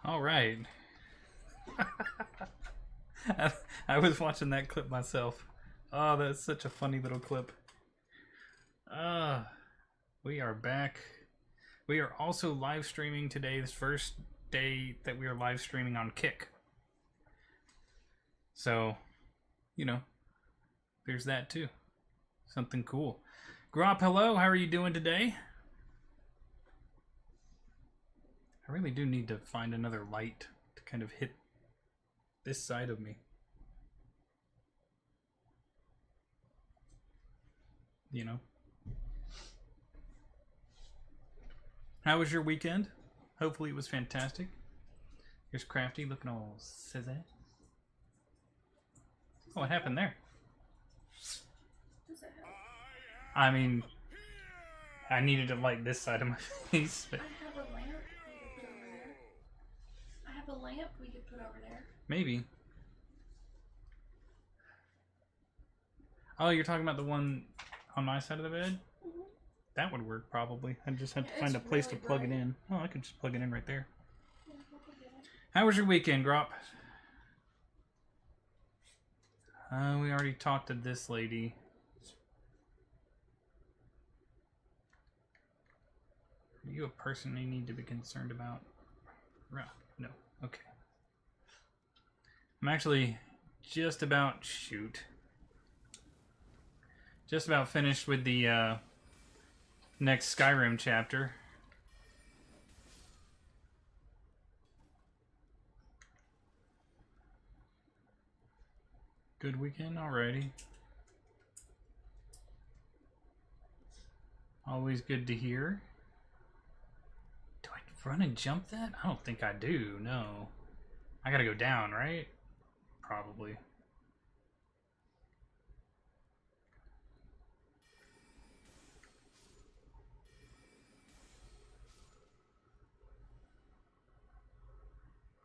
All right. I was watching that clip myself. Oh, that's such a funny little clip. We are back. We are also live streaming today, this first day that we are live streaming on Kick. So, you know, there's that too. Something cool. Grop, hello, how are you doing today? I really do need to find another light to kind of hit this side of me. You know? How was your weekend? Hopefully it was fantastic. Here's Crafty looking all scissy. Oh, what happened there? Does it help? I mean, I needed to light this side of my face. But I have a lamp we could put over there. I have a lamp we could put over there. Maybe. Oh, you're talking about the one on my side of the bed? Mm-hmm. That would work probably. I just had to find a place really to plug bright. it in. Oh, I could just plug it in right there. Yeah, we'll go get it. How was your weekend, Grop? We already talked to this lady. Are you a person you need to be concerned about? No. Okay. I'm actually just about finished with the next Skyrim chapter. Good weekend, alrighty. Always good to hear. Do I run and jump that? I don't think I do, no. I gotta go down, right? Probably.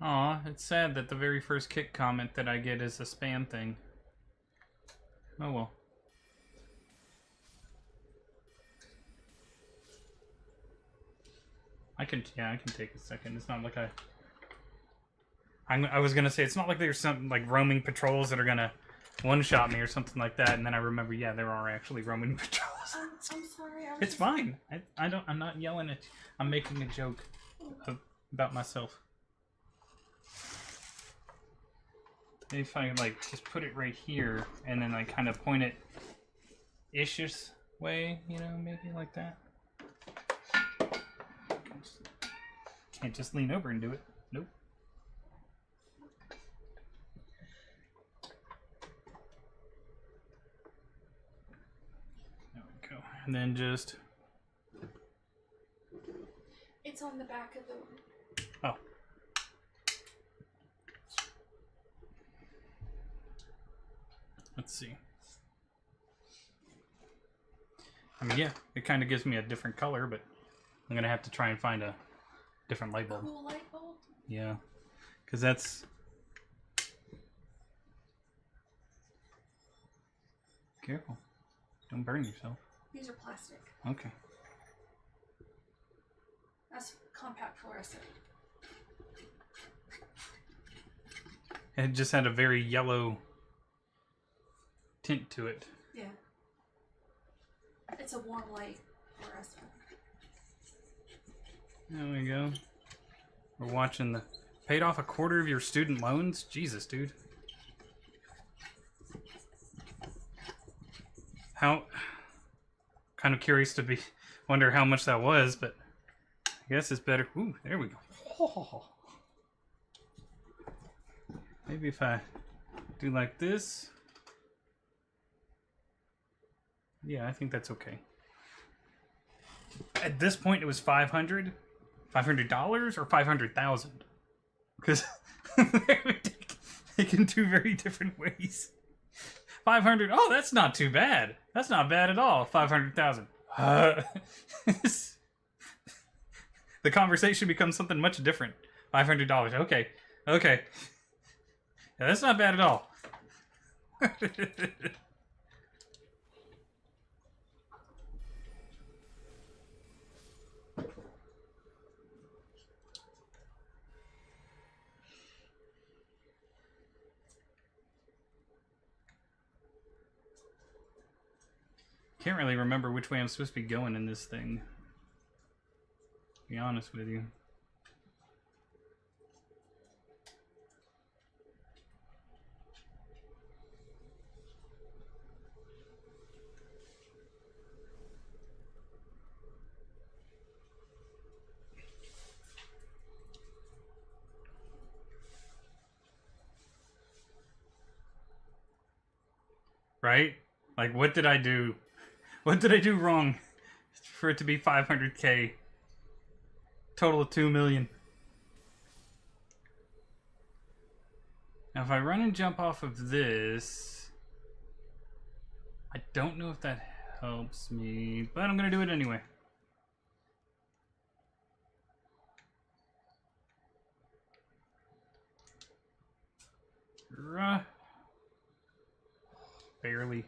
Aw, it's sad that the very first Kick comment that I get is a spam thing. Oh well. I can take a second. It's not like I was gonna say, it's not like there's some like roaming patrols that are gonna one-shot me or something like that, and then I remember, yeah, there are actually roaming patrols. I'm sorry. It's fine. I'm not yelling at you. I'm making a joke about myself. Maybe if I like just put it right here and then like kind of point it ish way, you know, maybe like that. Can't just lean over and do it. Nope. There we go. And then just. It's on the back of the. Oh. Let's see. I mean, yeah, it kind of gives me a different color, but I'm gonna have to try and find a different light bulb. Cool light bulb? Yeah, because that's. Careful. Don't burn yourself. These are plastic. Okay. That's compact fluorescent. It just had a very yellow tint to it. Yeah. It's a warm light fluorescent. There we go. We're watching the... Paid off a quarter of your student loans? Jesus, dude. How... Kind of curious to wonder how much that was, but I guess it's better. Ooh, there we go. Oh. Maybe if I do like this. Yeah, I think that's okay. At this point, it was $500 or 500,000, because they're taken two very different ways. 500. Oh, that's not too bad. That's not bad at all. 500,000. The conversation becomes something much different. $500. Okay. Okay. Yeah, that's not bad at all. Can't really remember which way I'm supposed to be going in this thing. To be honest with you. Right? Like, what did I do? What did I do wrong for it to be 500k? Total of 2 million. Now, if I run and jump off of this, I don't know if that helps me, but I'm gonna do it anyway. Barely.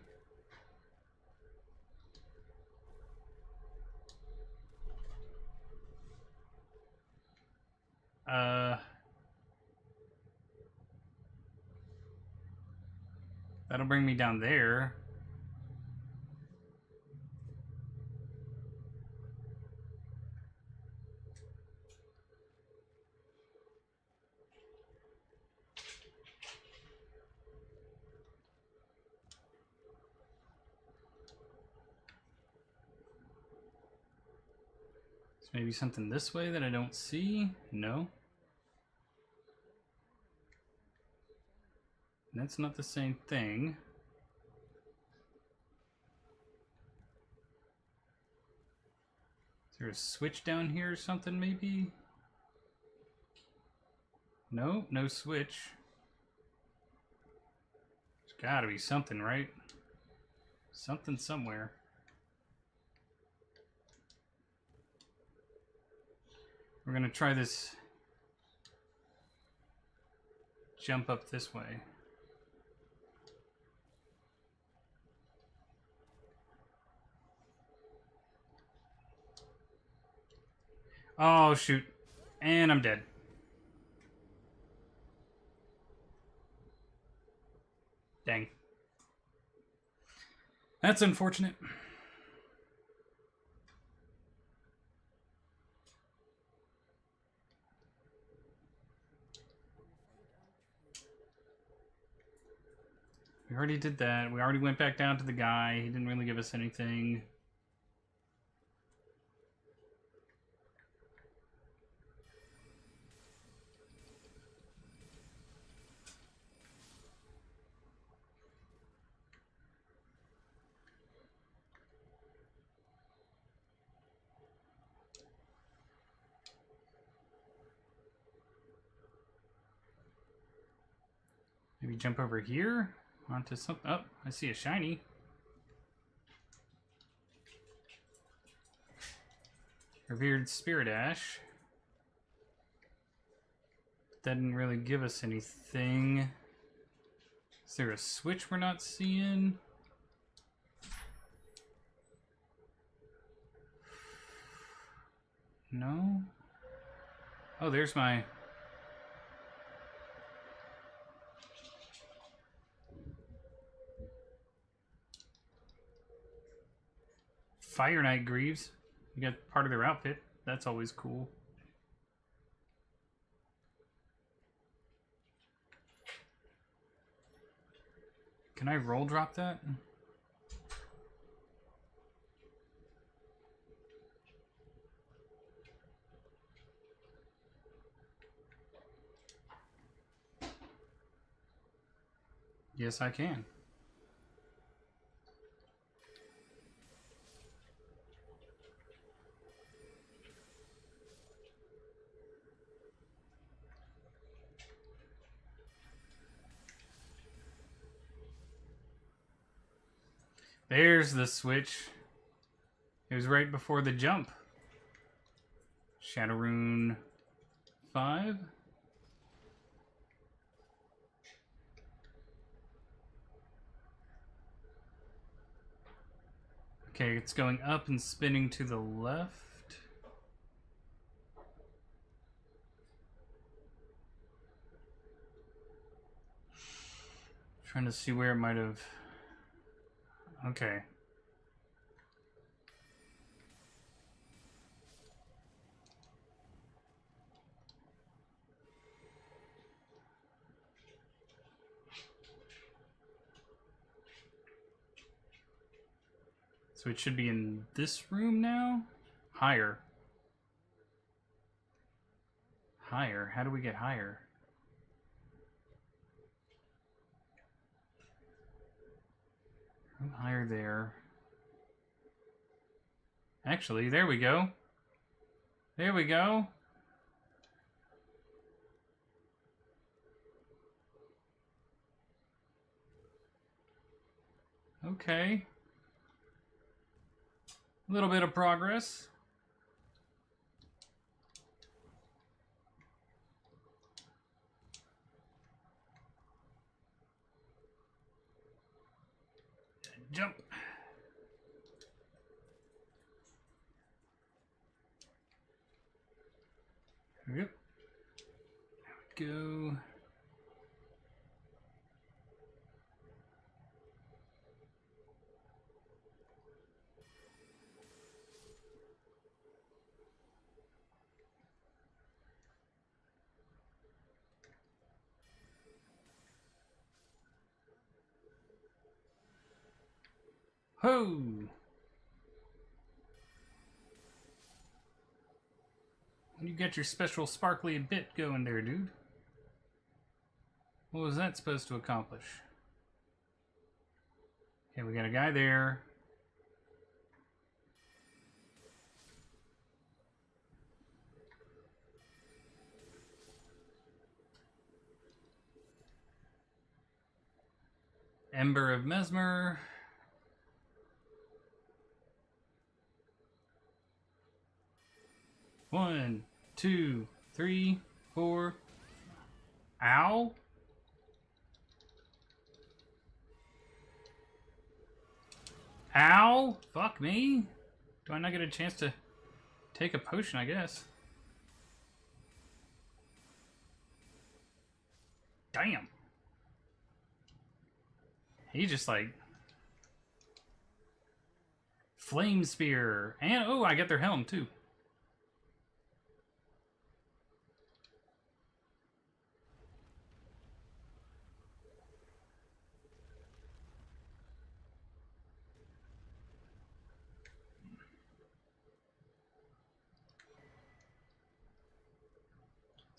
That'll bring me down there. So maybe something this way that I don't see? No. That's not the same thing. Is there a switch down here or something, maybe? No, no switch. There's gotta be something, right? Something somewhere. We're gonna try this jump up this way. Oh, shoot. And I'm dead. Dang. That's unfortunate. We already did that. We already went back down to the guy. He didn't really give us anything. Maybe jump over here onto something. Oh, I see a shiny. Revered Spirit Ash. That didn't really give us anything. Is there a switch we're not seeing? No? Oh, there's my... Fire Knight Greaves. You got part of their outfit. That's always cool. Can I roll drop that? Yes, I can. There's the switch. It was right before the jump. Shadowrune 5. Okay, it's going up and spinning to the left. Trying to see where it might have... Okay. So it should be in this room now? Higher. Higher? How do we get higher? I'm higher there. Actually, there we go. There we go. Okay. A little bit of progress. Jump. Yep. There we go. Ho! You got your special sparkly bit going there, dude. What was that supposed to accomplish? Okay, we got a guy there. Ember of Mesmer. One, two, three, four. Ow! Ow! Fuck me! Do I not get a chance to take a potion, I guess? Damn! He just like... Flame Spear! And, oh, I get their helm too.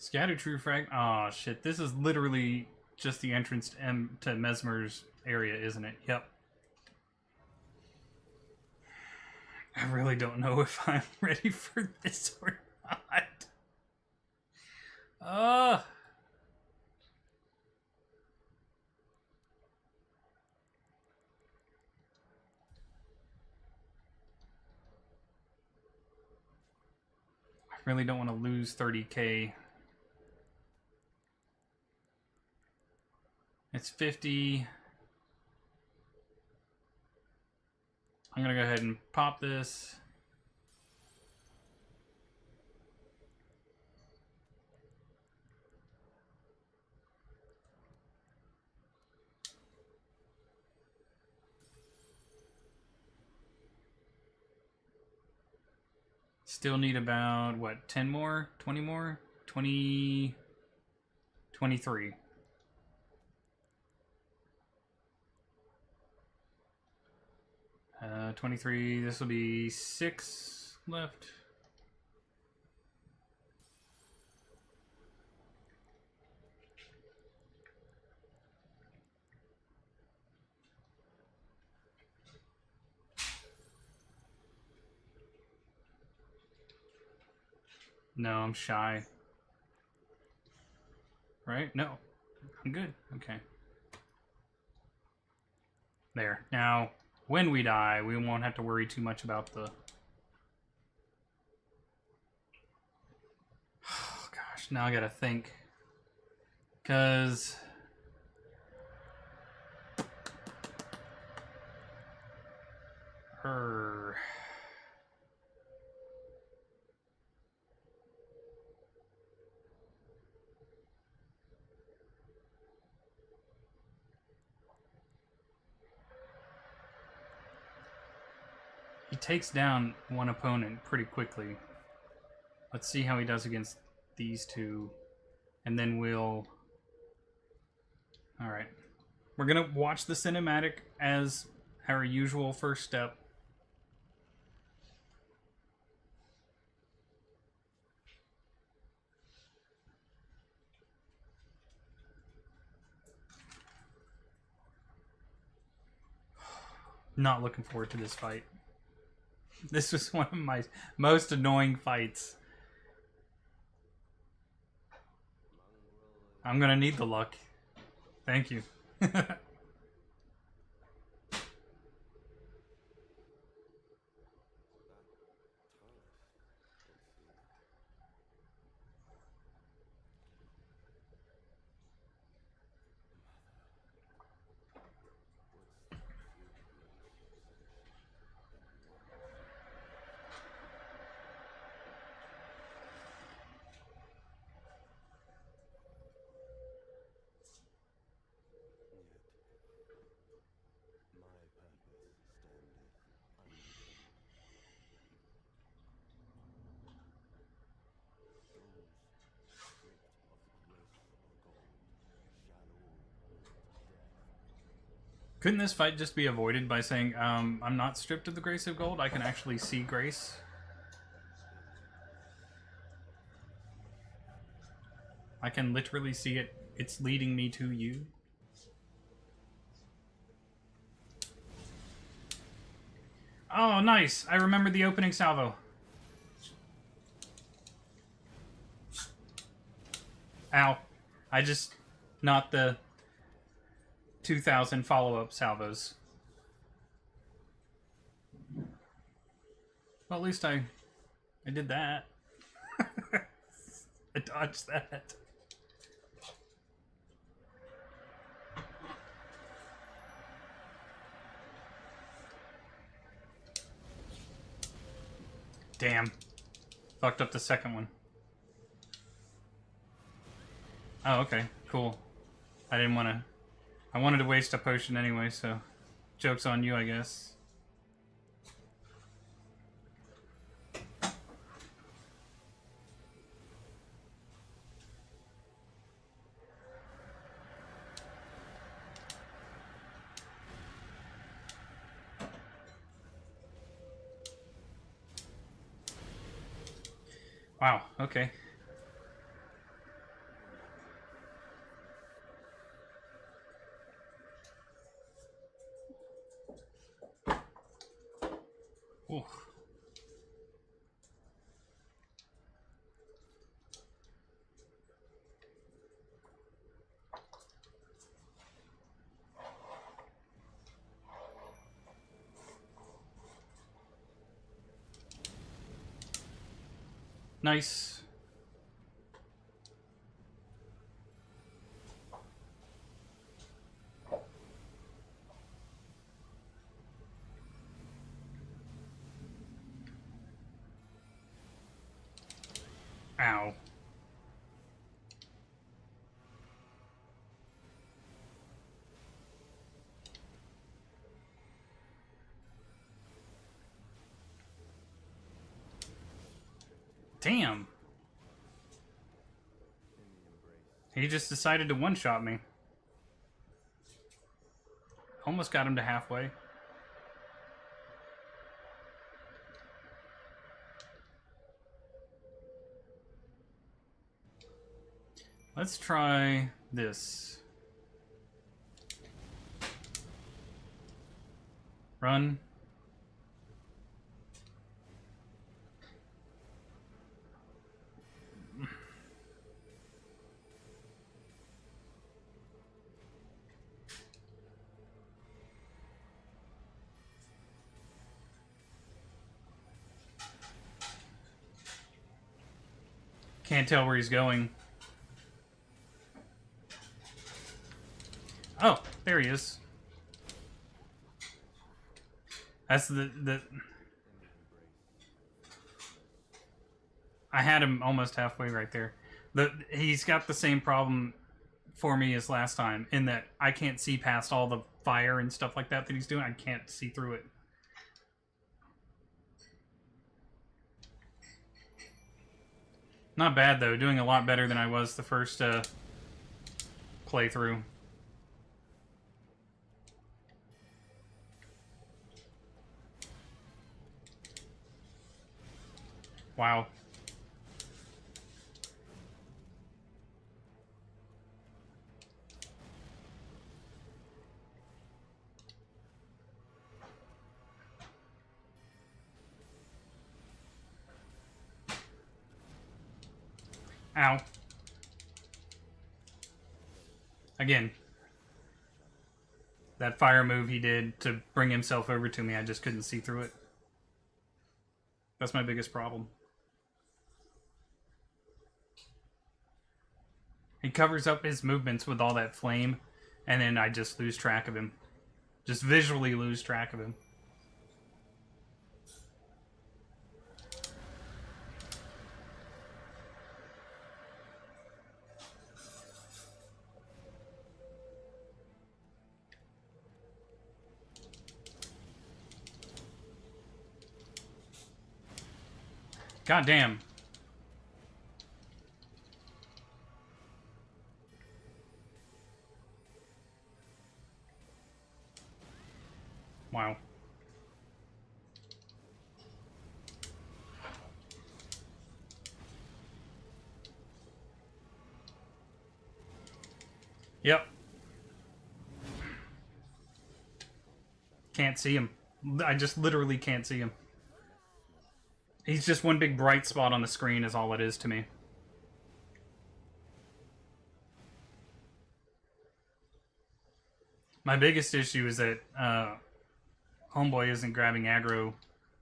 Scatter True Frag. Oh shit! This is literally just the entrance to Mesmer's area, isn't it? Yep. I really don't know if I'm ready for this or not. I really don't want to lose 30k. It's 50. I'm gonna go ahead and pop this. Still need about, what, 10 more? 20 more? 20... 23. Uh, 23, this will be 6 left. No, I'm shy. Right? No. I'm good. Okay. There. Now, when we die, we won't have to worry too much about the... Oh, gosh. Now I gotta think. Because... He takes down one opponent pretty quickly. Let's see how he does against these two. And then we'll... Alright. We're gonna watch the cinematic as our usual first step. Not looking forward to this fight. This was one of my most annoying fights. I'm gonna need the luck. Thank you. Couldn't this fight just be avoided by saying, I'm not stripped of the grace of gold, I can actually see grace? I can literally see it. It's leading me to you. Oh, nice! I remember the opening salvo. Ow. I just... Not the 2,000 follow-up salvos. Well, at least I did that. I dodged that. Damn. Fucked up the second one. Oh, okay. Cool. I didn't want to... I wanted to waste a potion anyway, so... Joke's on you, I guess. Wow, okay. Ooh. Nice. Ow. Damn. He just decided to one-shot me. Almost got him to halfway. Let's try this. Run. Can't tell where he's going. Oh, there he is. That's the... I had him almost halfway right there. He's got the same problem for me as last time, in that I can't see past all the fire and stuff like that he's doing. I can't see through it. Not bad, though. Doing a lot better than I was the first playthrough. Wow. Ow. Again. That fire move he did to bring himself over to me, I just couldn't see through it. That's my biggest problem. He covers up his movements with all that flame, and then I just lose track of him. Just visually lose track of him. God damn. Wow. Yep. Can't see him. I just literally can't see him. He's just one big bright spot on the screen is all it is to me. My biggest issue is that Homeboy isn't grabbing aggro.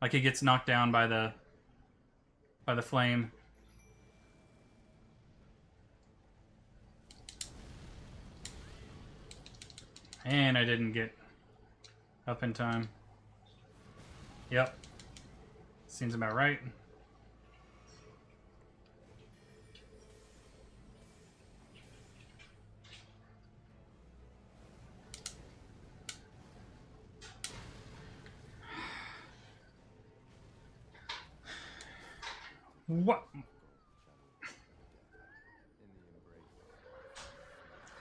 Like, he gets knocked down by the flame. And I didn't get up in time. Yep. Seems about right. What?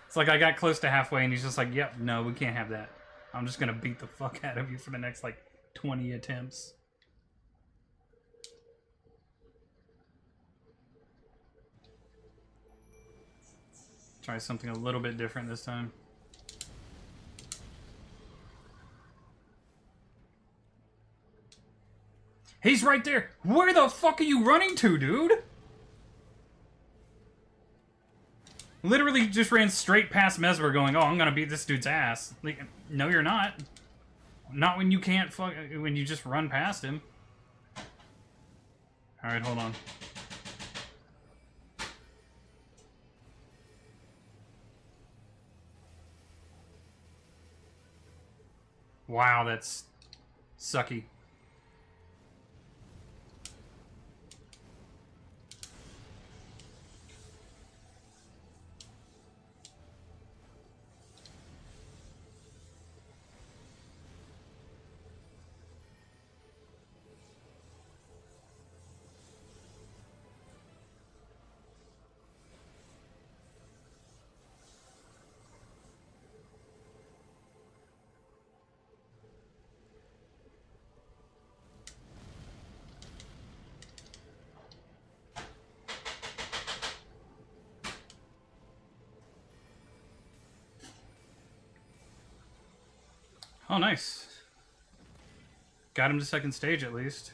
It's like I got close to halfway and he's just like, yep, no, we can't have that. I'm just gonna beat the fuck out of you for the next, like, 20 attempts. Try something a little bit different this time. He's right there! Where the fuck are you running to, dude? Literally just ran straight past Mesmer going, oh, I'm gonna beat this dude's ass. Like, no, you're not. Not when you can't fuck... when you just run past him. Alright, hold on. Wow, that's sucky. Oh, nice. Got him to second stage, at least.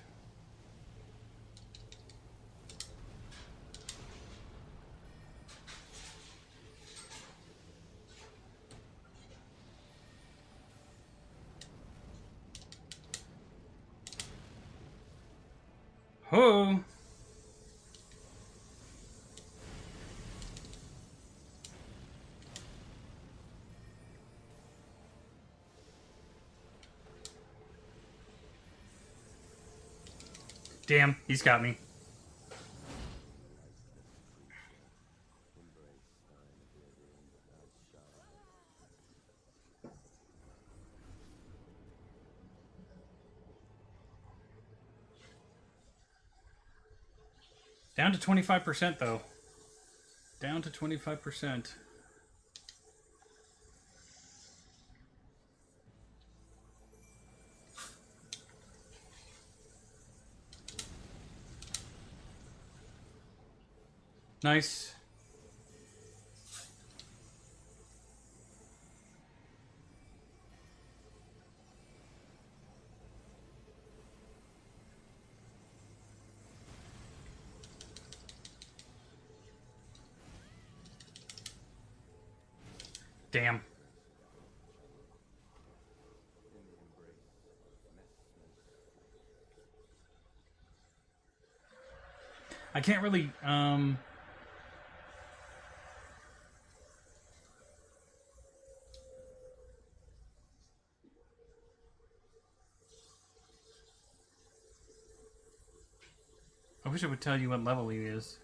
Oh! Damn, he's got me. Down to 25% though. Down to 25%. Nice. Damn. I can't really, I wish it would tell you what level he is.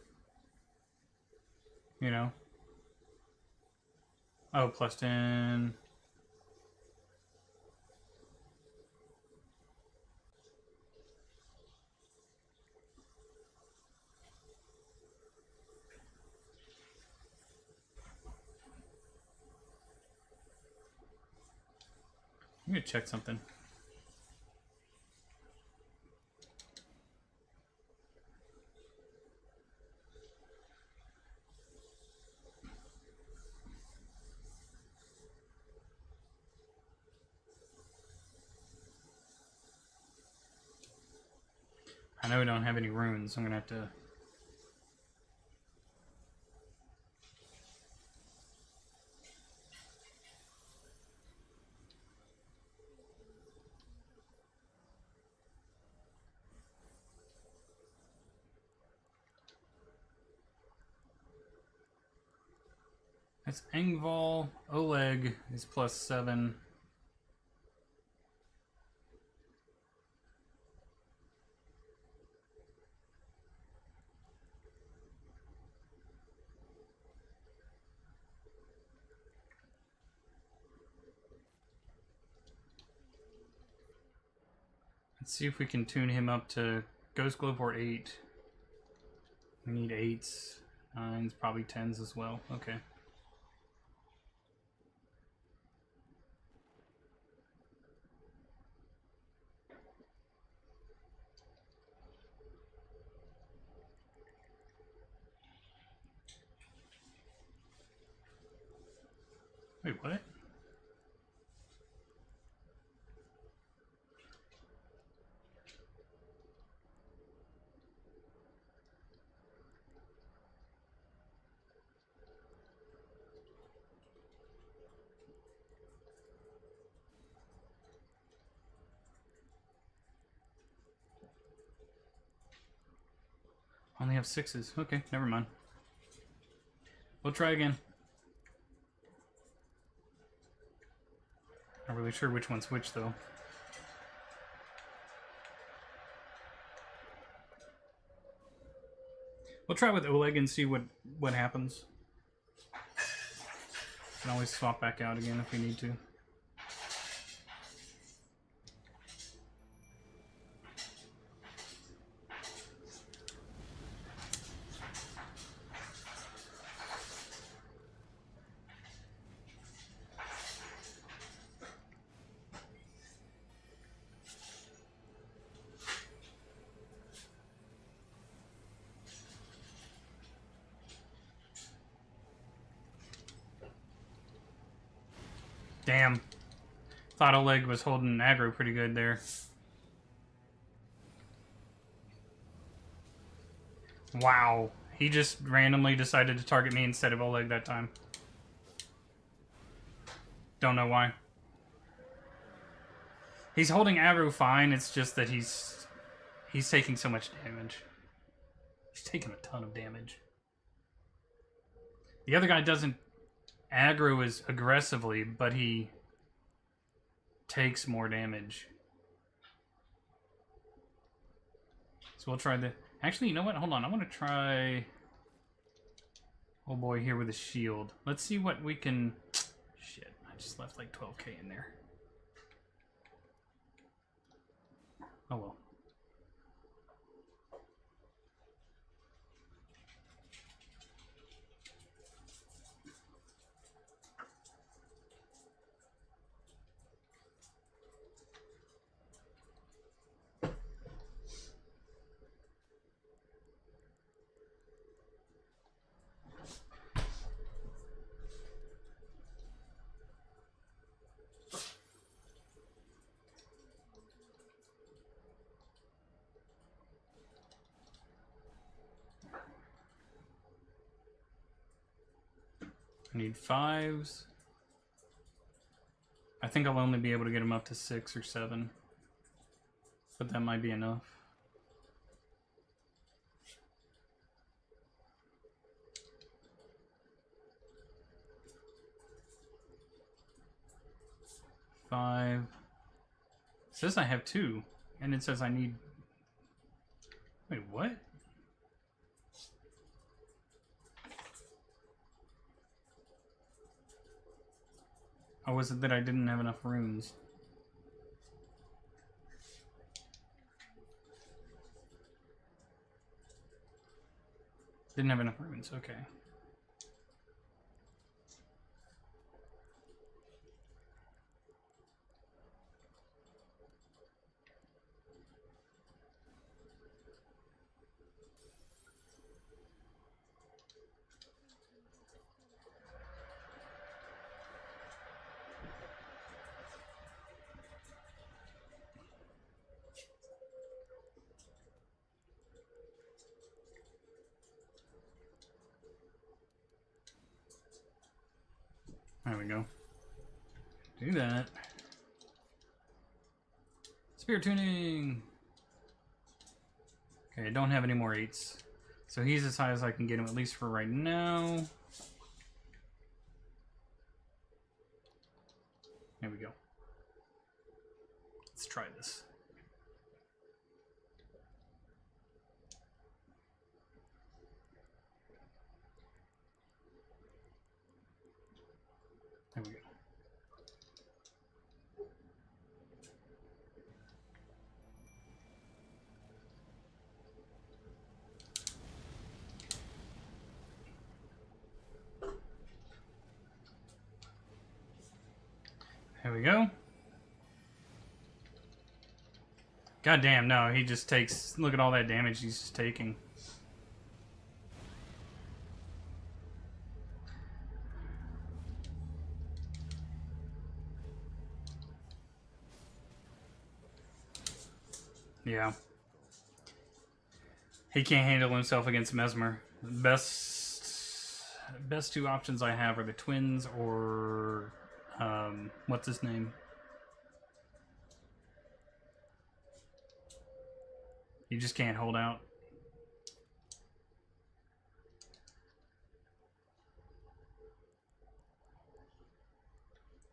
You know? Oh, plus 10. I'm gonna check something. I know we don't have any runes, so I'm gonna have to... That's Engval. Oleg is plus 7. Let's see if we can tune him up to Ghost Glow for 8. We need 8s. 9s, probably 10s as well. Okay. Wait, what? Only have 6s. Okay, never mind. We'll try again. Not really sure which one's which, though. We'll try with Oleg and see what happens. Can always swap back out again if we need to. Damn. Thought Oleg was holding aggro pretty good there. Wow. He just randomly decided to target me instead of Oleg that time. Don't know why. He's holding aggro fine, it's just that he's taking so much damage. He's taking a ton of damage. The other guy doesn't aggro as aggressively, but he takes more damage. So we'll try the... Actually, you know what? Hold on. I want to try... Oh boy, here with a shield. Let's see what we can... Shit, I just left like 12k in there. Oh well. I need 5s. I think I'll only be able to get him up to 6 or 7. But that might be enough. Five. It says I have 2. And it says I need... Wait, what? Or was it that I didn't have enough runes? Didn't have enough runes, okay. There we go. Do that. Spear tuning! Okay, I don't have any more 8s. So he's as high as I can get him, at least for right now. There we go. Let's try this. There we go. There we go. God damn, no, he just takes... Look at all that damage he's just taking. Yeah. He can't handle himself against Mesmer. Best 2 options I have are the twins or... what's his name? You just can't hold out.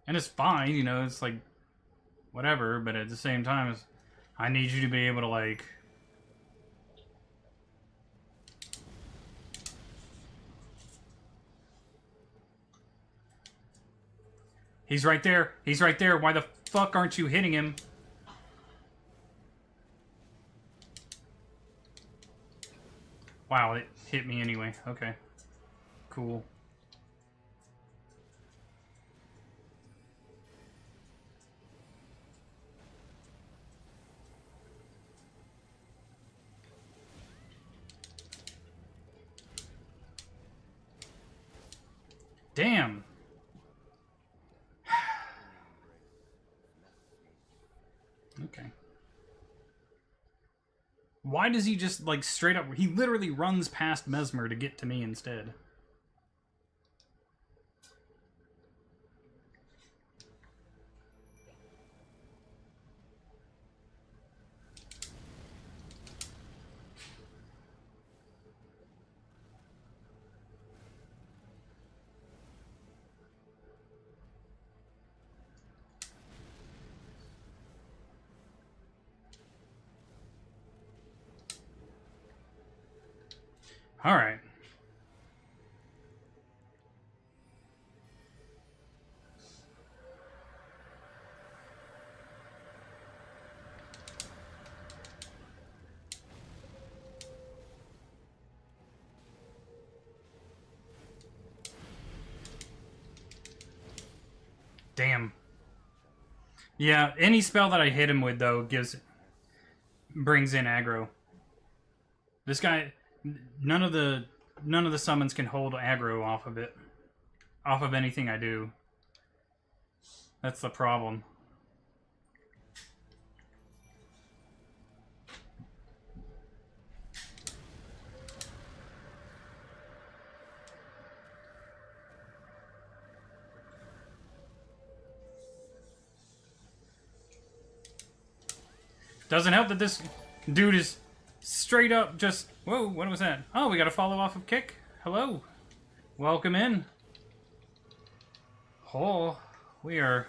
And it's fine, you know, it's like... Whatever, but at the same time, it's, I need you to be able to, like... He's right there. He's right there. Why the fuck aren't you hitting him? Wow, it hit me anyway. Okay. Cool. Damn. Okay. Why does he just, like, straight up... He literally runs past Mesmer to get to me instead. All right. Damn. Yeah, any spell that I hit him with, though, brings in aggro. This guy, none of the summons can hold aggro off of it. Off of anything I do. That's the problem. Doesn't help that this dude is straight up just... Whoa, what was that? Oh, we got to follow off of kick. Hello. Welcome in. Oh, we are...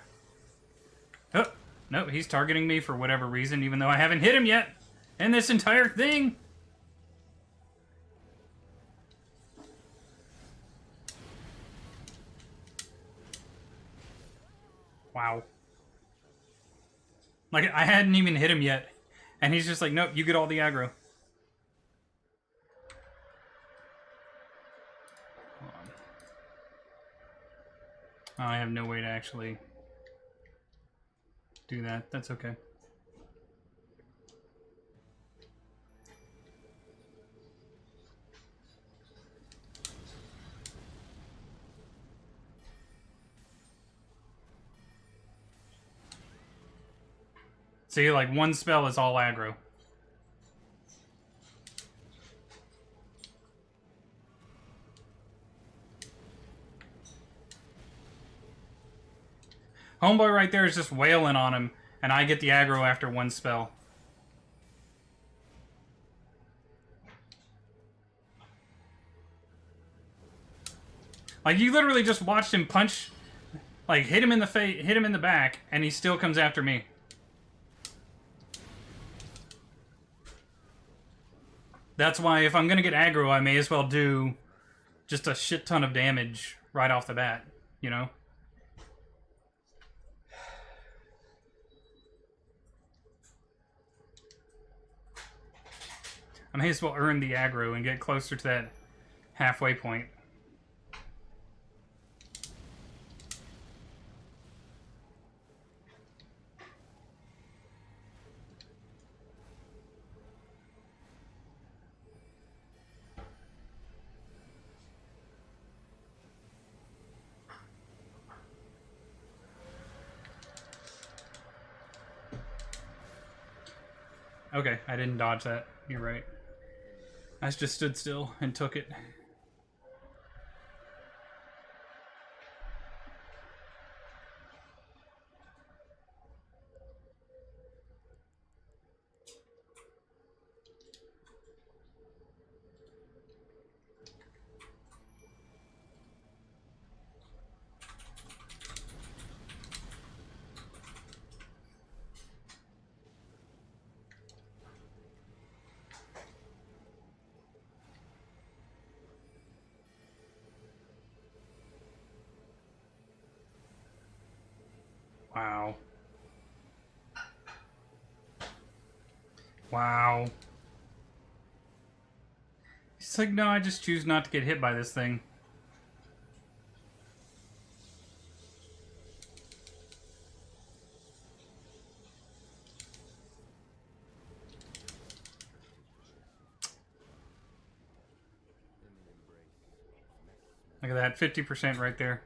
Oh, no, he's targeting me for whatever reason, even though I haven't hit him yet. In this entire thing. Wow. Like, I hadn't even hit him yet. And he's just like, nope, you get all the aggro. Hold on. Oh, I have no way to actually do that. That's okay. See, like, one spell is all aggro. Homeboy right there is just wailing on him, and I get the aggro after one spell. Like, you literally just watched him punch, like, hit him in the face, hit him in the back, and he still comes after me. That's why if I'm gonna get aggro, I may as well do just a shit ton of damage right off the bat, you know? I may as well earn the aggro and get closer to that halfway point. Okay, I didn't dodge that. You're right. I just stood still and took it. Wow. Wow. It's like, no, I just choose not to get hit by this thing. Look at that, 50% right there.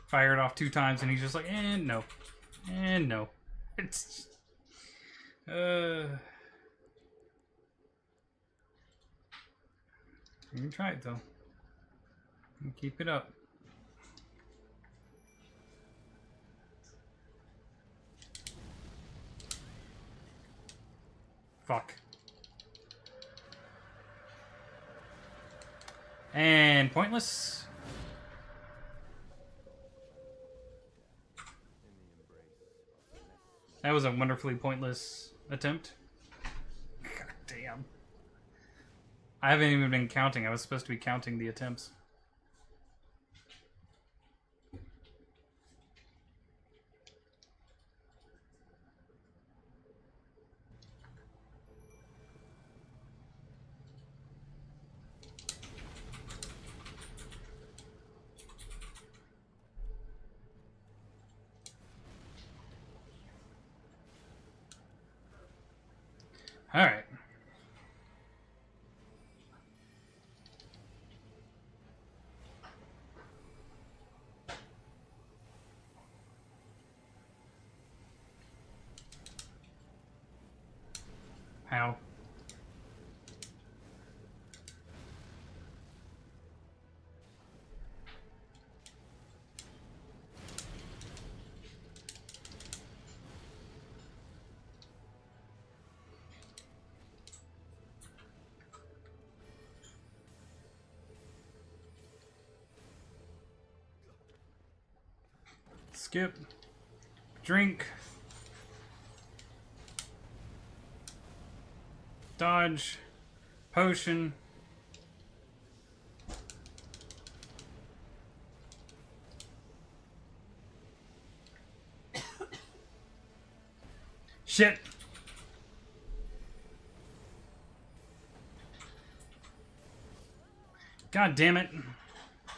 Fired off 2 times and he's just like, and no. And no. It's... You can try it though. You keep it up. Fuck. And pointless. That was a wonderfully pointless attempt. God damn. I haven't even been counting. I was supposed to be counting the attempts. All right. How? Skip. Drink. Dodge. Potion. Shit. God damn it.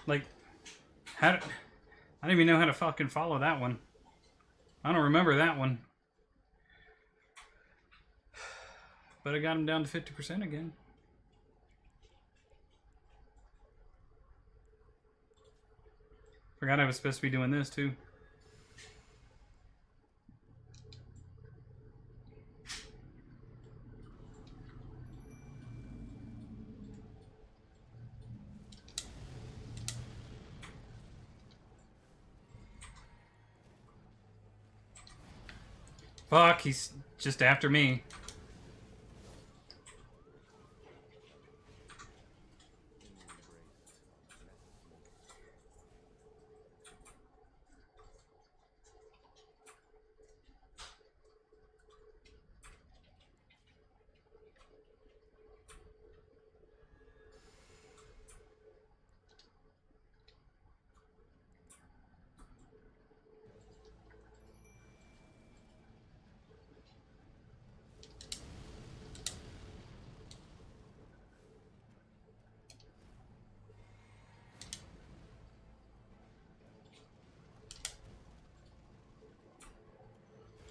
Like, how did... I don't even know how to fucking follow that one. I don't remember that one. But I got him down to 50% again. Forgot I was supposed to be doing this too. Fuck, he's just after me.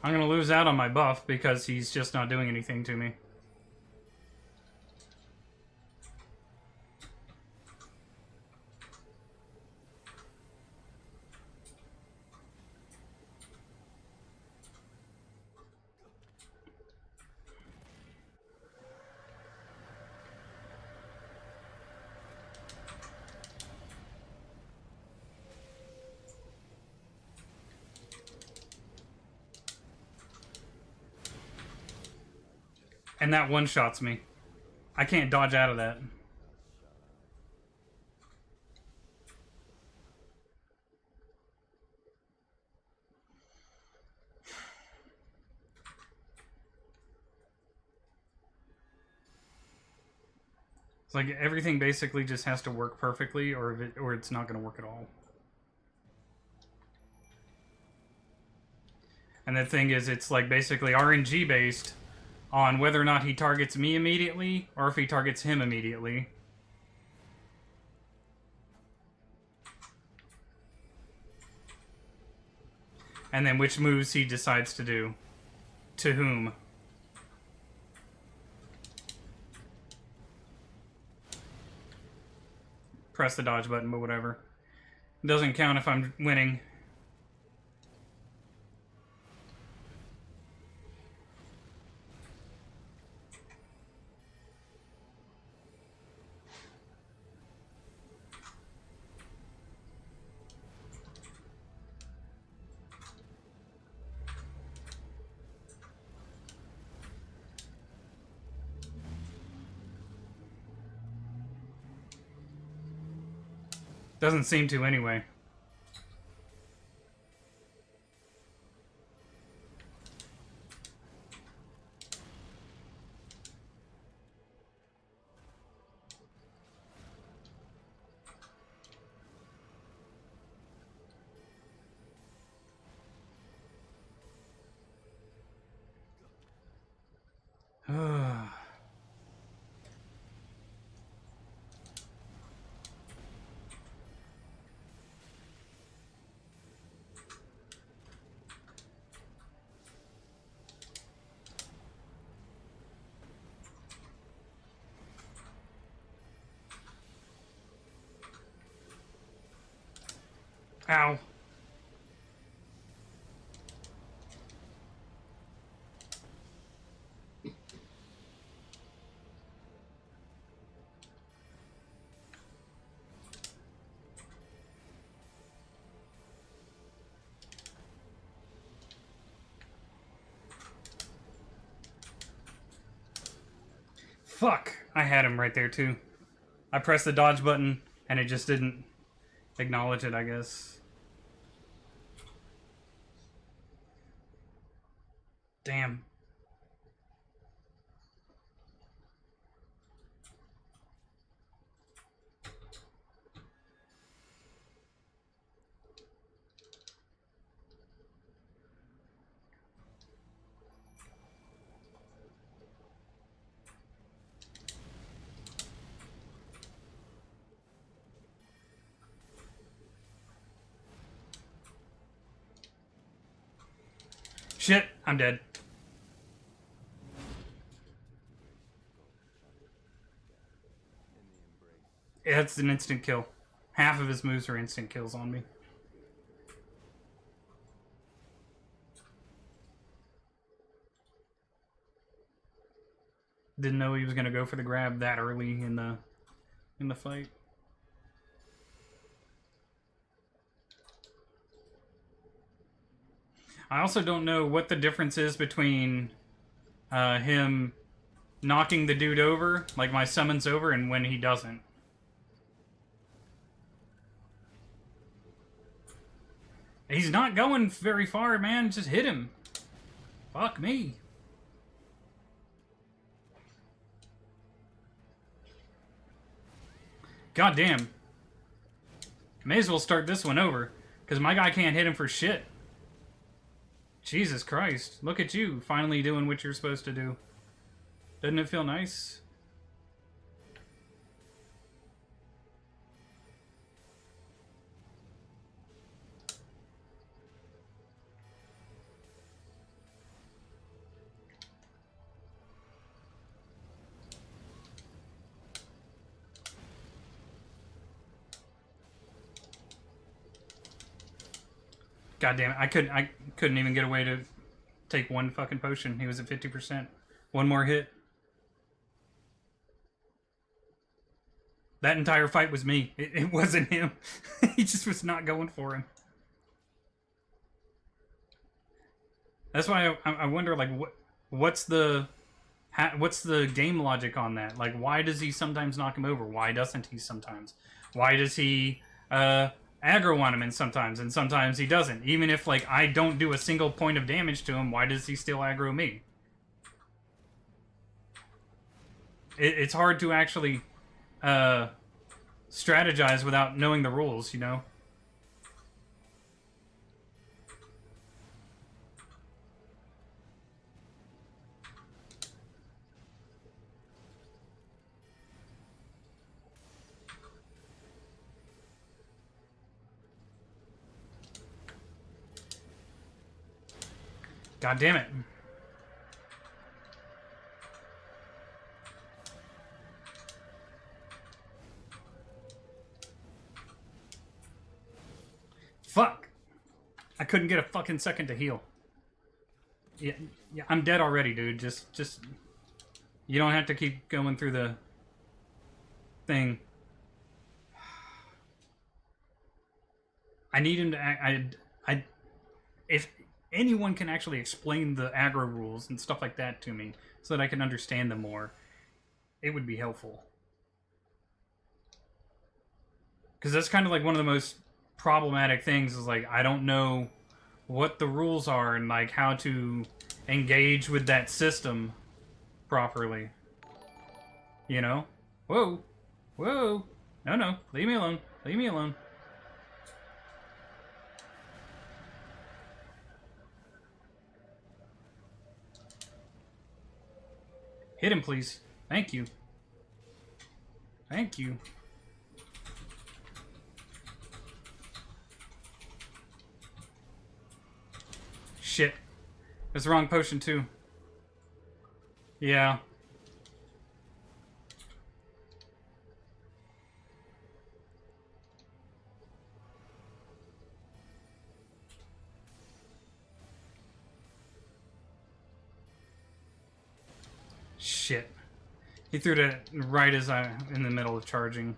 I'm gonna lose out on my buff because he's just not doing anything to me. And that one-shots me. I can't dodge out of that. It's like everything basically just has to work perfectly, or it's not going to work at all. And the thing is, it's like basically RNG based on whether or not he targets me immediately, or if he targets him immediately. And then which moves he decides to do. To whom. Press the dodge button, but whatever. It doesn't count if I'm winning. Doesn't seem to anyway. Ow. Fuck! I had him right there too. I pressed the dodge button and it just didn't acknowledge it, I guess. Damn. Shit, I'm dead. It's an instant kill. Half of his moves are instant kills on me. Didn't know he was gonna go for the grab that early in the fight. I also don't know what the difference is between him knocking the dude over, like my summon's over, and when he doesn't. He's not going very far, man. Just hit him. Fuck me. God damn. May as well start this one over, because my guy can't hit him for shit. Jesus Christ. Look at you, finally doing what you're supposed to do. Doesn't it feel nice? God damn it, I couldn't even get away to take one fucking potion. He was at 50%. One more hit. That entire fight was me. It wasn't him. He just was not going for him. That's why I wonder, like, what's the game logic on that? Like, why does he sometimes knock him over? Why doesn't he sometimes? Why does he aggro on him and sometimes he doesn't? Even if, like, I don't do a single point of damage to him, why does he still aggro me? It's hard to actually strategize without knowing the rules, you know? God damn it. Fuck. I couldn't get a fucking second to heal. Yeah, I'm dead already, dude. Just you don't have to keep going through the thing. I need him to if anyone can actually explain the aggro rules and stuff like that to me so that I can understand them more, it would be helpful. Because that's kind of like one of the most problematic things is, like, I don't know what the rules are and, like, how to engage with that system properly. You know? Whoa. Whoa. No. Leave me alone. Leave me alone. Hit him, please. Thank you. Thank you. Shit. That's the wrong potion, too. Yeah. Shit. He threw it right as I in the middle of charging.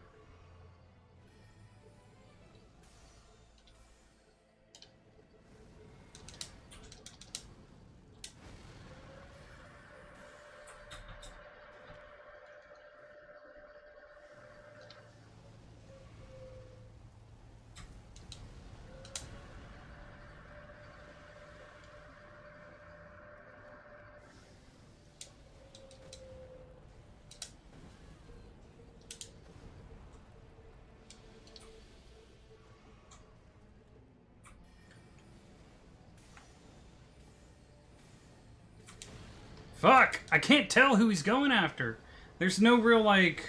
Fuck! I can't tell who he's going after. There's no real, like...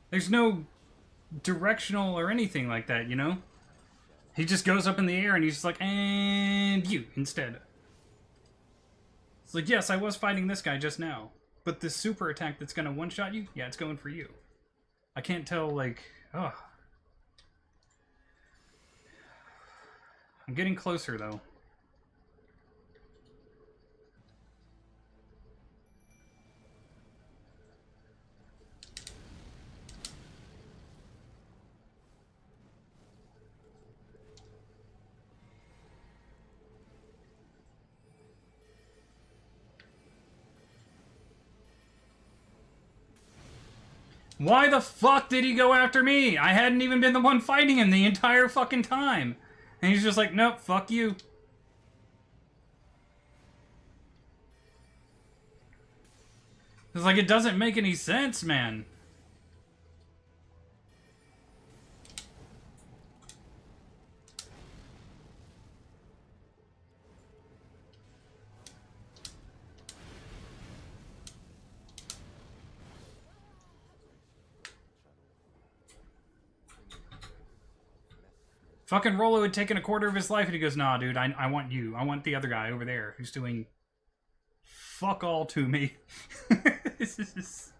There's no directional or anything like that, you know? He just goes up in the air and he's just like, and you, instead. It's like, yes, I was fighting this guy just now. But this super attack that's gonna one-shot you, yeah, it's going for you. I can't tell, like, oh. I'm getting closer, though. Why the fuck did he go after me? I hadn't even been the one fighting him the entire fucking time. And he's just like, nope, fuck you. It's like, it doesn't make any sense, man. Fucking Rolo had taken a quarter of his life and he goes, nah, dude, I want you. I want the other guy over there who's doing fuck all to me. This is...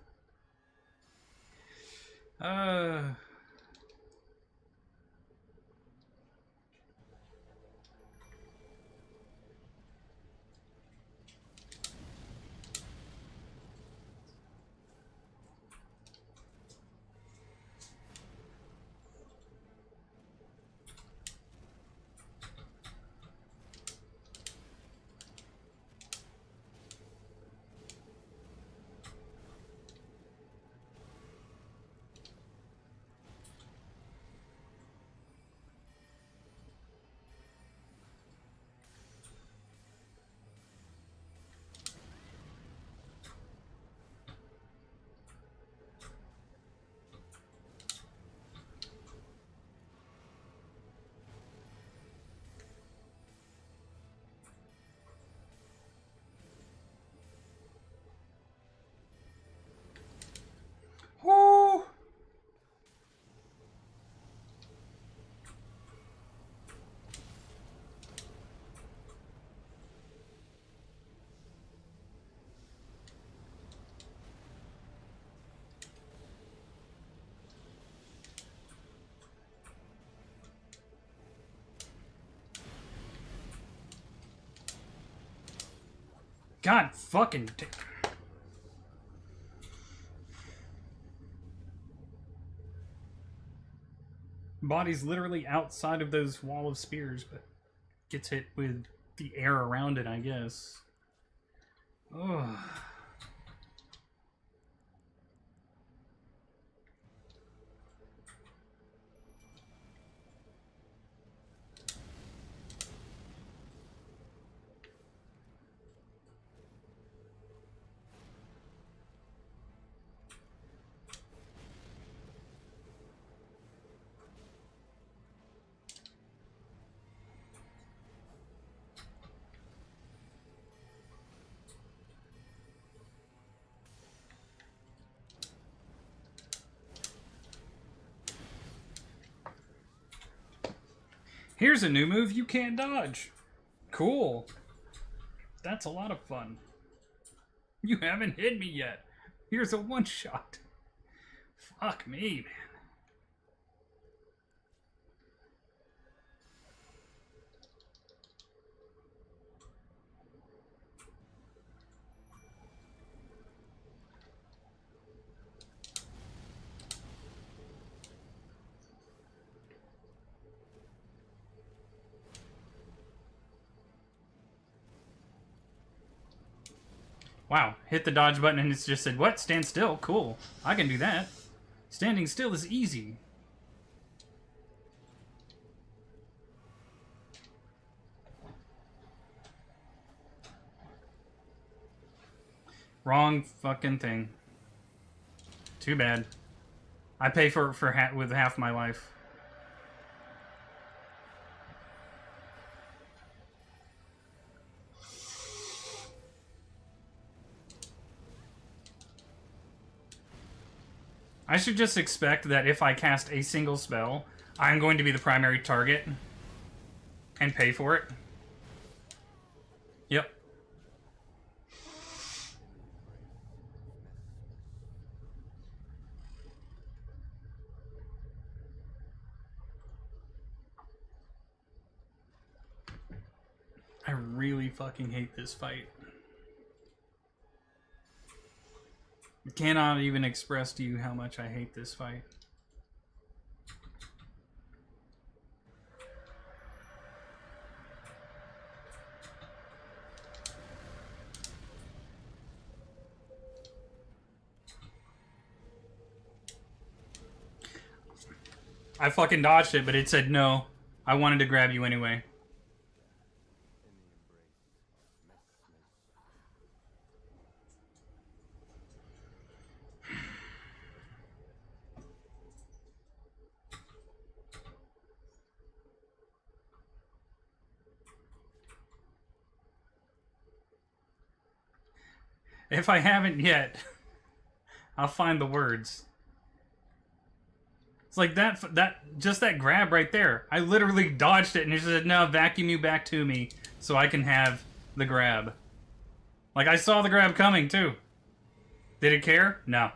Woo! God fucking... Body's literally outside of those wall of spears, but gets hit with the air around it, I guess. Ugh. Here's a new move you can't dodge. Cool. That's a lot of fun. You haven't hit me yet. Here's a one-shot. Fuck me, man. Wow, hit the dodge button and it's just said, what? Stand still? Cool. I can do that. Standing still is easy. Wrong fucking thing. Too bad. I pay with half my life. I should just expect that if I cast a single spell, I'm going to be the primary target and pay for it. Yep. I really fucking hate this fight. I cannot even express to you how much I hate this fight. I fucking dodged it, but it said no. I wanted to grab you anyway. If I haven't yet, I'll find the words. It's like just that grab right there. I literally dodged it and it said, no, vacuum you back to me so I can have the grab. Like, I saw the grab coming, too. Did it care? No.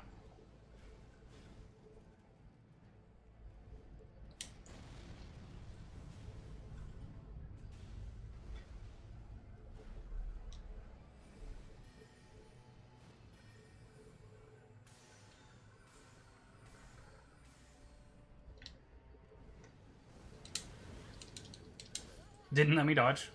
Didn't let me dodge.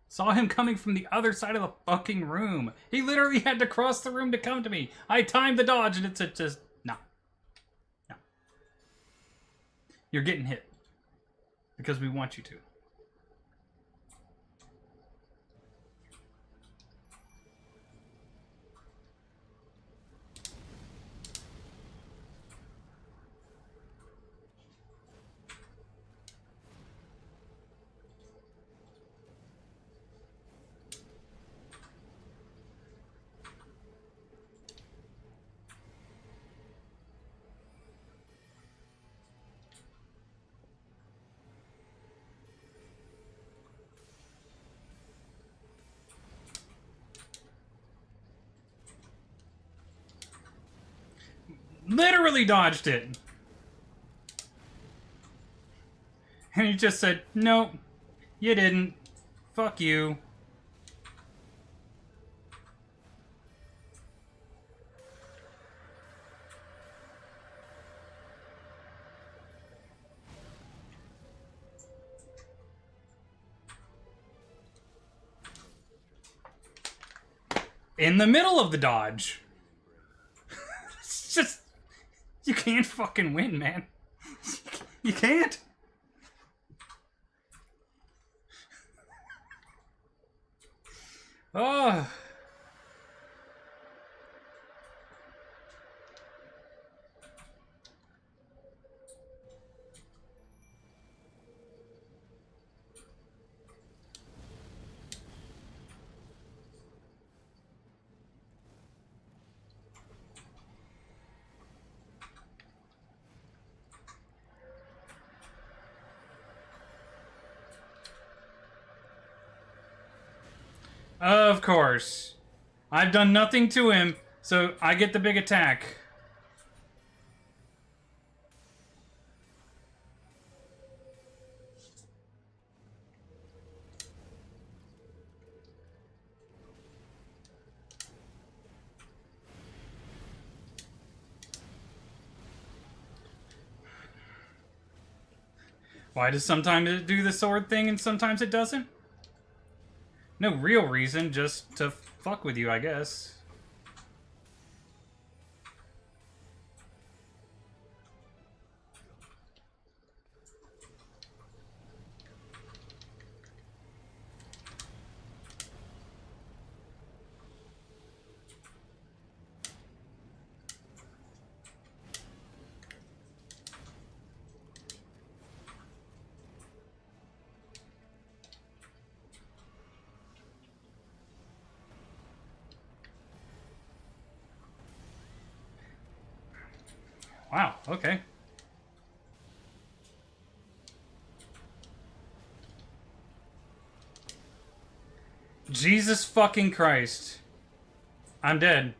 Saw him coming from the other side of the fucking room. He literally had to cross the room to come to me. I timed the dodge and it said just, no. No. You're getting hit. Because we want you to. Literally dodged it. And he just said, nope, you didn't. Fuck you. In the middle of the dodge. It's just... You can't fucking win, man. You can't. Oh. Of course. I've done nothing to him, so I get the big attack. Why does sometimes it do the sword thing and sometimes it doesn't? No real reason, just to fuck with you, I guess. Wow, okay. Jesus fucking Christ. I'm dead.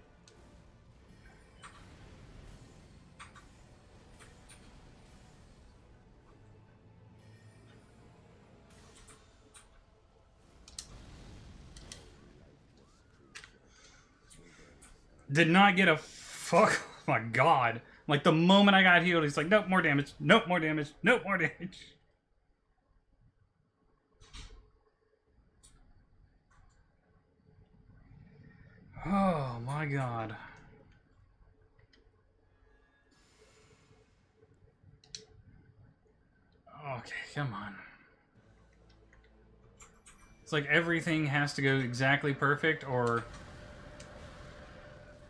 Did not get a fuck. Oh my god. Like the moment I got healed, he's like, nope, more damage. Nope, more damage. Nope, more damage. Oh my god. Okay, come on. It's like everything has to go exactly perfect or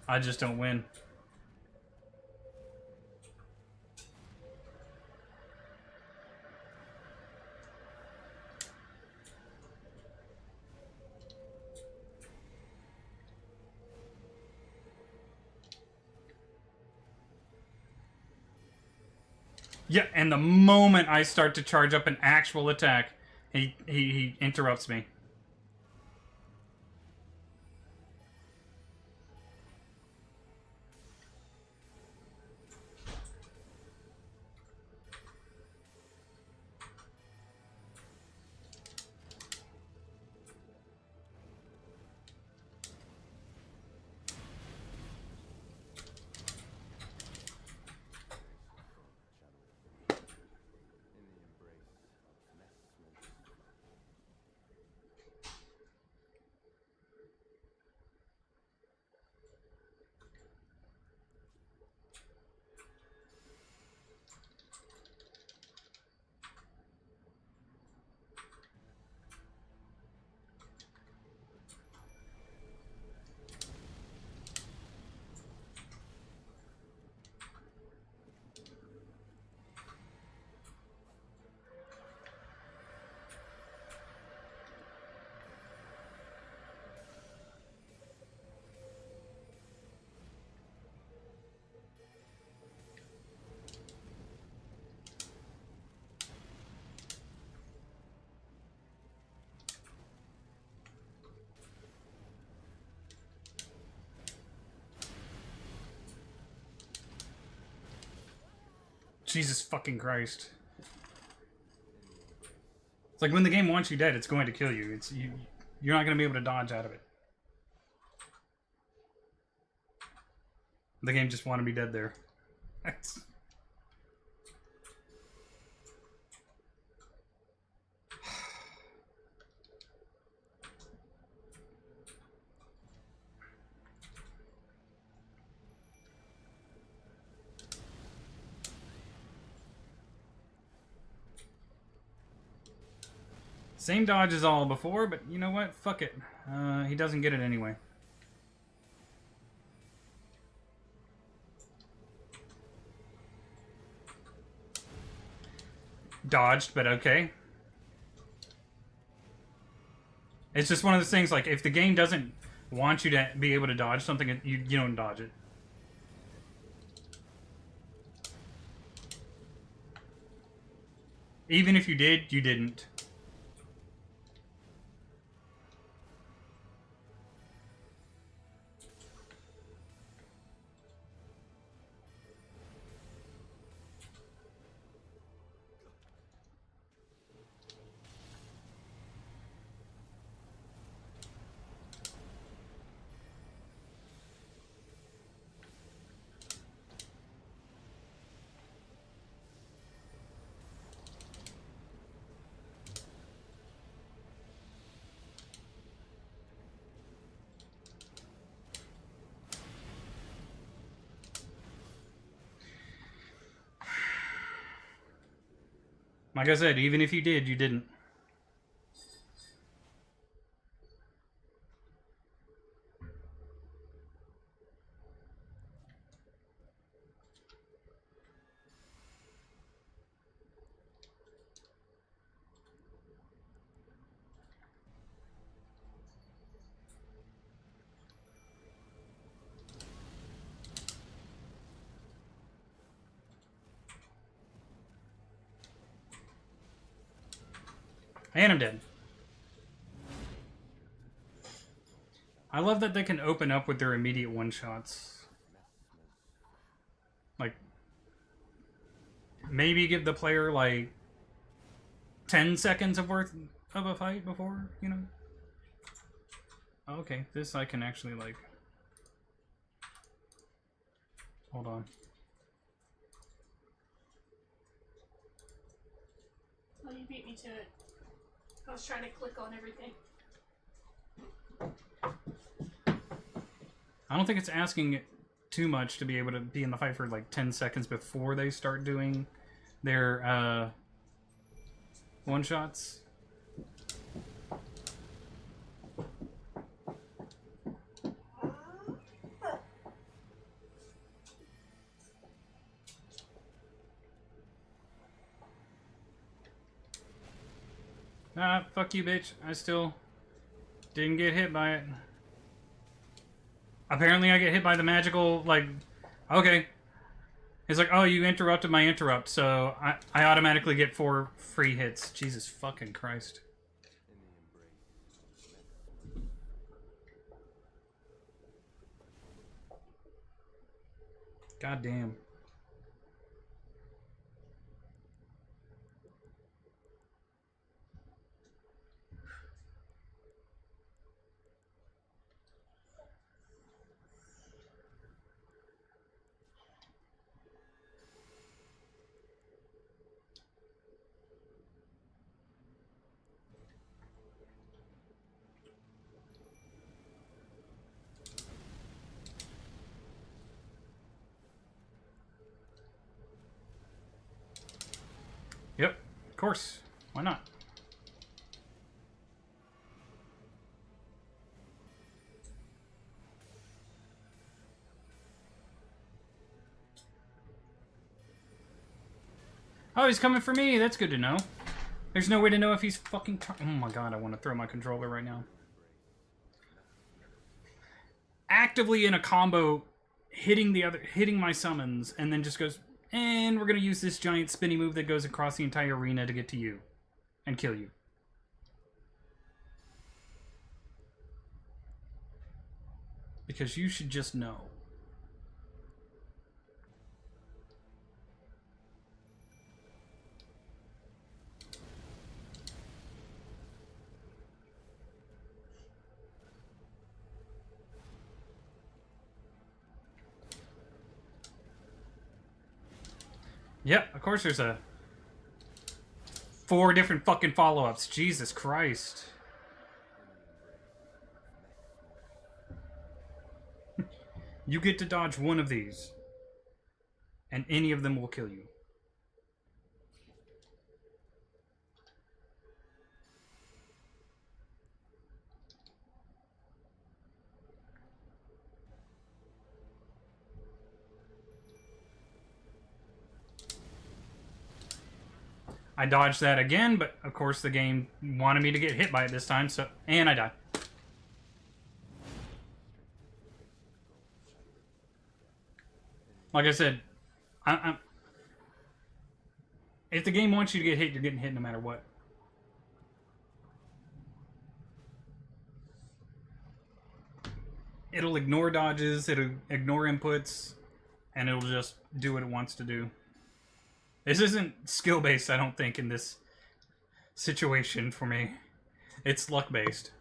I just don't win. Yeah, and the moment I start to charge up an actual attack, he interrupts me. Jesus fucking Christ. It's like when the game wants you dead, it's going to kill you. You're not going to be able to dodge out of it. The game just wanted me dead there. Same dodge as all before, but you know what? Fuck it. He doesn't get it anyway. Dodged, but okay. It's just one of those things, like, if the game doesn't want you to be able to dodge something, you don't dodge it. Even if you did, you didn't. Like I said, even if you did, you didn't. And I'm dead. I love that they can open up with their immediate one-shots. Like, maybe give the player, like, 10 seconds of worth of a fight before, you know? Okay, this I can actually, like... Hold on. Well, you beat me to it. I was trying to click on everything. I don't think it's asking too much to be able to be in the fight for like 10 seconds before they start doing their one-shots. Ah, fuck you, bitch. I still didn't get hit by it. Apparently I get hit by the magical, like, okay. It's like, oh, you interrupted my interrupt, so I automatically get 4 free hits. Jesus fucking Christ. God damn. Yep, of course. Why not? Oh, he's coming for me. That's good to know. There's no way to know if he's fucking... Oh my god, I want to throw my controller right now. Actively in a combo, hitting my summons, and then just goes, and we're going to use this giant spinny move that goes across the entire arena to get to you. And kill you. Because you should just know. Yep, of course there's 4 different fucking follow-ups. Jesus Christ. You get to dodge one of these. And any of them will kill you. I dodged that again, but of course the game wanted me to get hit by it this time, so... And I died. Like I said, if the game wants you to get hit, you're getting hit no matter what. It'll ignore dodges, it'll ignore inputs, and it'll just do what it wants to do. This isn't skill-based, I don't think, in this situation for me. It's luck-based.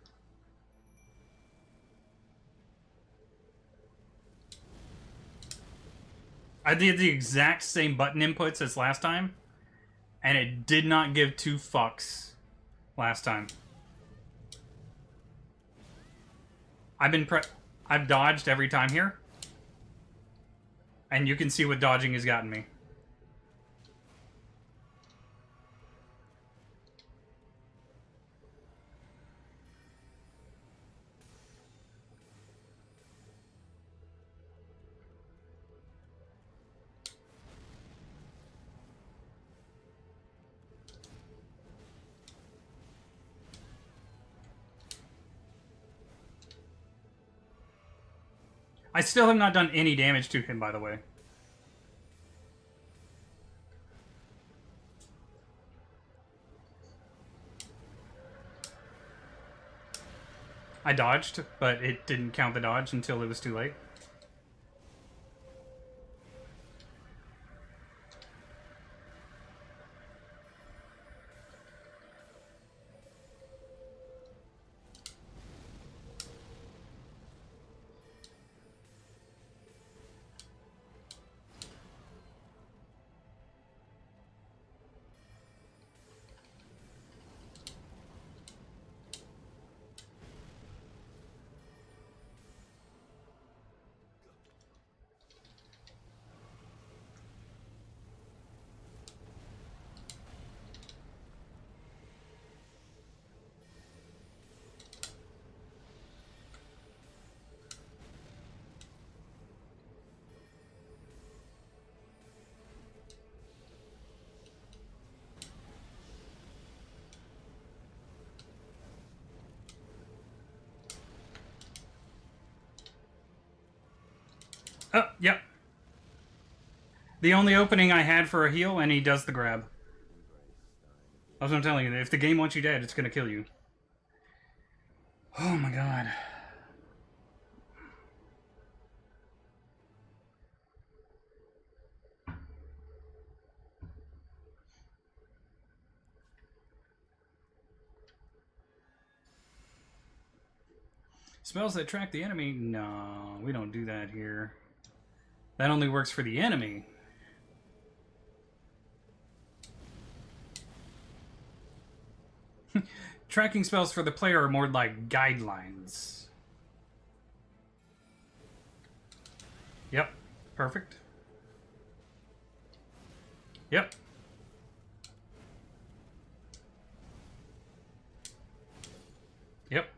I did the exact same button inputs as last time, and it did not give 2 fucks last time. I've dodged every time here, and you can see what dodging has gotten me. I still have not done any damage to him, by the way. I dodged, but it didn't count the dodge until it was too late. Oh, yep. The only opening I had for a heal, and he does the grab. That's what I'm telling you. If the game wants you dead, it's gonna kill you. Oh my god. Spells that track the enemy? No, we don't do that here. That only works for the enemy. Tracking spells for the player are more like guidelines. Yep. Perfect. Yep. Yep.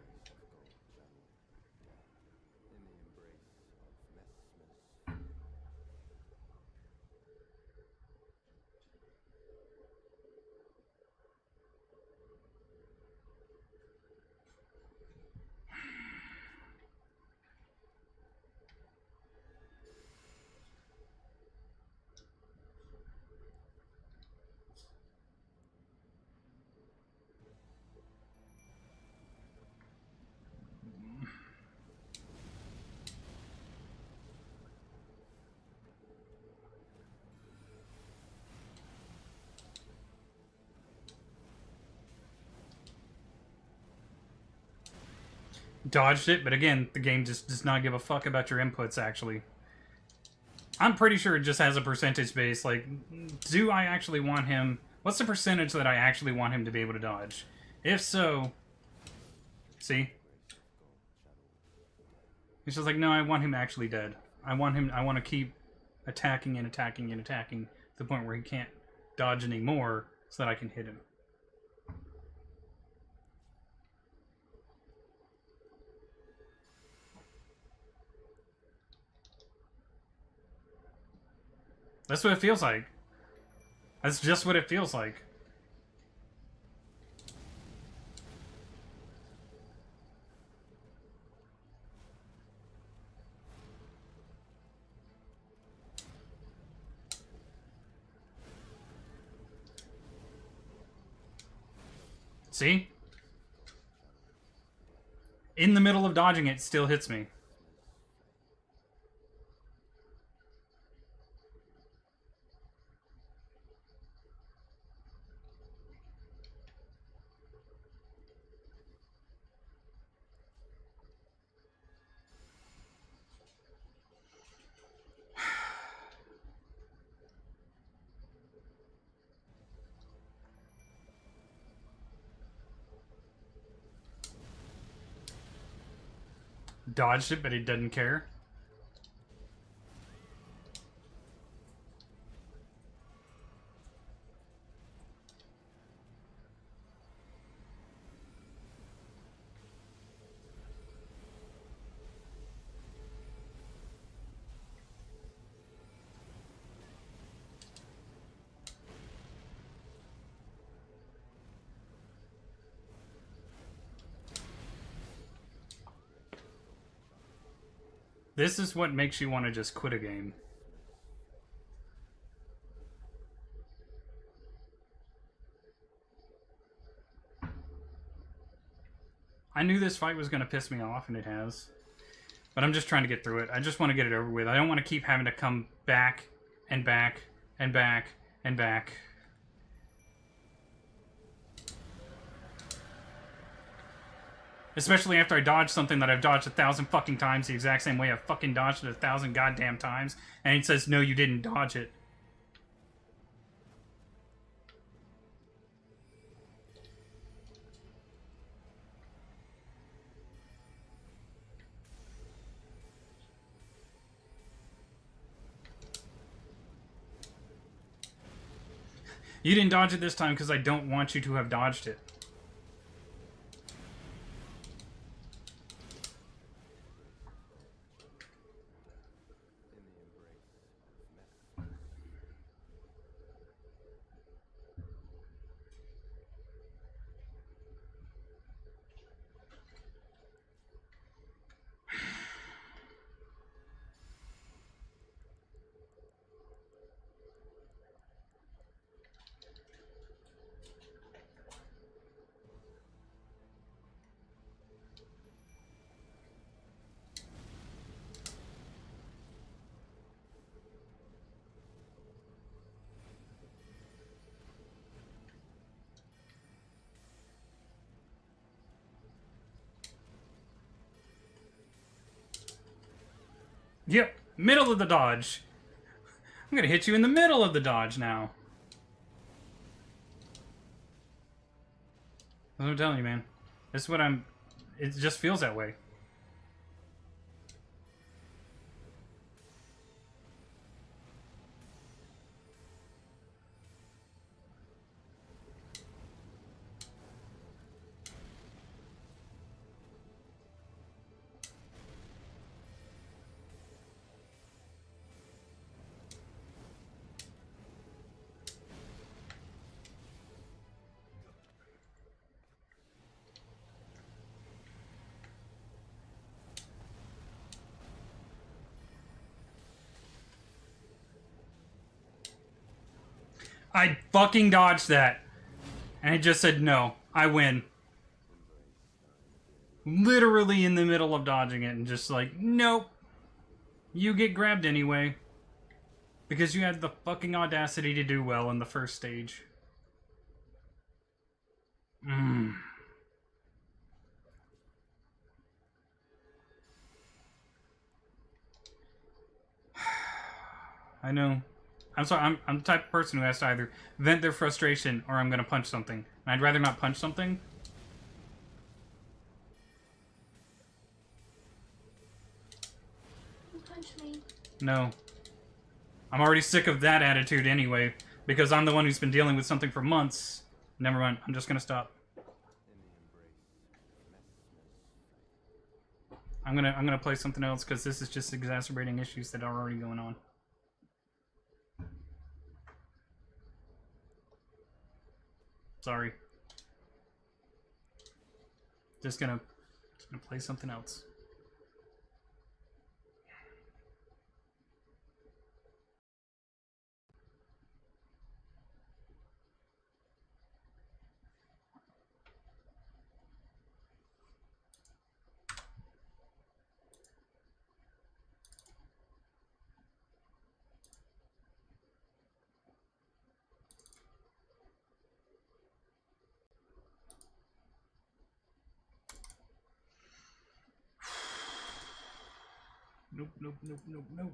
Dodged it, but again, the game just does not give a fuck about your inputs, actually. I'm pretty sure it just has a percentage base. Like, do I actually want him... What's the percentage that I actually want him to be able to dodge? If so... See? It's just like, no, I want him actually dead. I want to keep attacking and attacking and attacking to the point where he can't dodge anymore so that I can hit him. That's what it feels like. That's just what it feels like. See? In the middle of dodging it, still hits me. Dodged it, but he didn't care. This is what makes you want to just quit a game. I knew this fight was going to piss me off, and it has. But I'm just trying to get through it. I just want to get it over with. I don't want to keep having to come back and back and back and back. Especially after I dodge something that I've dodged 1,000 fucking times the exact same way I've fucking dodged it 1,000 goddamn times. And it says, no, you didn't dodge it. You didn't dodge it this time because I don't want you to have dodged it. Yep, middle of the dodge. I'm gonna hit you in the middle of the dodge now. That's what I'm telling you, man. This is what I'm... It just feels that way. I fucking dodged that. And it just said no. I win. Literally in the middle of dodging it and just like, nope. You get grabbed anyway. Because you had the fucking audacity to do well in the first stage. I know. I'm sorry, I'm the type of person who has to either vent their frustration or I'm gonna punch something. And I'd rather not punch something. Punch me. No. I'm already sick of that attitude anyway, because I'm the one who's been dealing with something for months. Never mind, I'm just gonna stop. I'm gonna play something else because this is just exacerbating issues that are already going on. Sorry. Just gonna play something else. Nope, nope, nope, nope, nope.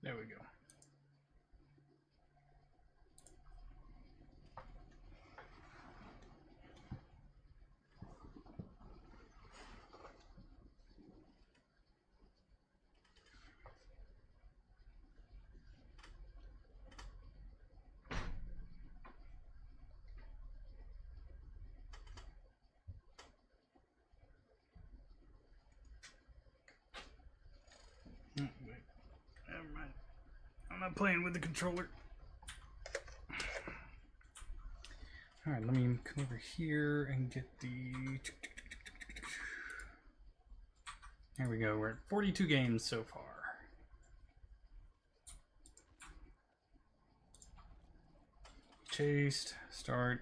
There we go. Oh, wait. Never mind. I'm not playing with the controller. Alright, let me come over here and get the... There we go, we're at 42 games so far. Chased, start.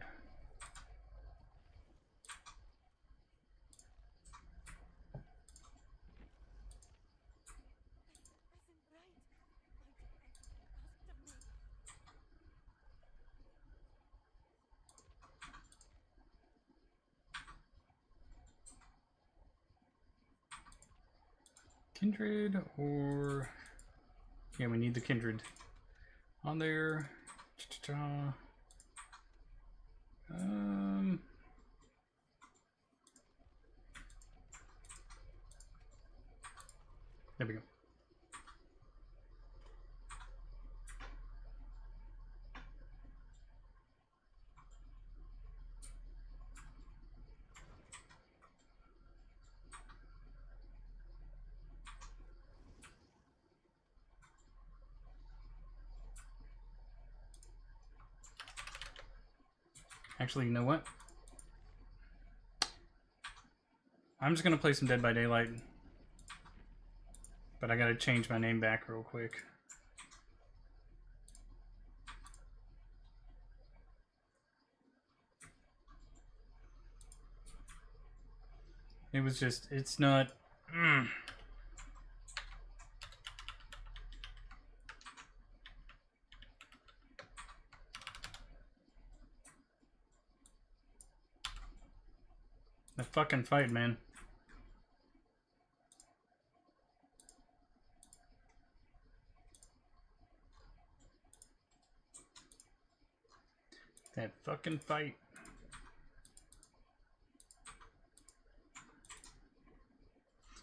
Kindred or... Yeah, we need the Kindred on there. Cha-cha-cha. There we go. Actually, you know what? I'm just gonna play some Dead by Daylight. But I gotta change my name back real quick. It was just, it's not... The fucking fight, man. That fucking fight.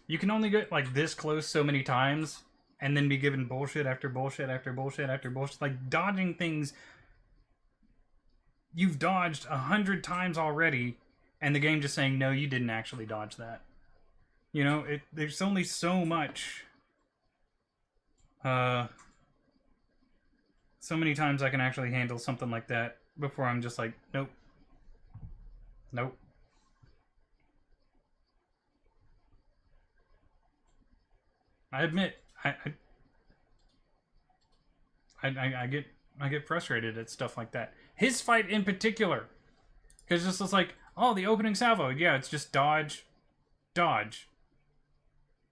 You can only get like this close so many times and then be given bullshit after bullshit after bullshit after bullshit. Like dodging things you've dodged 100 times already and the game just saying, no, you didn't actually dodge that. You know, there's only so much. So many times I can actually handle something like that before I'm just like, nope. Nope. I admit, I get frustrated at stuff like that. His fight in particular, because it's just like, oh, the opening salvo, yeah, it's just dodge, dodge.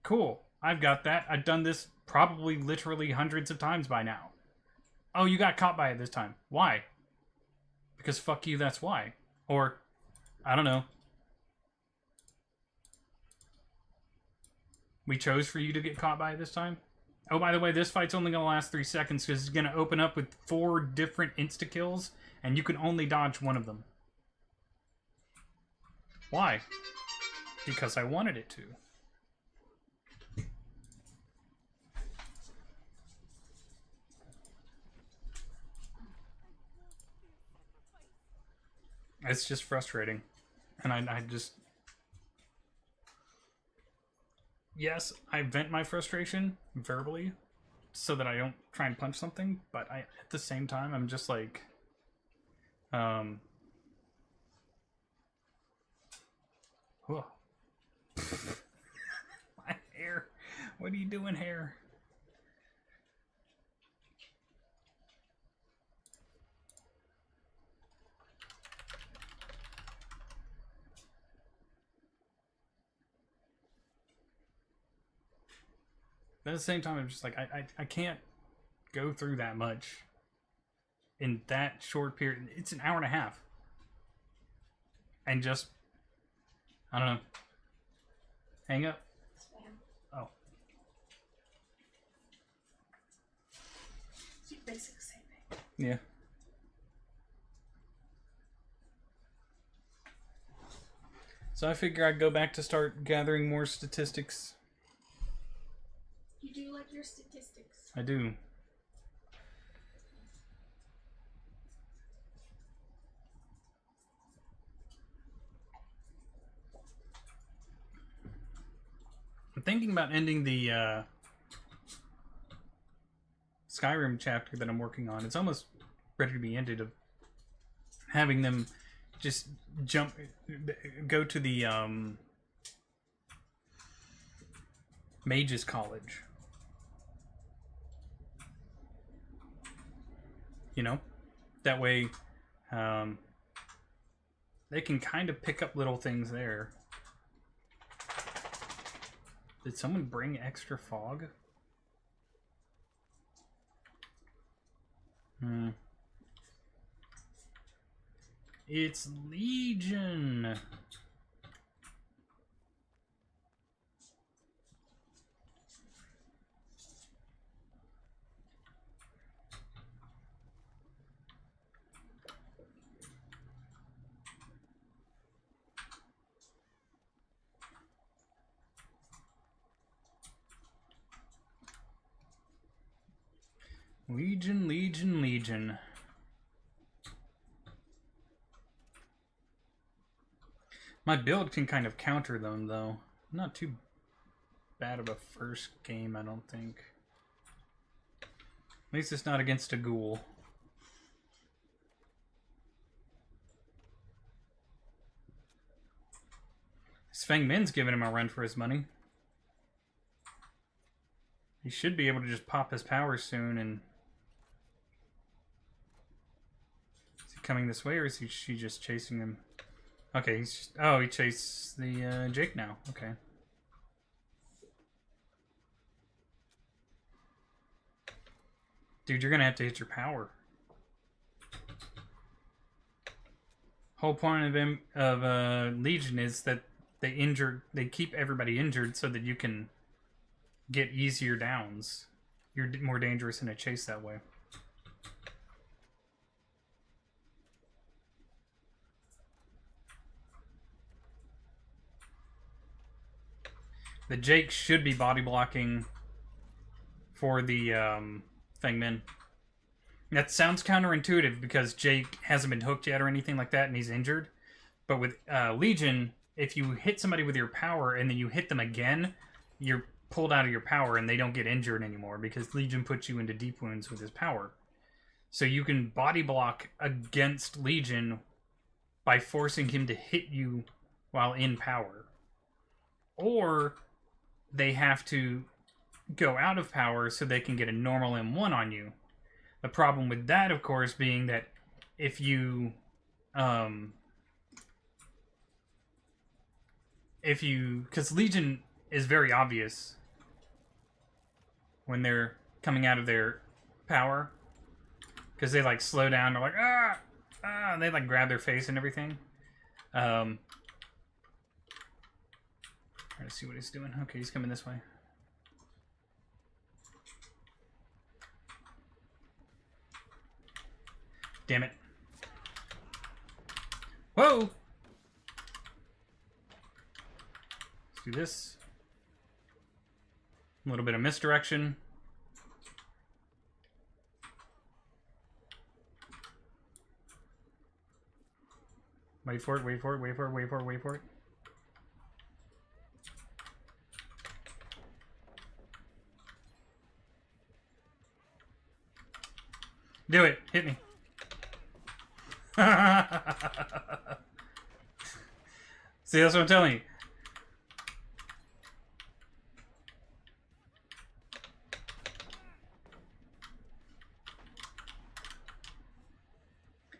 Cool, I've got that. I've done this probably literally hundreds of times by now. Oh, you got caught by it this time. Why? Because fuck you, that's why. Or, I don't know. We chose for you to get caught by it this time. Oh, by the way, this fight's only going to last 3 seconds because it's going to open up with 4 different insta-kills, and you can only dodge one of them. Why? Because I wanted it to. It's just frustrating. And I just... Yes, I vent my frustration verbally so that I don't try and punch something, but at the same time, I'm just like... Whoa. My hair. What are you doing, hair? But at the same time, I'm just like, I can't go through that much in that short period. It's an hour and a half. And just, I don't know. Hang up. Spam. Oh. basically the same thing. Yeah. So I figure I'd go back to start gathering more statistics. You do like your statistics. I do. I'm thinking about ending the Skyrim chapter that I'm working on. It's almost ready to be ended, of having them just go to the Mages College. You know? That way they can kind of pick up little things there. Did someone bring extra fog? It's Legion. Legion, Legion, Legion. My build can kind of counter them, though. Not too bad of a first game, I don't think. At least it's not against a ghoul. Feng Min's giving him a run for his money. He should be able to just pop his power soon. And is he coming this way, or is she just chasing him? Okay, he's just, oh, he chased the Jake now. Okay. Dude, you're gonna have to hit your power. Whole point of Legion is that they keep everybody injured so that you can get easier downs. You're more dangerous in a chase that way. The Jake should be body blocking for the Feng Min. That sounds counterintuitive because Jake hasn't been hooked yet or anything like that and he's injured. But with Legion, if you hit somebody with your power and then you hit them again, you're pulled out of your power and they don't get injured anymore because Legion puts you into deep wounds with his power. So you can body block against Legion by forcing him to hit you while in power. Or they have to go out of power so they can get a normal M1 on you. The problem with that, of course, being that if you because Legion is very obvious when they're coming out of their power, because they like slow down, they're like and they like grab their face and everything. Trying to see what he's doing. Okay, he's coming this way. Damn it. Whoa! Let's do this. A little bit of misdirection. Wait for it, wait for it, wait for it, wait for it, wait for it. Do it. Hit me. See, that's what I'm telling you.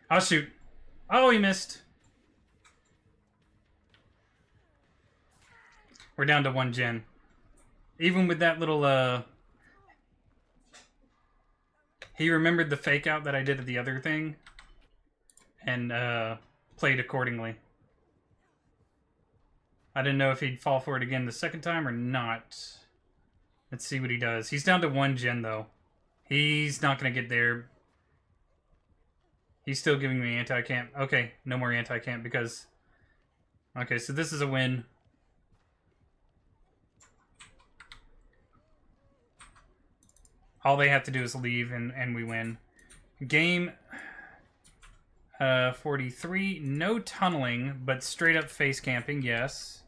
I'll shoot. Oh, he missed. We're down to 1 gen. Even with that little, he remembered the fake out that I did at the other thing. And, played accordingly. I didn't know if he'd fall for it again the second time or not. Let's see what he does. He's down to 1 gen, though. He's not gonna get there. He's still giving me anti-camp. Okay, no more anti-camp because... Okay, so this is a win. All they have to do is leave and we win. Game 43. No tunneling, but straight up face camping, yes.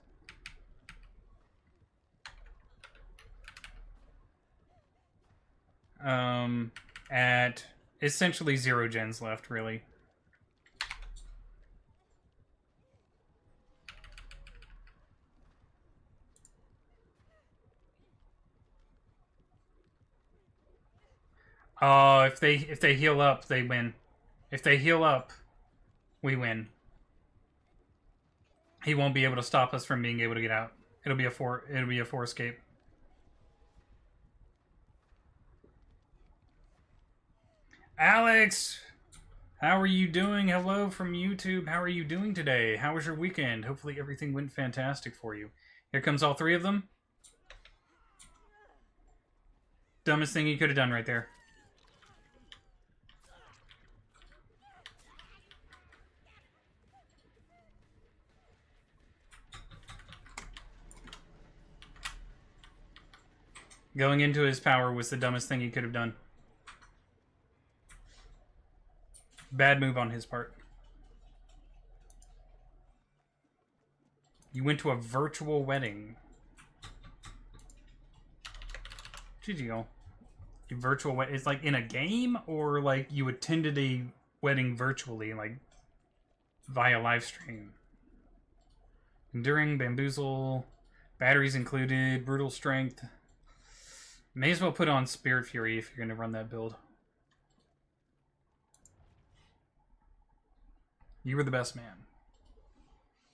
At essentially 0 gens left, really. Oh, if they heal up, they win. If they heal up, we win. He won't be able to stop us from being able to get out. It'll be a 4 escape. Alex, how are you doing? Hello from YouTube. How are you doing today? How was your weekend? Hopefully everything went fantastic for you. Here comes all 3 of them. Dumbest thing he could have done right there. Going into his power was the dumbest thing he could have done. Bad move on his part. You went to a virtual wedding. GGO. Virtual wedding. It's like in a game, or like you attended a wedding virtually, like via live stream. Enduring, bamboozle, batteries included, brutal strength. May as well put on Spirit Fury if you're going to run that build. You were the best man.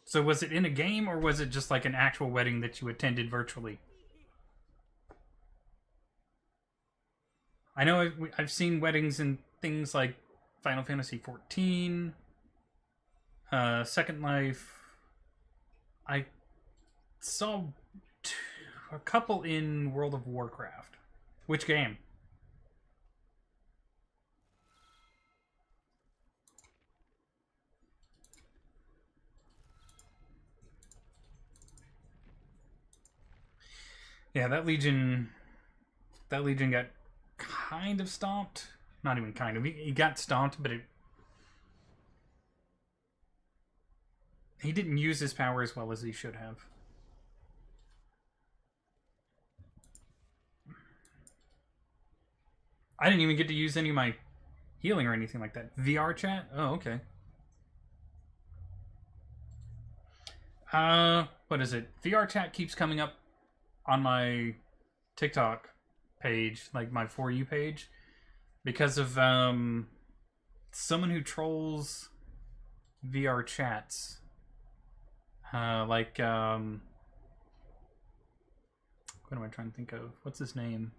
So was it in a game, or was it just like an actual wedding that you attended virtually? I know I've seen weddings in things like Final Fantasy XIV, Second Life. I saw a couple in World of Warcraft. Which game? Yeah, that Legion got kind of stomped. Not even kind of. He got stomped, but he didn't use his power as well as he should have. I didn't even get to use any of my healing or anything like that. VR chat? Oh, okay. What is it? VR chat keeps coming up on my TikTok page, like my For You page, because of someone who trolls VR chats. What am I trying to think of? What's his name?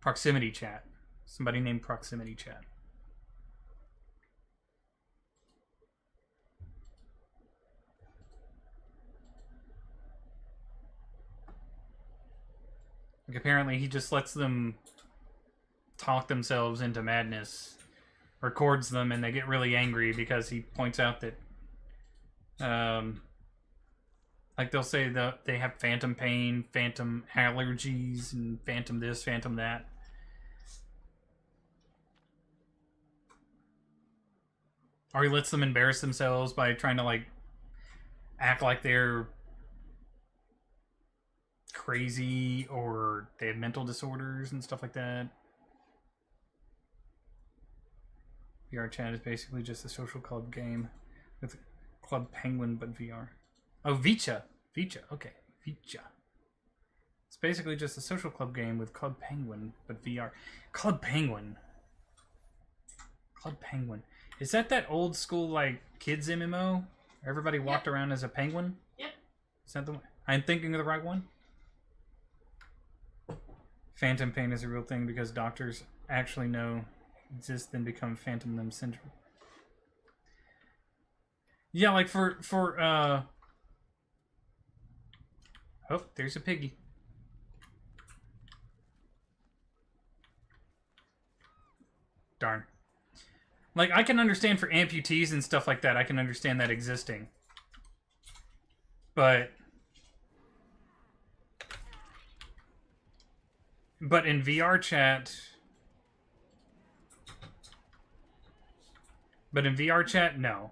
Proximity Chat. Somebody named Proximity Chat. Like, apparently he just lets them talk themselves into madness, records them, and they get really angry because he points out that like they'll say that they have phantom pain, phantom allergies, and phantom this, phantom that. Or he lets them embarrass themselves by trying to like act like they're crazy or they have mental disorders and stuff like that. VR chat is basically just a social club game with Club Penguin but VR. Oh, Vicha. Okay, Vicha. It's basically just a social club game with Club Penguin but VR. Club Penguin. Is that old school like kids MMO? Everybody walked around as a penguin? Yep. Is that the one? I'm thinking of the right one? Phantom pain is a real thing because doctors actually know exists then become phantom limb syndrome. Yeah, like for oh, there's a piggy. Darn. Like, I can understand for amputees and stuff like that. I can understand that existing. But in VR chat... But in VR chat, no.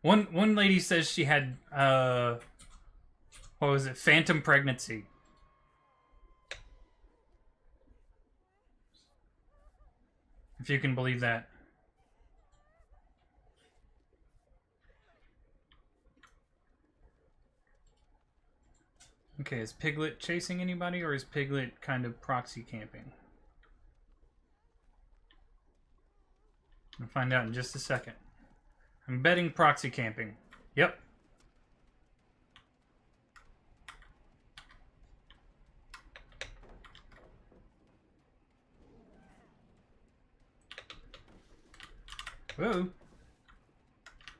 One lady says she had, what was it? Phantom pregnancy. If you can believe that. Okay, is Piglet chasing anybody, or is Piglet kind of proxy camping? I'll find out in just a second. I'm betting proxy camping. Yep. Whoa.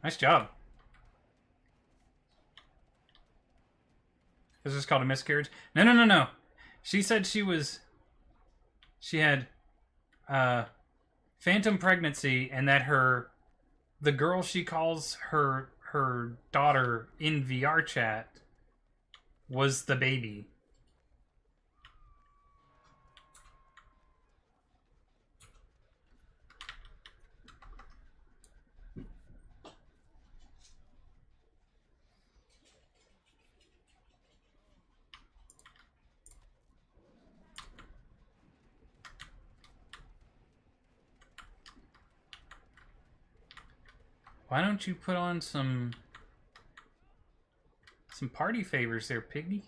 Nice job. This is called a miscarriage? No. She said she had phantom pregnancy, and that the girl she calls her daughter in VR chat was the baby. Why don't you put on some party favors there, Piggy?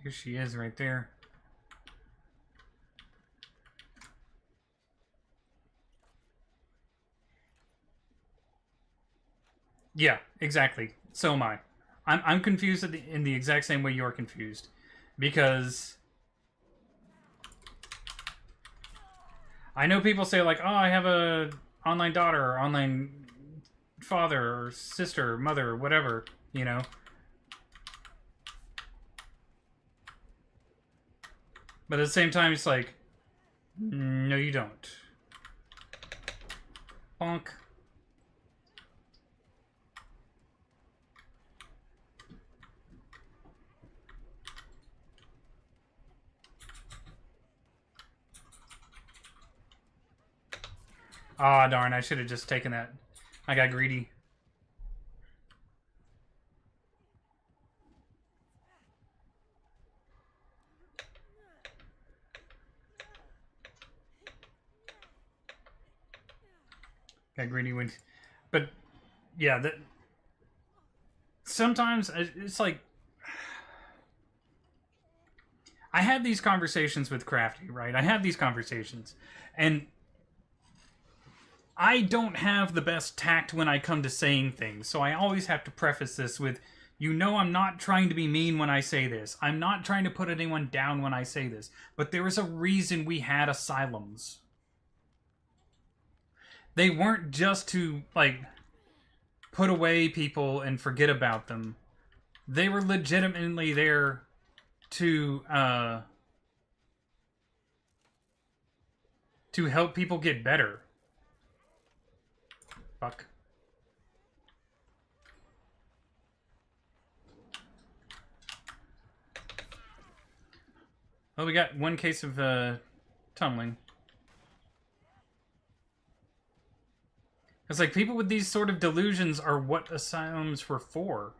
Here she is right there. Yeah, exactly. So am I. I'm confused in the exact same way you're confused. Because I know people say, like, oh, I have a online daughter, or online father, or sister, or mother, or whatever, you know. But at the same time, it's like, no, you don't. Bonk. Ah, darn, I should have just taken that. I got greedy. Got greedy when... But, yeah, that... Sometimes, it's like... I have these conversations with Crafty, right? I have these conversations. And... I don't have the best tact when I come to saying things, so I always have to preface this with, you know, I'm not trying to be mean when I say this. I'm not trying to put anyone down when I say this. But there is a reason we had asylums. They weren't just to, like, put away people and forget about them. They were legitimately there to help people get better. Fuck. Well, we got one case of tumbling. It's like people with these sort of delusions are what asylums were for.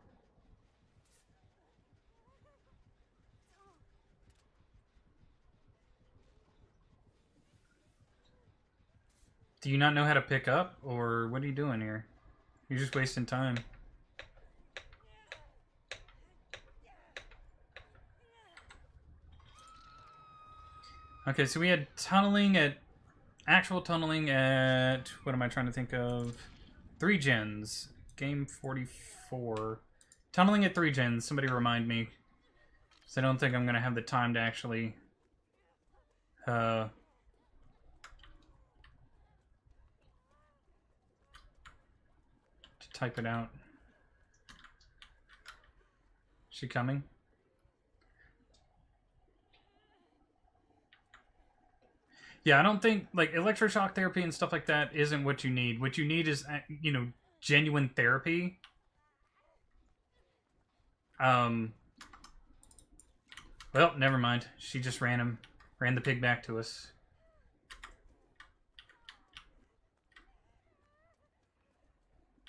Do you not know how to pick up? Or what are you doing here? You're just wasting time. Okay, so we had tunneling at... Actual tunneling at... What am I trying to think of? 3 gens. Game 44. Tunneling at 3 gens. Somebody remind me. Because I don't think I'm going to have the time to actually... type it out. She coming? Yeah, I don't think like electroshock therapy and stuff like that isn't what you need. What you need is, you know, genuine therapy. Well, never mind. She just ran the pig back to us.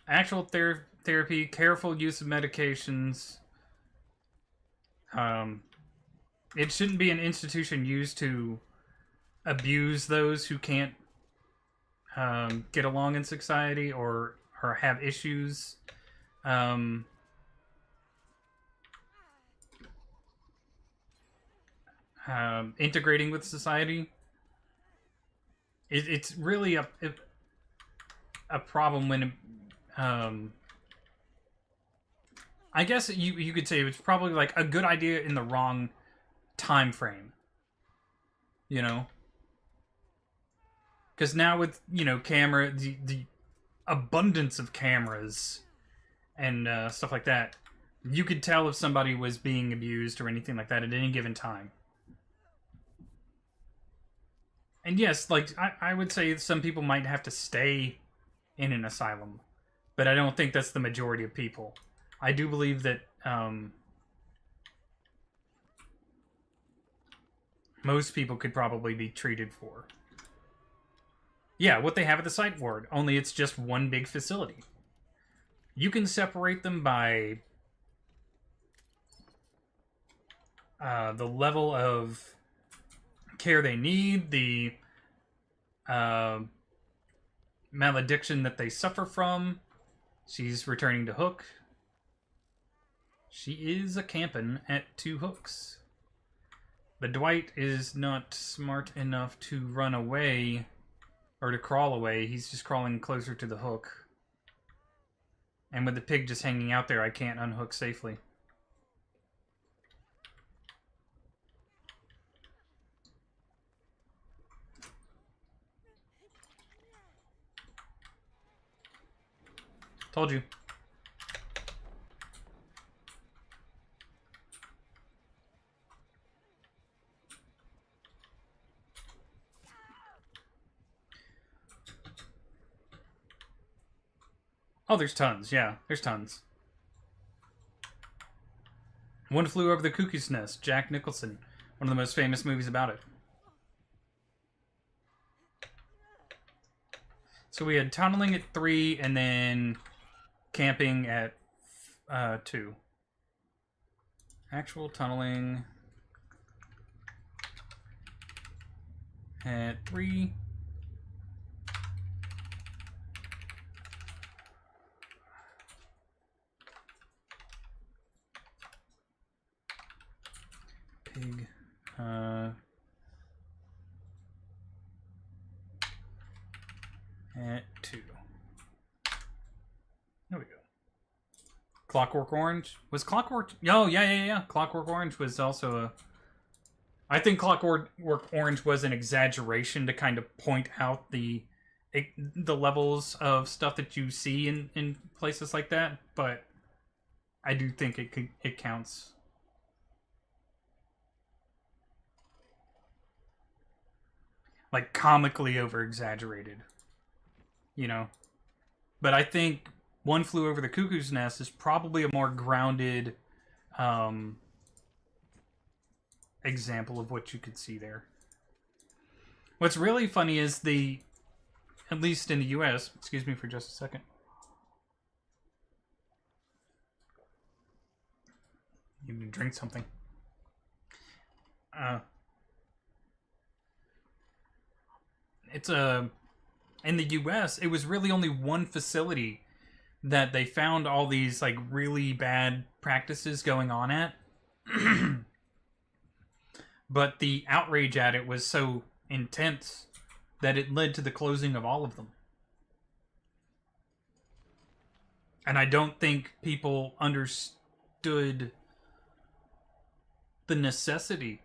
Actual therapy, careful use of medications. It shouldn't be an institution used to abuse those who can't get along in society or have issues. Integrating with society. It's really a problem when I guess you could say it's probably like a good idea in the wrong time frame. You know? Because now with, you know, the abundance of cameras and stuff like that, you could tell if somebody was being abused or anything like that at any given time. And yes, like, I would say some people might have to stay in an asylum, but I don't think that's the majority of people. I do believe that most people could probably be treated for. Yeah, what they have at the psych ward, only it's just one big facility. You can separate them by the level of care they need, the malediction that they suffer from. She's returning to Hook. She is a camping at 2 hooks. But Dwight is not smart enough to run away or to crawl away. He's just crawling closer to the hook. And with the pig just hanging out there, I can't unhook safely. Told you. Oh, there's tons. Yeah, there's tons. One Flew Over the Cuckoo's Nest, Jack Nicholson. One of the most famous movies about it. So we had tunneling at 3 and then camping at 2. Actual tunneling at 3. Pig. At 2. There we go. Clockwork Orange. Was Clockwork... Oh, yeah. Clockwork Orange was also a... I think Clockwork Orange was an exaggeration to kind of point out the levels of stuff that you see in places like that, but I do think it counts. Like, comically over-exaggerated. You know? But I think One Flew Over the Cuckoo's Nest is probably a more grounded example of what you could see there. What's really funny is at least in the US, excuse me for just a second. You need to drink something. In the US, it was really only one facility that they found all these like really bad practices going on at. But the outrage at it was so intense that it led to the closing of all of them. And I don't think people understood the necessity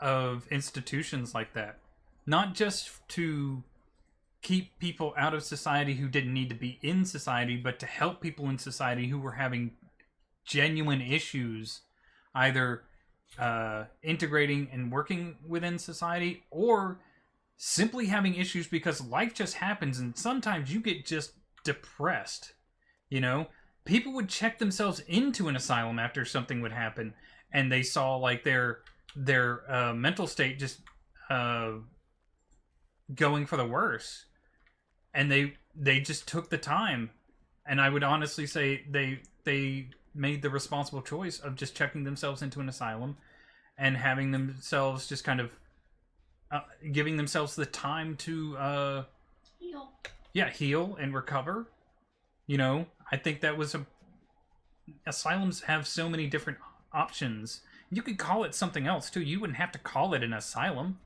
of institutions like that. Not just to keep people out of society who didn't need to be in society, but to help people in society who were having genuine issues, either integrating and working within society, or simply having issues because life just happens, and sometimes you get just depressed. You know, people would check themselves into an asylum after something would happen, and they saw like their mental state just going for the worse, and they just took the time, and I would honestly say they made the responsible choice of just checking themselves into an asylum and having themselves just kind of giving themselves the time to Heal. Yeah, heal and recover. You know, I think that was asylums have so many different options. You could call it something else too. You wouldn't have to call it an asylum.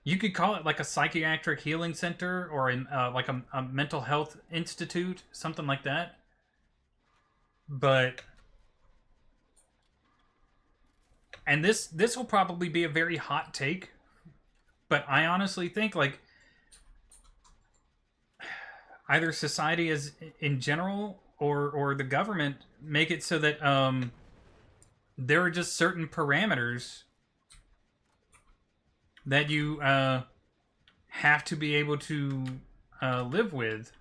You could call it like a psychiatric healing center, or like a mental health institute, something like that. But, and this will probably be a very hot take, but I honestly think like either society as in general or the government make it so that there are just certain parameters that you have to be able to live with,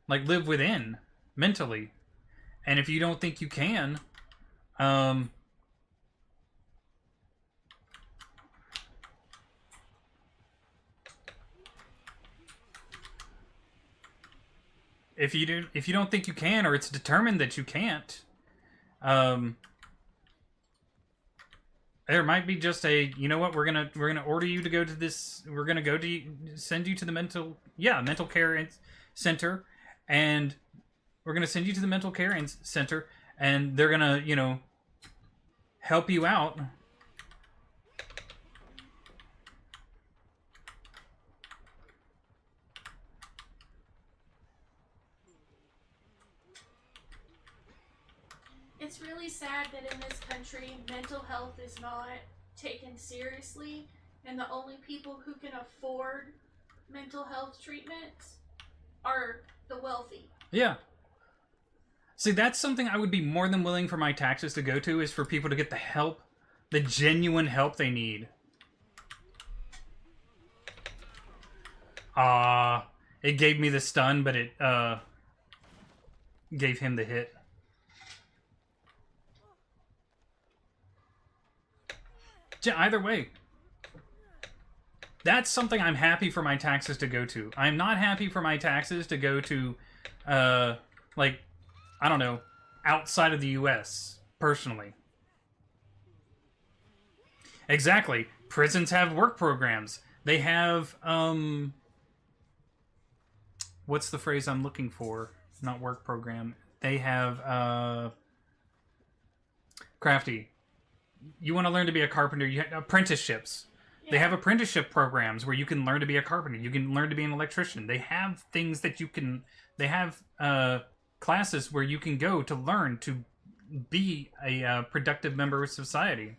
like live within mentally. And if you don't think you can, if you don't think you can, or it's determined that you can't, there might be just a, you know what, we're gonna order you to go to this, we're gonna send you to the mental care center, and we're gonna send you to the mental care center, and they're gonna, you know, help you out. It's really sad that in this country, mental health is not taken seriously, and the only people who can afford mental health treatments are the wealthy. Yeah. See, that's something I would be more than willing for my taxes to go to, is for people to get the help, the genuine help they need. It gave me the stun, but it gave him the hit. Either way, that's something I'm happy for my taxes to go to. I'm not happy for my taxes to go to, like, I don't know, outside of the U.S., personally. Exactly. Prisons have work programs. They have, what's the phrase I'm looking for? Not work program. They have, crafty. You want to learn to be a carpenter, you have apprenticeships. Yeah. They have apprenticeship programs where you can learn to be a carpenter. You can learn to be an electrician. They have things that you can... They have classes where you can go to learn to be a productive member of society.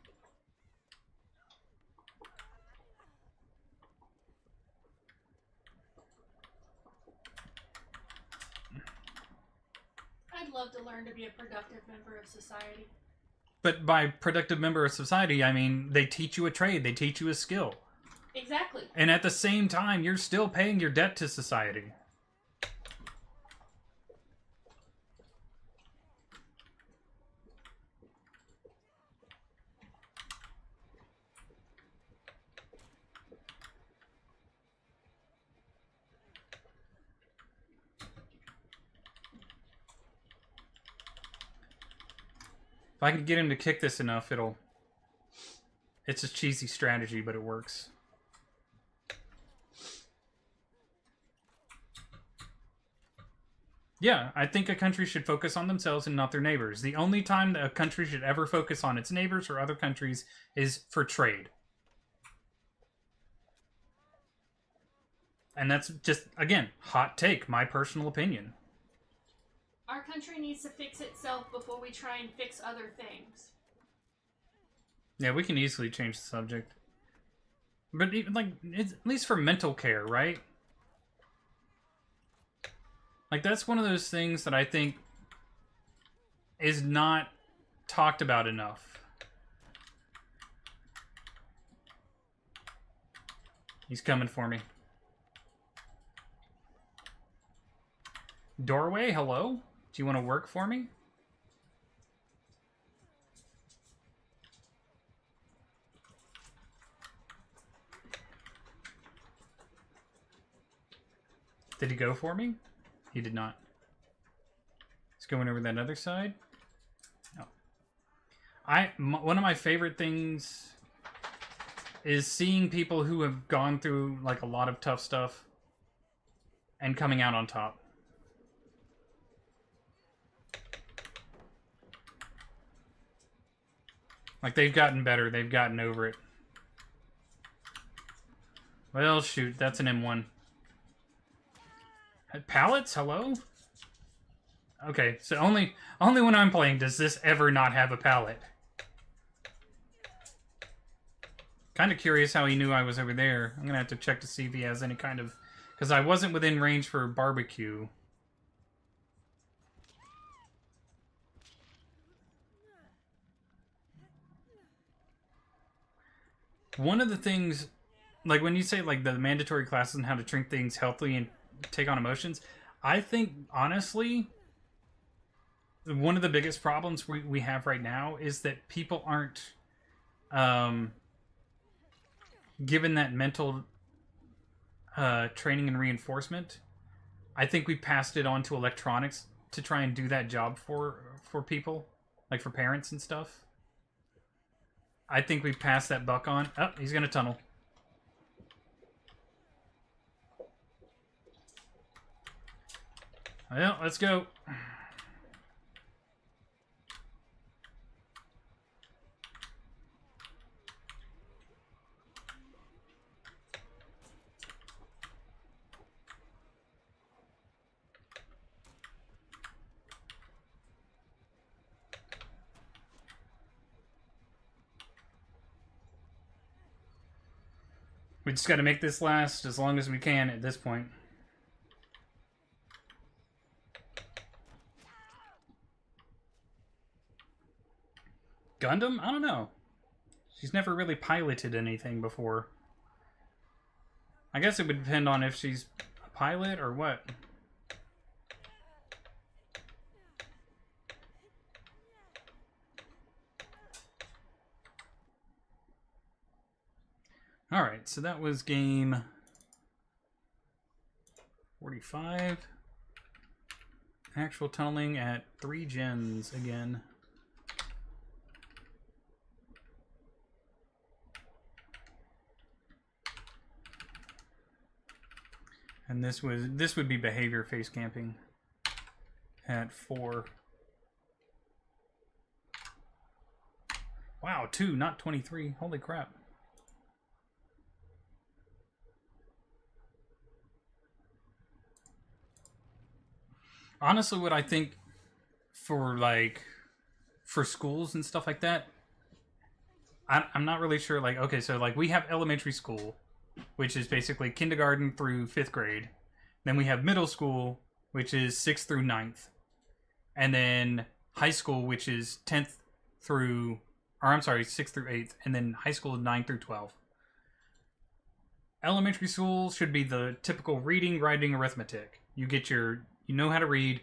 I'd love to learn to be a productive member of society. But by productive member of society, I mean they teach you a trade, they teach you a skill. Exactly. And at the same time, you're still paying your debt to society. If I can get him to kick this enough, it'll... It's a cheesy strategy, but it works. Yeah, I think a country should focus on themselves and not their neighbors. The only time that a country should ever focus on its neighbors or other countries is for trade. And that's just, again, hot take, my personal opinion. Our country needs to fix itself before we try and fix other things. Yeah, we can easily change the subject. But even, like, it's, at least for mental care, right? Like, that's one of those things that I think is not talked about enough. He's coming for me. Doorway, hello? Do you want to work for me? Did he go for me? He did not. He's going over that other side. No. One of my favorite things is seeing people who have gone through like a lot of tough stuff and coming out on top. Like, they've gotten better. They've gotten over it. Well, shoot. That's an M1. Pallets? Hello? Okay, so only when I'm playing does this ever not have a pallet. Kind of curious how he knew I was over there. I'm going to have to check to see if he has any kind of... Because I wasn't within range for barbecue. One of the things, like when you say like the mandatory classes and how to drink things healthily and take on emotions, I think honestly, one of the biggest problems we have right now is that people aren't given that mental training and reinforcement. I think we passed it on to electronics to try and do that job for people, like for parents and stuff. I think we passed that buck on. Oh, he's going to tunnel. Well, let's go. We just got to make this last as long as we can at this point. Gundam? I don't know. She's never really piloted anything before. I guess it would depend on if she's a pilot or what. Alright, so that was game 45. Actual tunneling at 3 gens again. And this would be behavior face camping at 4. Wow, 2, not 23. Holy crap. Honestly, what I think for schools and stuff like that, I'm not really sure. Like, okay, so like we have elementary school, which is basically kindergarten through 5th grade. Then we have middle school, which is 6th through 9th. And then high school, which is 10th through, or I'm sorry, 6th through 8th. And then high school is 9 through 12. Elementary school should be the typical reading, writing, arithmetic. You know how to read,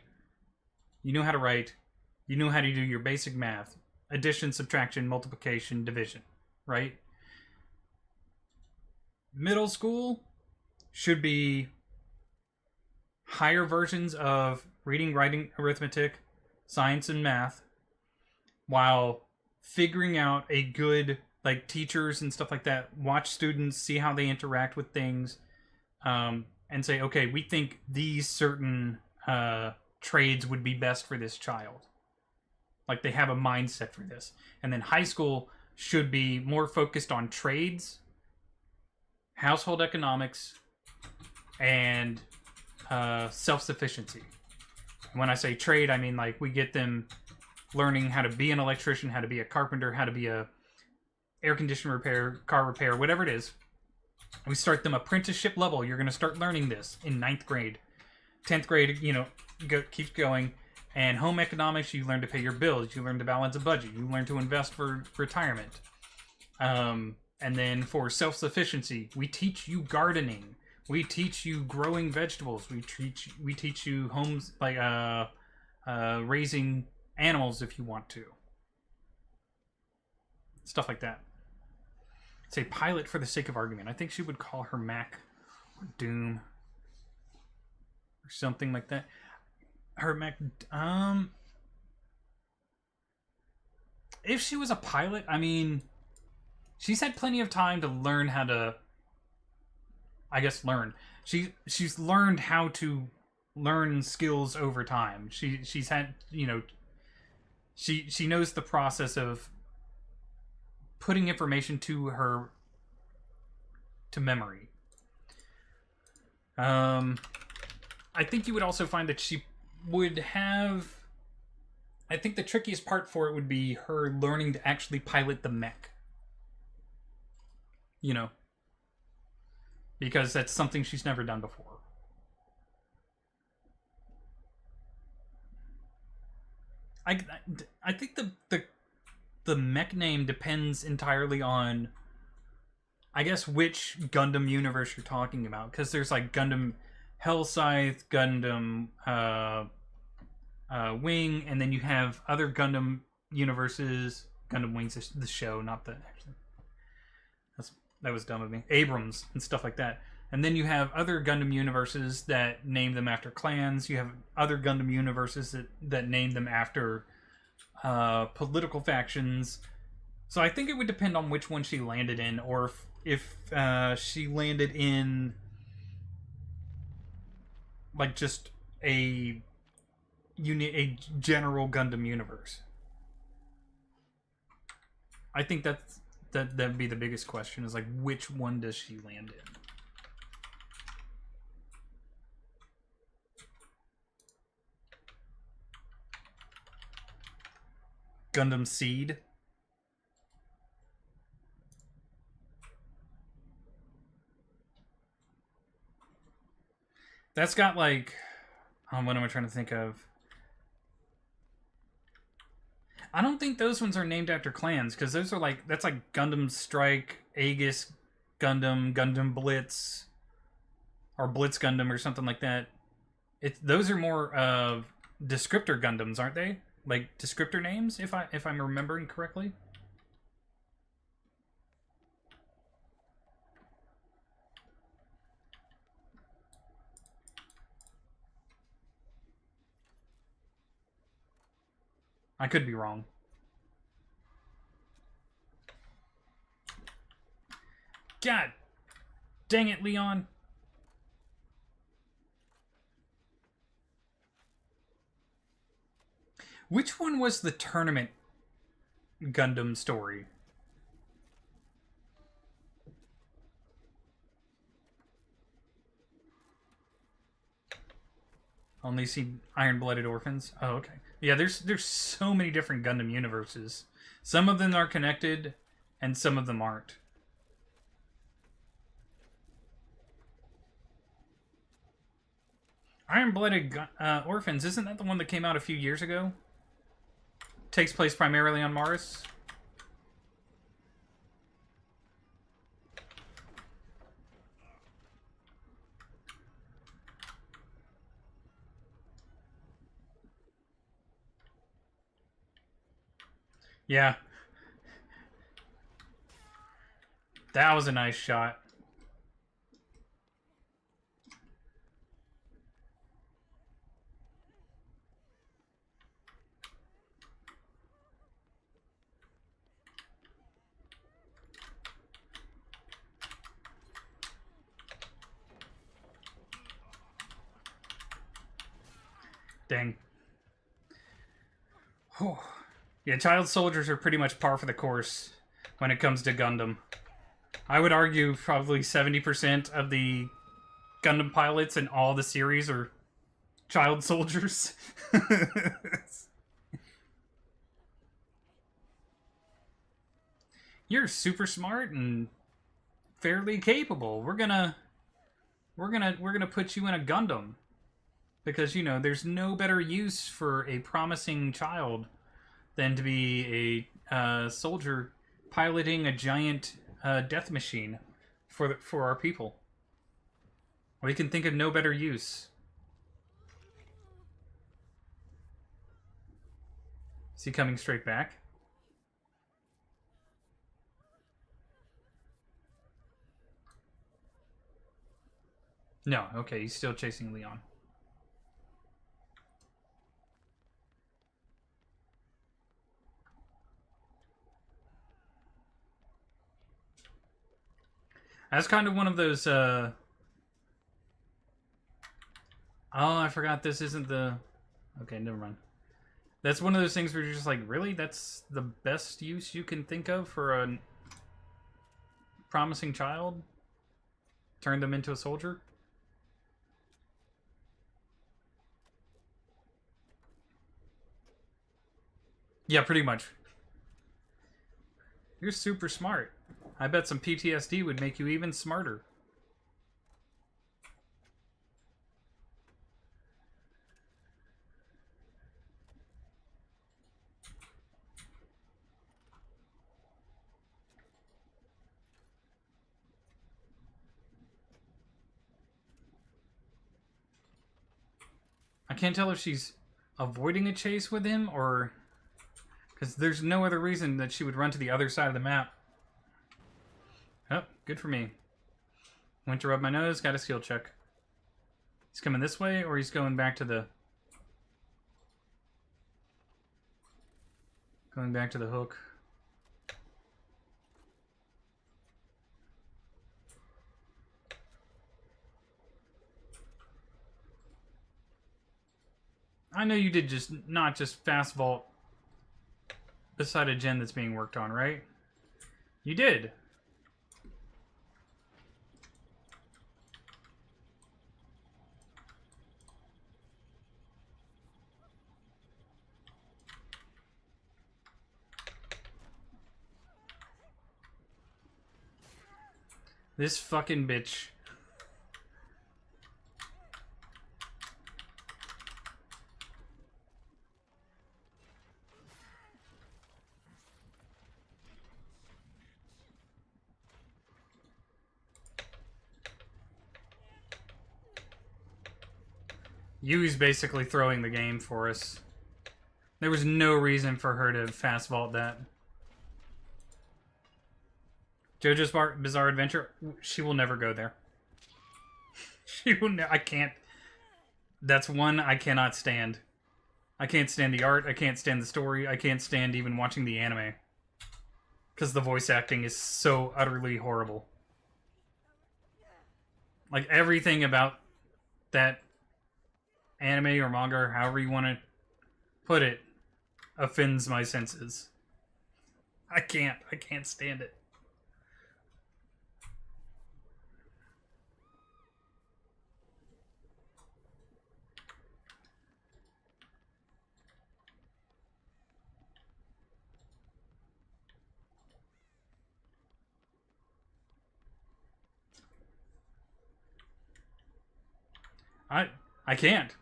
you know how to write, you know how to do your basic math. Addition, subtraction, multiplication, division, right? Middle school should be higher versions of reading, writing, arithmetic, science, and math, while figuring out a good, like, teachers and stuff like that, watch students, see how they interact with things, and say, okay, we think these certain trades would be best for this child. Like, they have a mindset for this. And then high school should be more focused on trades, household economics, and self-sufficiency. When I say trade, I mean, like, we get them learning how to be an electrician, how to be a carpenter, how to be a air conditioner repair, car repair, whatever it is. We start them apprenticeship level. You're going to start learning this in 9th grade. 10th grade, keeps going. And home economics, you learn to pay your bills. You learn to balance a budget. You learn to invest for retirement. And then for self-sufficiency, we teach you gardening. We teach you growing vegetables. We teach you homes, like raising animals if you want to. Stuff like that. Say pilot for the sake of argument. I think she would call her Mac or Doom or something like that. Her Mac. If she was a pilot, I mean, she's had plenty of time to learn how to. I guess learn. She's learned how to learn skills over time. She's had she knows the process of putting information to memory. I think you would also find that she would have. I think the trickiest part for it would be her learning to actually pilot the mech. Because that's something she's never done before. I think the mech name depends entirely on, I guess, which Gundam universe you're talking about. Because there's like Gundam Hellscythe, Gundam Wing, and then you have other Gundam universes. Gundam Wing's the show, not the actually. That was dumb of me. Abrams and stuff like that. And then you have other Gundam universes that name them after clans. You have other Gundam universes that name them after political factions. So I think it would depend on which one she landed in, or if she landed in like just a general Gundam universe. I think that'd be the biggest question, is like, which one does she land in? Gundam Seed. That's got like, what am I trying to think of? I don't think those ones are named after clans, because those are like, that's like Gundam Strike, Aegis Gundam, Gundam Blitz, or Blitz Gundam or something like that. Those are more descriptor Gundams, aren't they? Like descriptor names, if I'm remembering correctly. I could be wrong. God dang it, Leon. Which one was the tournament Gundam story? Only see Iron-Blooded Orphans? Oh, okay. Yeah, there's so many different Gundam universes. Some of them are connected, and some of them aren't. Iron-Blooded Orphans, isn't that the one that came out a few years ago? Takes place primarily on Mars? Yeah. That was a nice shot. Dang. Whew. Yeah, child soldiers are pretty much par for the course when it comes to Gundam. I would argue probably 70% of the Gundam pilots in all the series are child soldiers. You're super smart and fairly capable. We're gonna put you in a Gundam. Because, you know, there's no better use for a promising child than to be a soldier piloting a giant death machine for our people. We can think of no better use. Is he coming straight back? No, okay, he's still chasing Leon. That's kind of one of those, Oh, I forgot this isn't the... Okay, never mind. That's one of those things where you're just like, really? That's the best use you can think of for a promising child? Turn them into a soldier? Yeah, pretty much. You're super smart. I bet some PTSD would make you even smarter. I can't tell if she's avoiding a chase with him or... Because there's no other reason that she would run to the other side of the map. Oh, good for me. Went to rub my nose, got a skill check. He's coming this way, or he's going back to the... Going back to the hook. I know you did just not just fast vault beside a gen that's being worked on, right? You did. This fucking bitch. Yu's basically throwing the game for us. There was no reason for her to fast vault that. JoJo's Bizarre Adventure, she will never go there. She will I can't. That's one I cannot stand. I can't stand the art, I can't stand the story, I can't stand even watching the anime. Because the voice acting is so utterly horrible. Like, everything about that anime or manga, or however you want to put it, offends my senses. I can't stand it. I can't.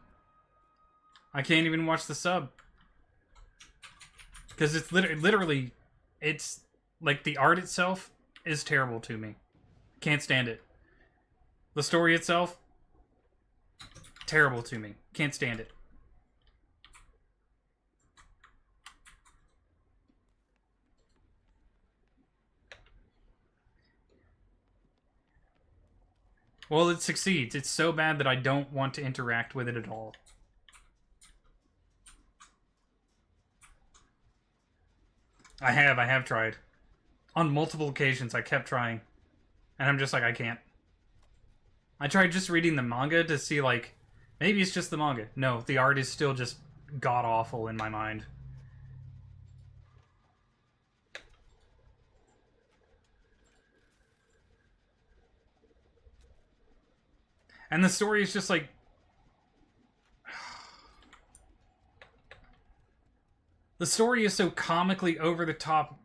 I can't even watch the sub. Because it's literally, it's like the art itself is terrible to me. Can't stand it. The story itself, terrible to me. Can't stand it. Well, it succeeds. It's so bad that I don't want to interact with it at all. I have tried. On multiple occasions, I kept trying. And I'm just like, I can't. I tried just reading the manga to see, like, maybe it's just the manga. No, the art is still just god-awful in my mind. And the story is just like... The story is so comically over-the-top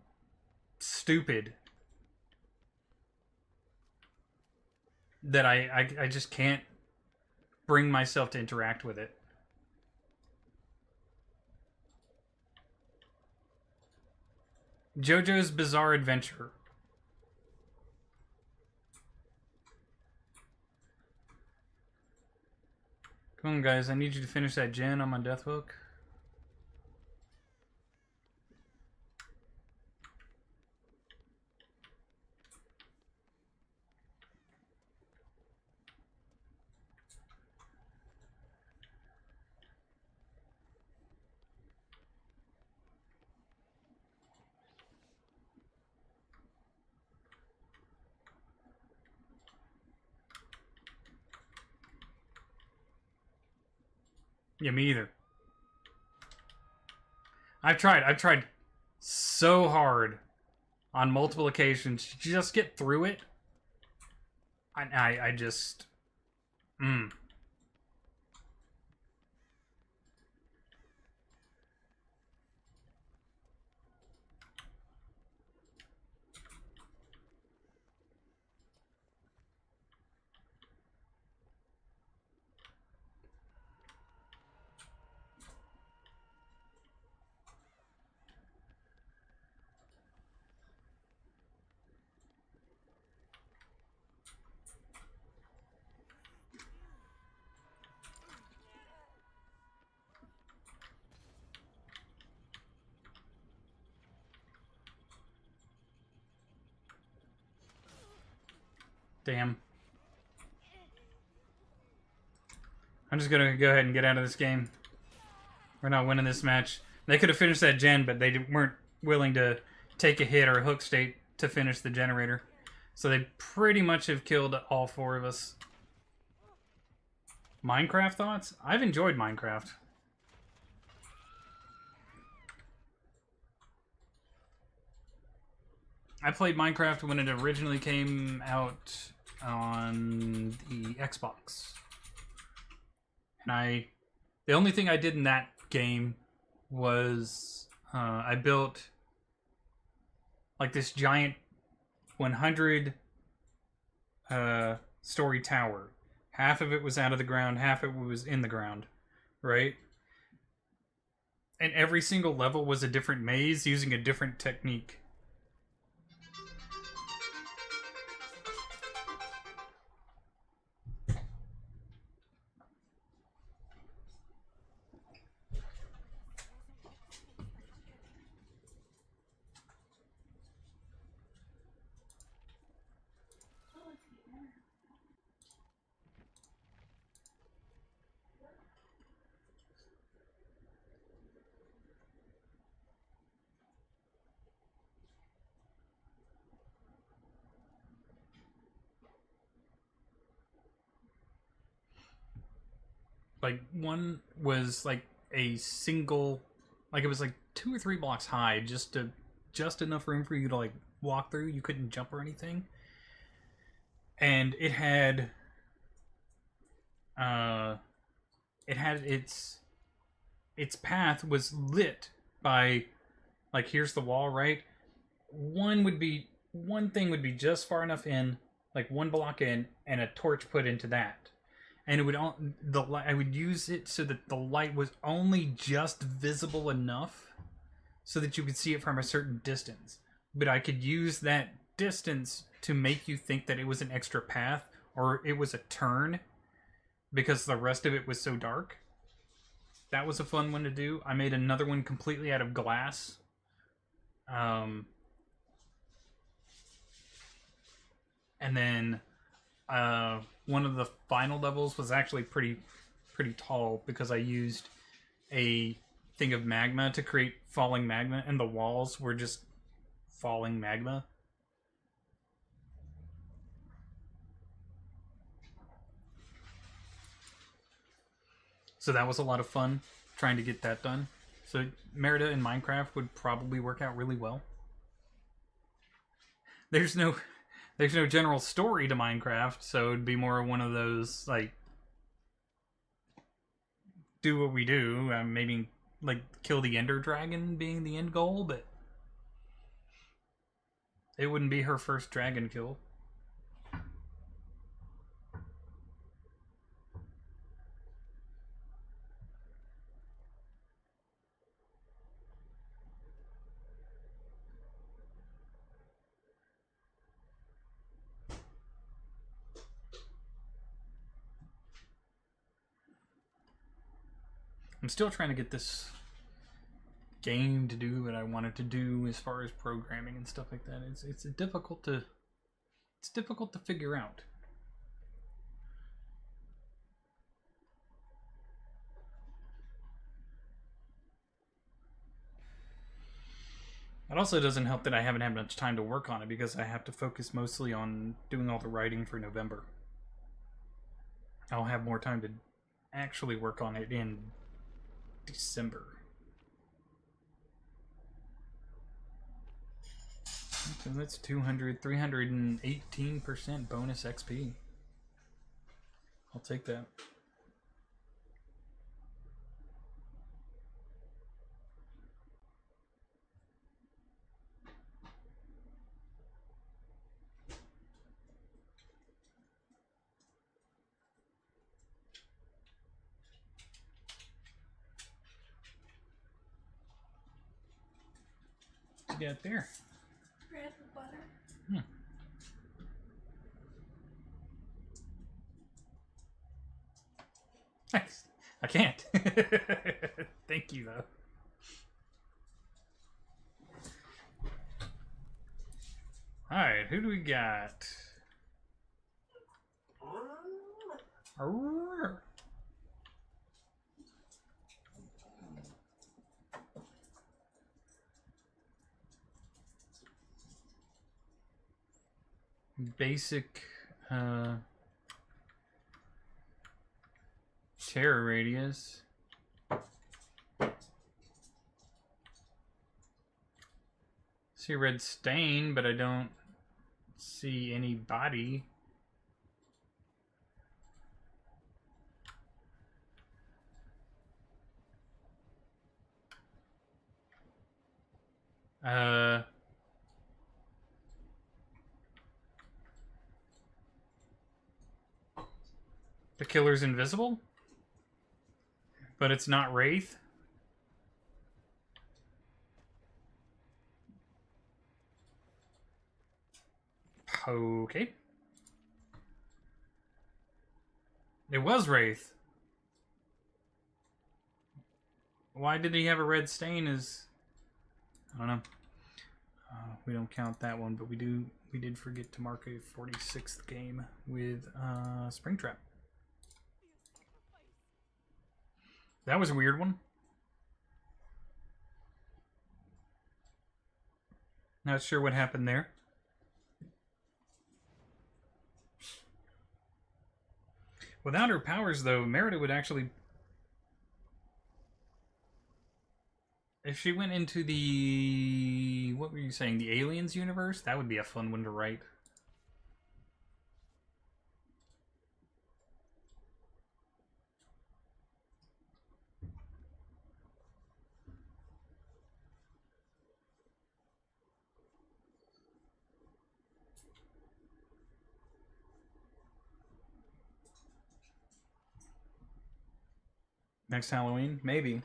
stupid. that I just can't bring myself to interact with it. JoJo's Bizarre Adventure. Come on, guys. I need you to finish that gen on my death hook. Yeah, me either. I've tried so hard on multiple occasions to just get through it. I just... Damn. I'm just gonna go ahead and get out of this game. We're not winning this match. They could have finished that gen, but they weren't willing to take a hit or a hook state to finish the generator. So they pretty much have killed all four of us. Minecraft thoughts? I've enjoyed Minecraft. I played Minecraft when it originally came out on the Xbox. And the only thing I did in that game was I built like this giant 100 story tower. Half of it was out of the ground, half of it was in the ground, right? And every single level was a different maze using a different technique. Like, one was like a single, like it was like 2 or 3 blocks high, just enough room for you to like walk through. You couldn't jump or anything. And it had its path was lit by, like, here's the wall, right? One thing would be just far enough in, like 1 block in, and a torch put into that. And it would I would use it so that the light was only just visible enough so that you could see it from a certain distance. But I could use that distance to make you think that it was an extra path or it was a turn because the rest of it was so dark. That was a fun one to do. I made another one completely out of glass. And then one of the final levels was actually pretty tall because I used a thing of magma to create falling magma, and the walls were just falling magma. So that was a lot of fun trying to get that done. So Merida in Minecraft would probably work out really well. There's no general story to Minecraft, so it'd be more one of those, like, do what we do, maybe, like, kill the Ender Dragon being the end goal, but it wouldn't be her first dragon kill. I'm still trying to get this game to do what I wanted to do as far as programming and stuff like that. It's difficult to figure out. It also doesn't help that I haven't had much time to work on it because I have to focus mostly on doing all the writing for November. I'll have more time to actually work on it in December. So that's 318% bonus XP. I'll take that. What you got there? Bread with butter. Nice. I can't. Thank you, though. Alright, who do we got? Basic terror radius. See a red stain, but I don't see any body. The killer's invisible, but it's not Wraith. Okay. It was Wraith. Why did he have a red stain? I don't know. We don't count that one, but we did forget to mark a 46th game with Springtrap. That was a weird one. Not sure what happened there. Without her powers, though, Merida would actually... If she went into the... What were you saying? The Aliens universe? That would be a fun one to write. Next Halloween? Maybe.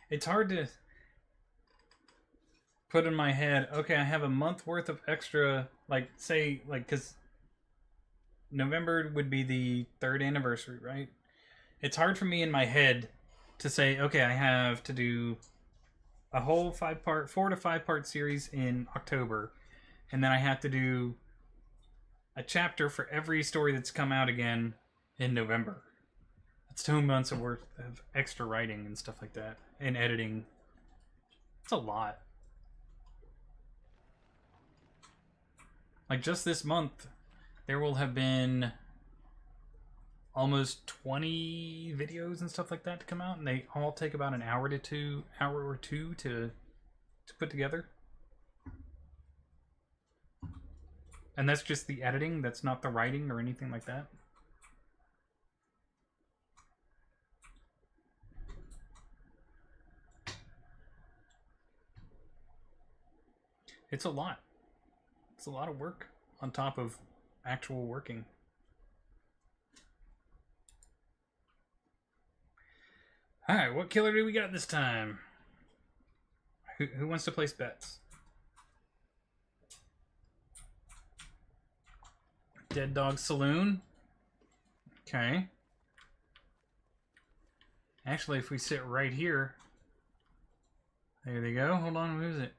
It's hard to put in my head, okay, I have a month worth of extra, like, say, like, because November would be the 3rd anniversary, right? It's hard for me in my head to say, okay, I have to do a whole 4 to 5 part series in October, and then I have to do a chapter for every story that's come out again in November. It's 2 months of worth of extra writing and stuff like that, and editing. It's a lot. Like, just this month, there will have been almost 20 videos and stuff like that to come out, and they all take about an hour or two to put together. And that's just the editing, that's not the writing or anything like that. It's a lot. It's a lot of work on top of actual working. Alright, what killer do we got this time? Who wants to place bets? Dead Dog Saloon. Okay. Actually, if we sit right here... There they go. Hold on, who is it?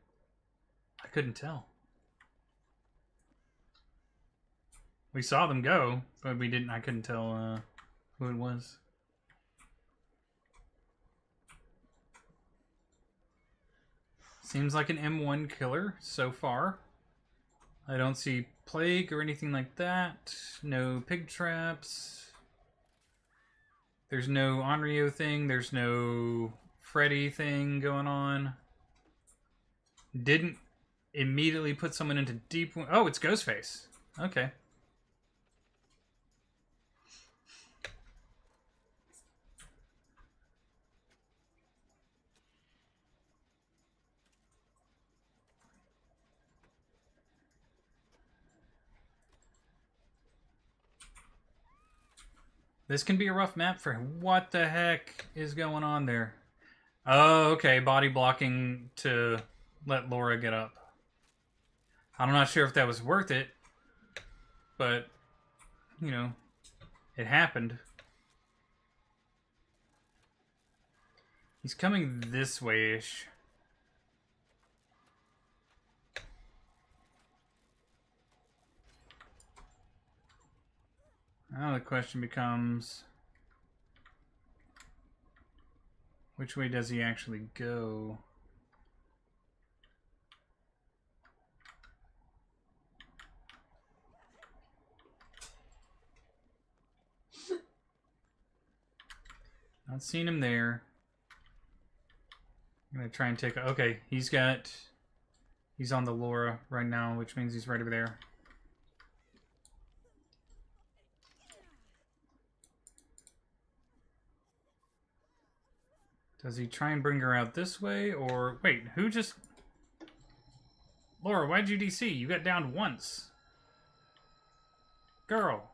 I couldn't tell. We saw them go, but we didn't. I couldn't tell who it was. Seems like an M1 killer so far. I don't see plague or anything like that. No pig traps. There's no Onryo thing. There's no Freddy thing going on. Didn't immediately put someone into deep... Oh, it's Ghostface. Okay. This can be a rough map for him. What the heck is going on there? Oh, okay. Body blocking to let Laura get up. I'm not sure if that was worth it, but, you know, it happened. He's coming this way-ish. Now the question becomes, which way does he actually go? Not seeing him there. I'm gonna try and take... Okay, he's on the Laura right now, which means he's right over there. Does he try and bring her out this way, or... Wait, who just... Laura, why'd you DC? You got downed once. Girl.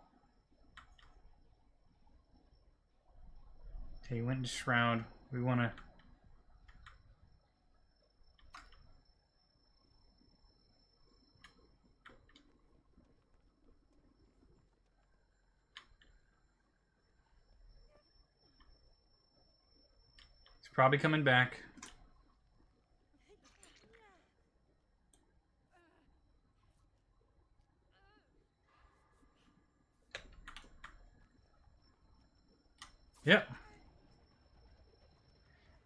Okay, he went in Shroud. We want to... Probably coming back. Yep.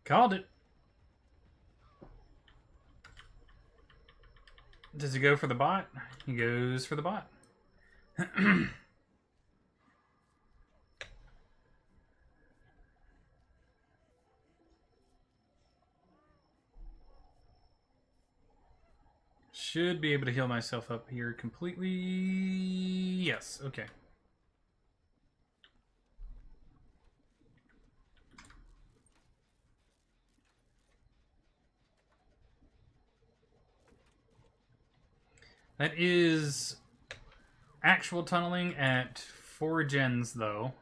Called it. Does he go for the bot? He goes for the bot. Should be able to heal myself up here completely. Yes, okay. That is actual tunneling at 4 gens, though.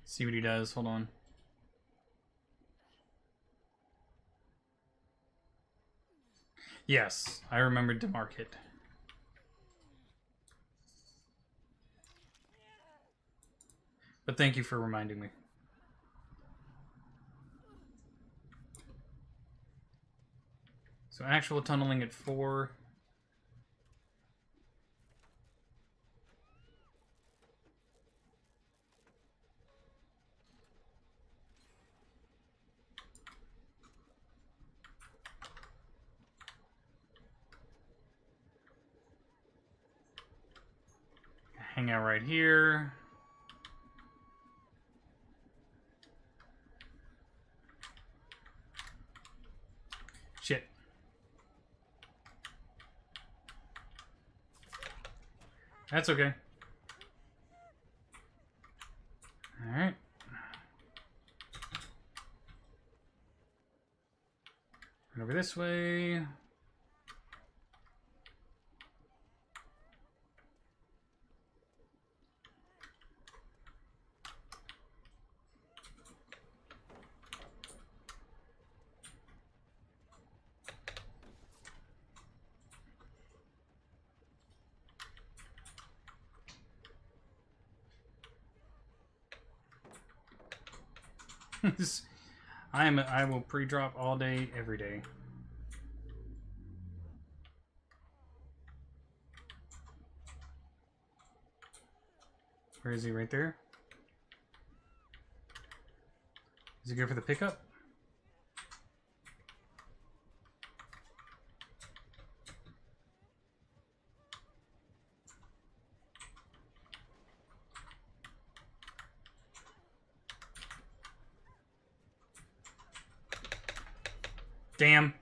See what he does. Hold on. Yes, I remembered to mark it. But thank you for reminding me. So actual tunneling at 4. Hang out right here. Shit. That's okay. Alright. Over this way. I will pre-drop all day, every day. Where is he? Right there? Is he good for the pickup? Damn.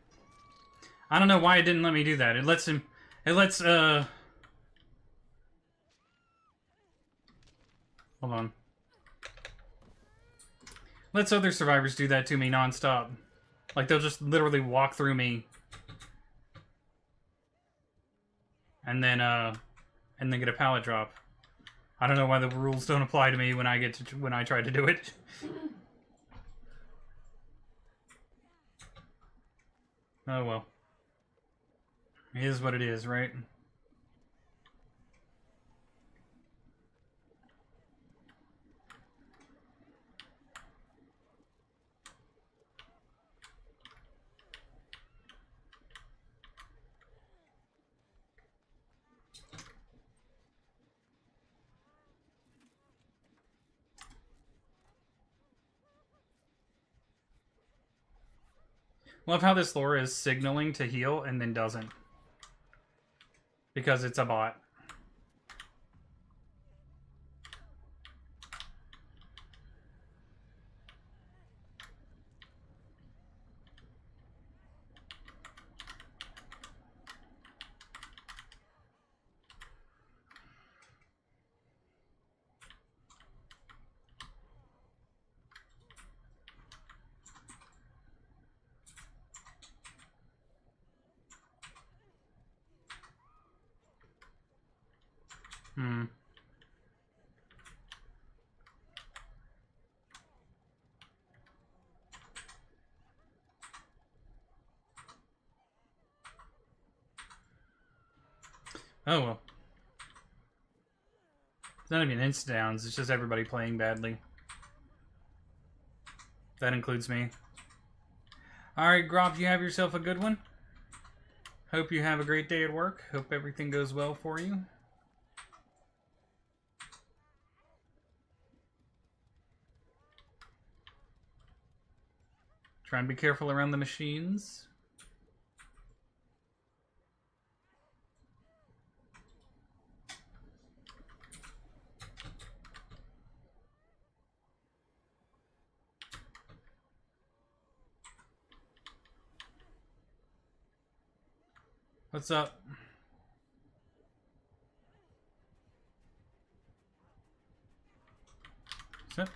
I don't know why it didn't let me do that. It lets him... It lets, Hold on. Lets other survivors do that to me non-stop. Like, they'll just literally walk through me. And then get a pallet drop. I don't know why the rules don't apply to me when I try to do it. Oh well. It is what it is, right? Love how this lore is signaling to heal and then doesn't. Because it's a bot. Hmm. Oh well. It's not even insta-downs, it's just everybody playing badly. That includes me. Alright, Grop, you have yourself a good one. Hope you have a great day at work. Hope everything goes well for you. Try and be careful around the machines. What's up? What's up?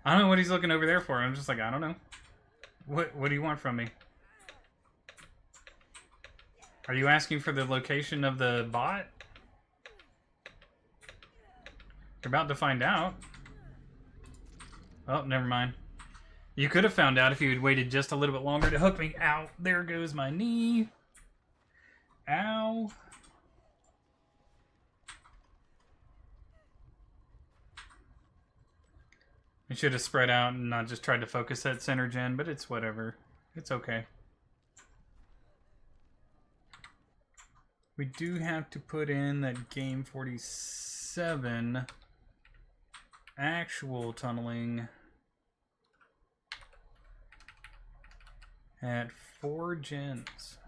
I don't know what he's looking over there for. I'm just like, I don't know. What do you want from me? Are you asking for the location of the bot? You're about to find out. Oh, never mind. You could have found out if you had waited just a little bit longer to hook me. Ow, there goes my knee. Ow. I should have spread out and not just tried to focus that center gen, but it's whatever. It's okay. We do have to put in that game 47 actual tunneling at 4 gens.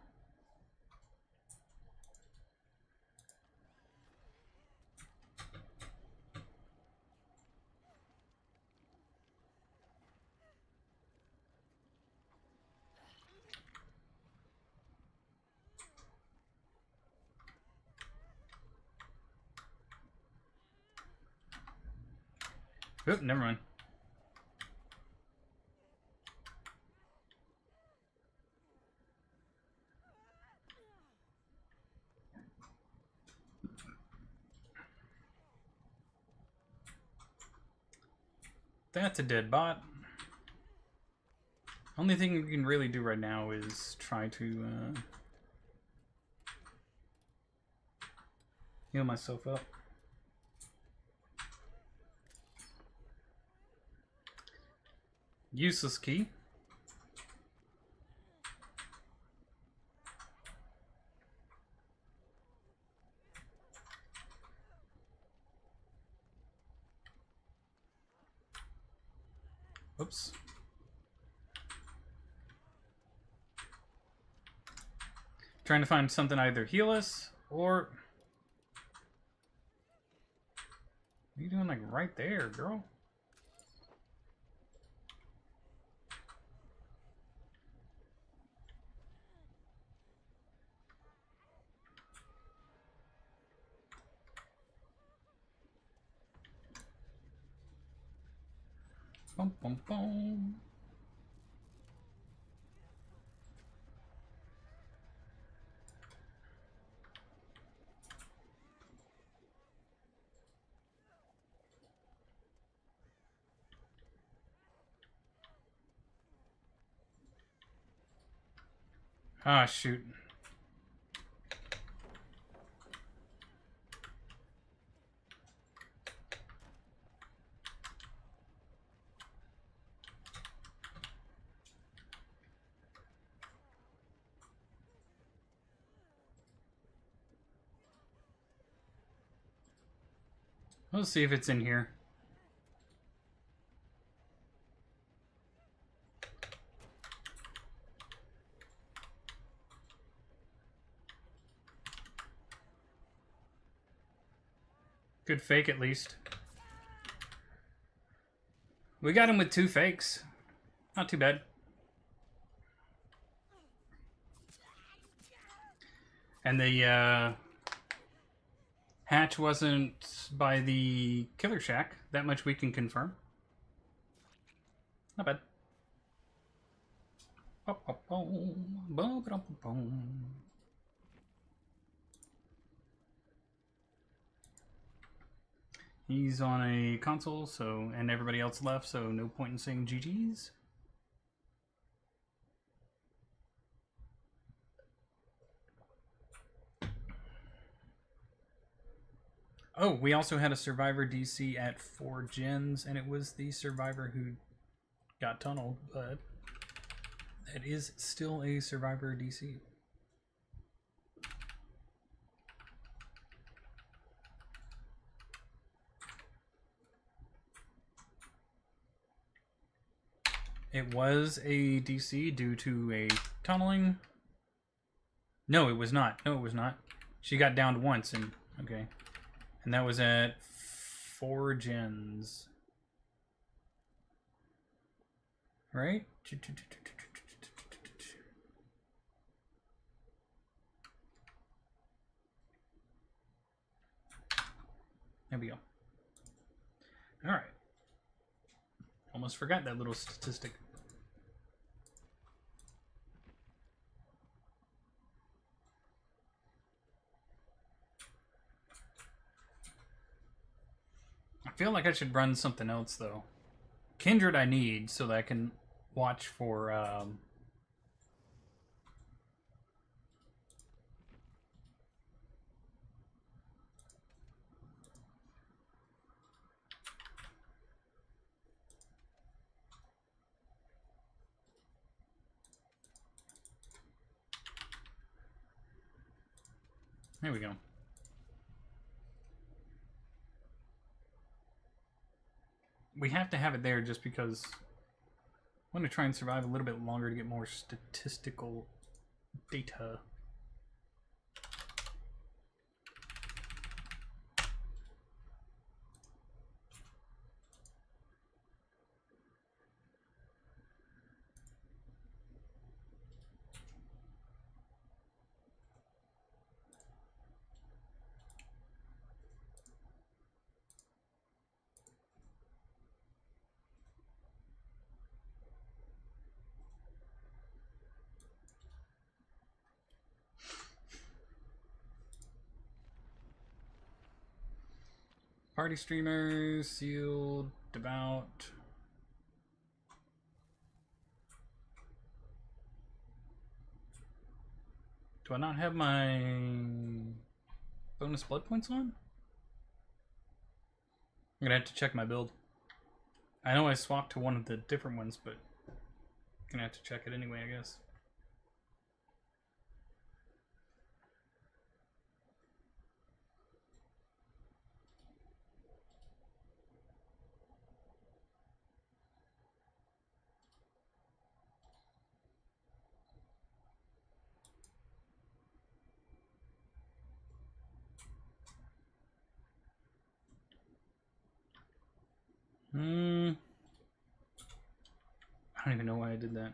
Oop, never mind. That's a dead bot. Only thing we can really do right now is try to Heal myself up. Useless key. Oops. Trying to find something to either heal us or... What are you doing like right there, girl? Boom, boom, boom. Ah, shoot. Let's see if it's in here. Good fake, at least. We got him with 2 fakes. Not too bad. And the hatch wasn't by the killer shack. That much we can confirm. Not bad. He's on a console, so, and everybody else left, so no point in saying GG's. Oh, we also had a survivor DC at 4 gens, and it was the survivor who got tunneled, but that is still a survivor DC. It was a DC due to a tunneling. No, it was not. No, it was not. She got downed once, and okay. And that was at 4 gens. Right? There we go. Alright. Almost forgot that little statistic. I feel like I should run something else, though. Kindred I need so that I can watch for... There we go. We have to have it there just because I want to try and survive a little bit longer to get more statistical data. Party streamers, sealed, devout. Do I not have my... bonus blood points on? I'm gonna have to check my build. I know I swapped to one of the different ones, but I'm gonna have to check it anyway, I guess. I don't even know why I did that.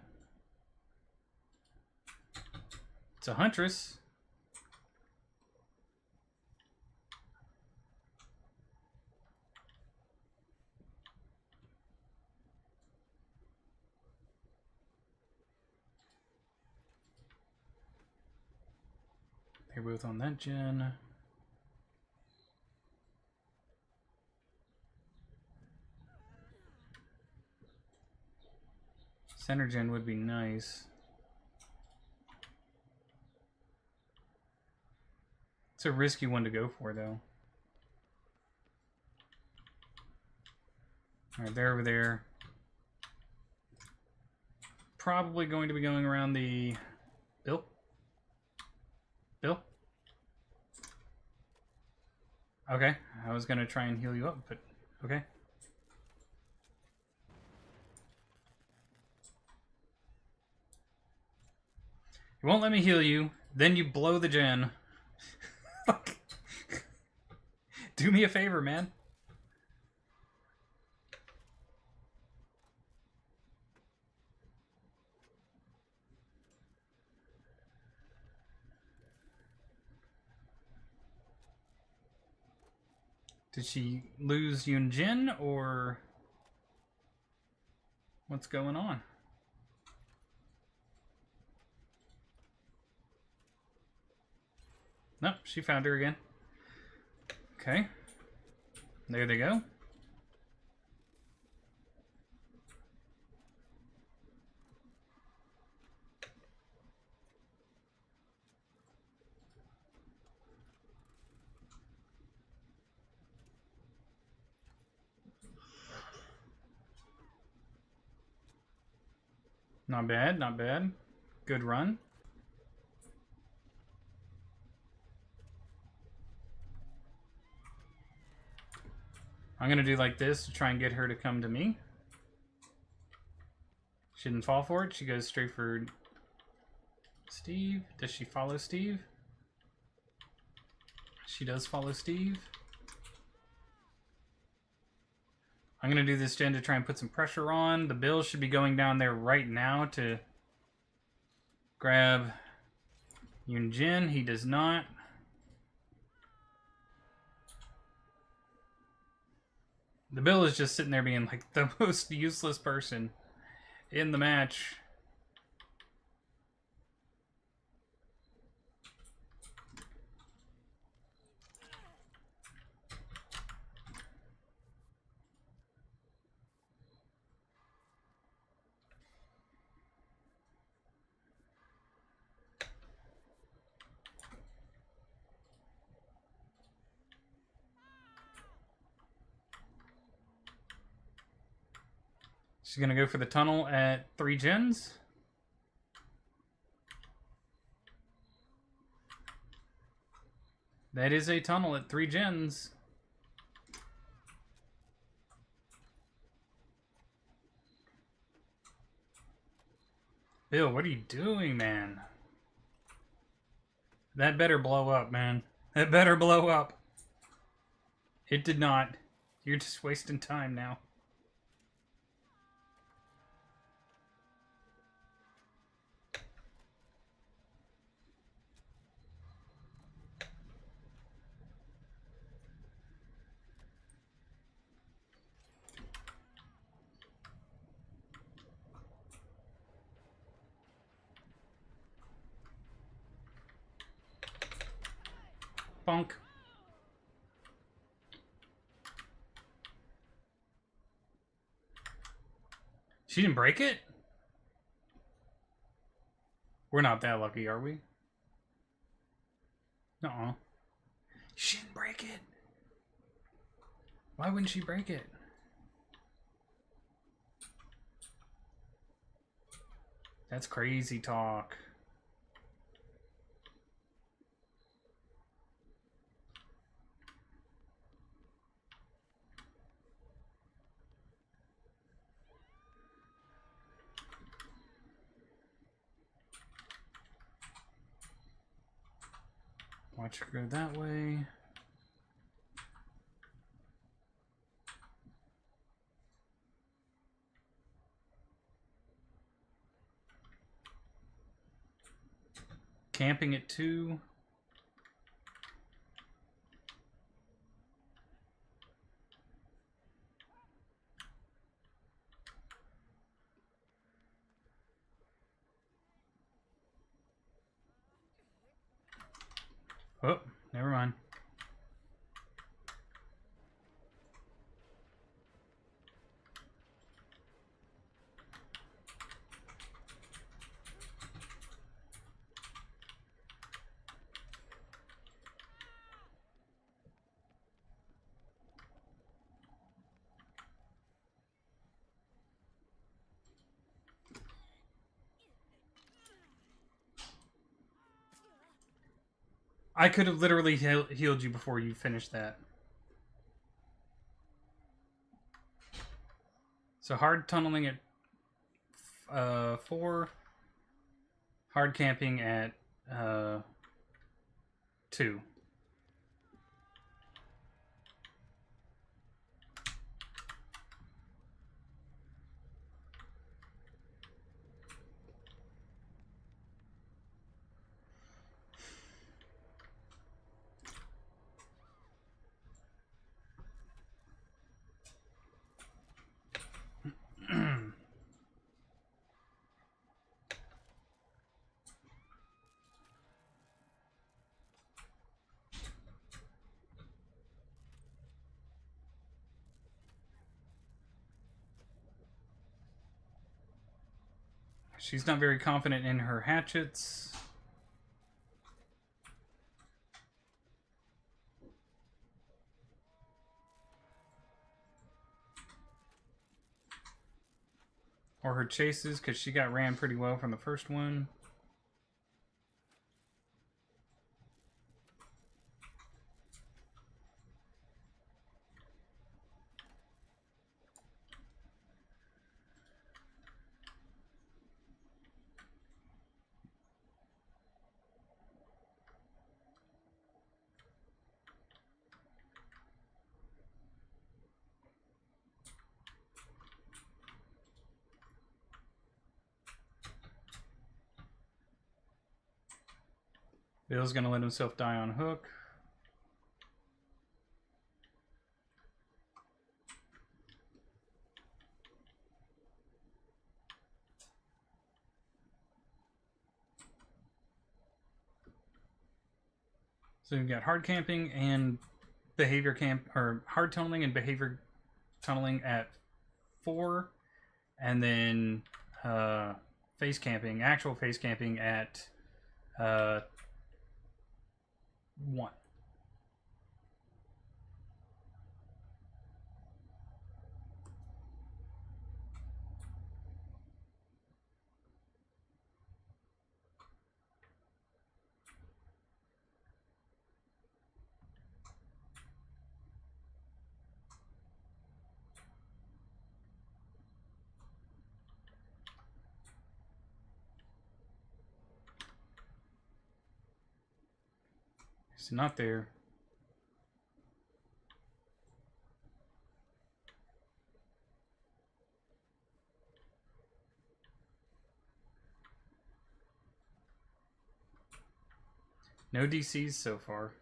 It's a huntress. They're both on that gen. Center gen would be nice. It's a risky one to go for, though. Alright, they're over there. Probably going to be going around the... Bill? Bill? Okay, I was going to try and heal you up, but okay. You won't let me heal you, then you blow the gen. Do me a favor, man. Did she lose Yun Jin, or what's going on? Nope, she found her again. Okay. There they go. Not bad, not bad. Good run. I'm gonna do like this to try and get her to come to me. She didn't fall for it. She goes straight for Steve. Does she follow Steve? She does follow Steve. I'm gonna do this gen to try and put some pressure on. The Bill should be going down there right now to grab Yun Jin. He does not. The Bill is just sitting there being like the most useless person in the match. She's gonna go for the tunnel at 3 gens. That is a tunnel at 3 gens. Bill, what are you doing, man? That better blow up, man. That better blow up. It did not. You're just wasting time now. Bonk. She didn't break it? We're not that lucky, are we? Nuh-uh. She didn't break it. Why wouldn't she break it? That's crazy talk. Watch her go that way. Camping at 2. Oh, never mind. I could have literally healed you before you finished that. So hard tunneling at 4. Hard camping at 2. She's not very confident in her hatchets. Or her chases, because she got ran pretty well from the first one. Bill's gonna let himself die on hook. So we've got hard camping and behavior camp, or hard tunneling and behavior tunneling at 4, and then face camping, actual face camping at 1. It's not there. No DCs so far.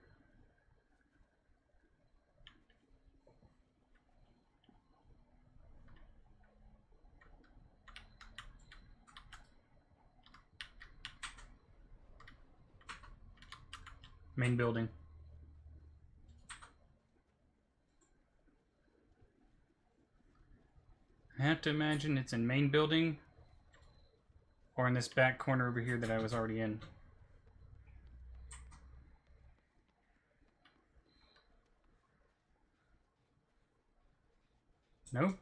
Main building. I have to imagine it's in main building or in this back corner over here that I was already in. Nope.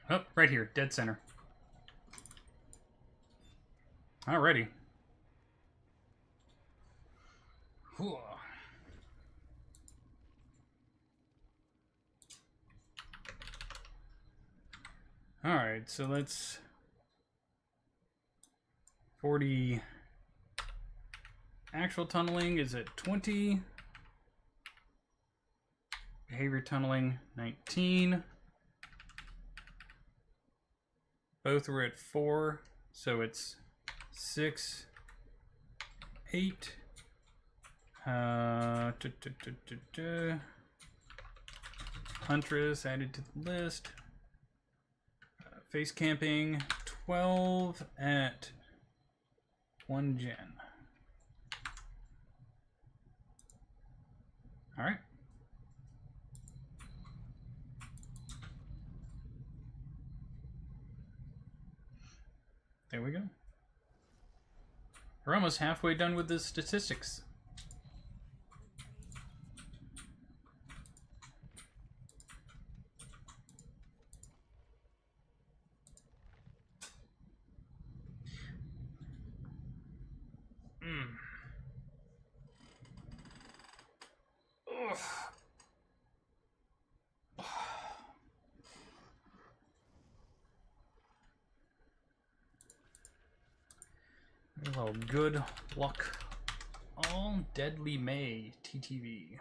Oh, right here, dead center. Alrighty. Whew. Alright, so let's 40 actual tunneling is at 20. Behavior tunneling 19. Both were at 4, so it's 6, 8. Huntress added to the list. Face camping 12 at 1 gen. All right. There we go. We're almost halfway done with the statistics. Well, good luck. All Deadly May TTV.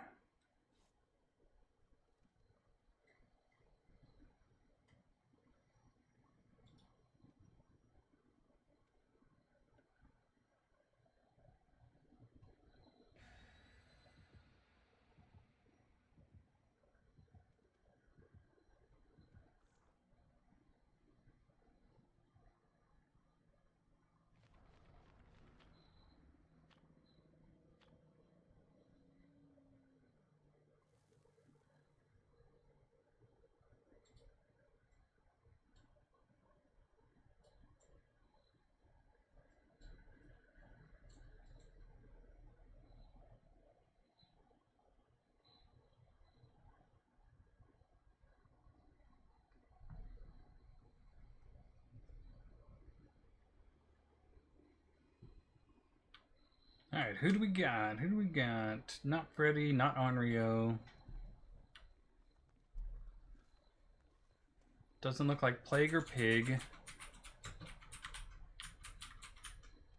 Alright, who do we got? Who do we got? Not Freddy, not Onryo. Doesn't look like Plague or Pig.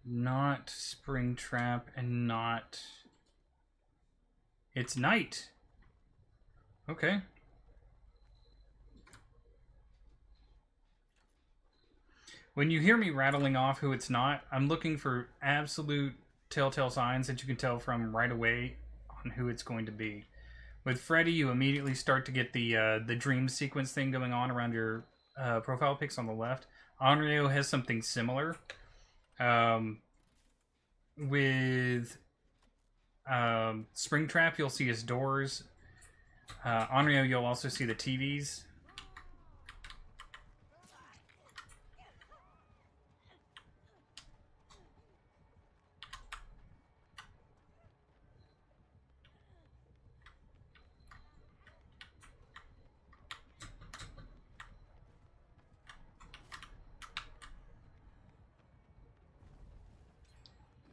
Not Springtrap, and not... It's Night! Okay. When you hear me rattling off who it's not, I'm looking for absolute telltale signs that you can tell from right away on who it's going to be. With Freddy, you immediately start to get the dream sequence thing going on around your profile pics on the left. Onryo has something similar. With Springtrap, you'll see his doors. Onryo, you'll also see the TVs.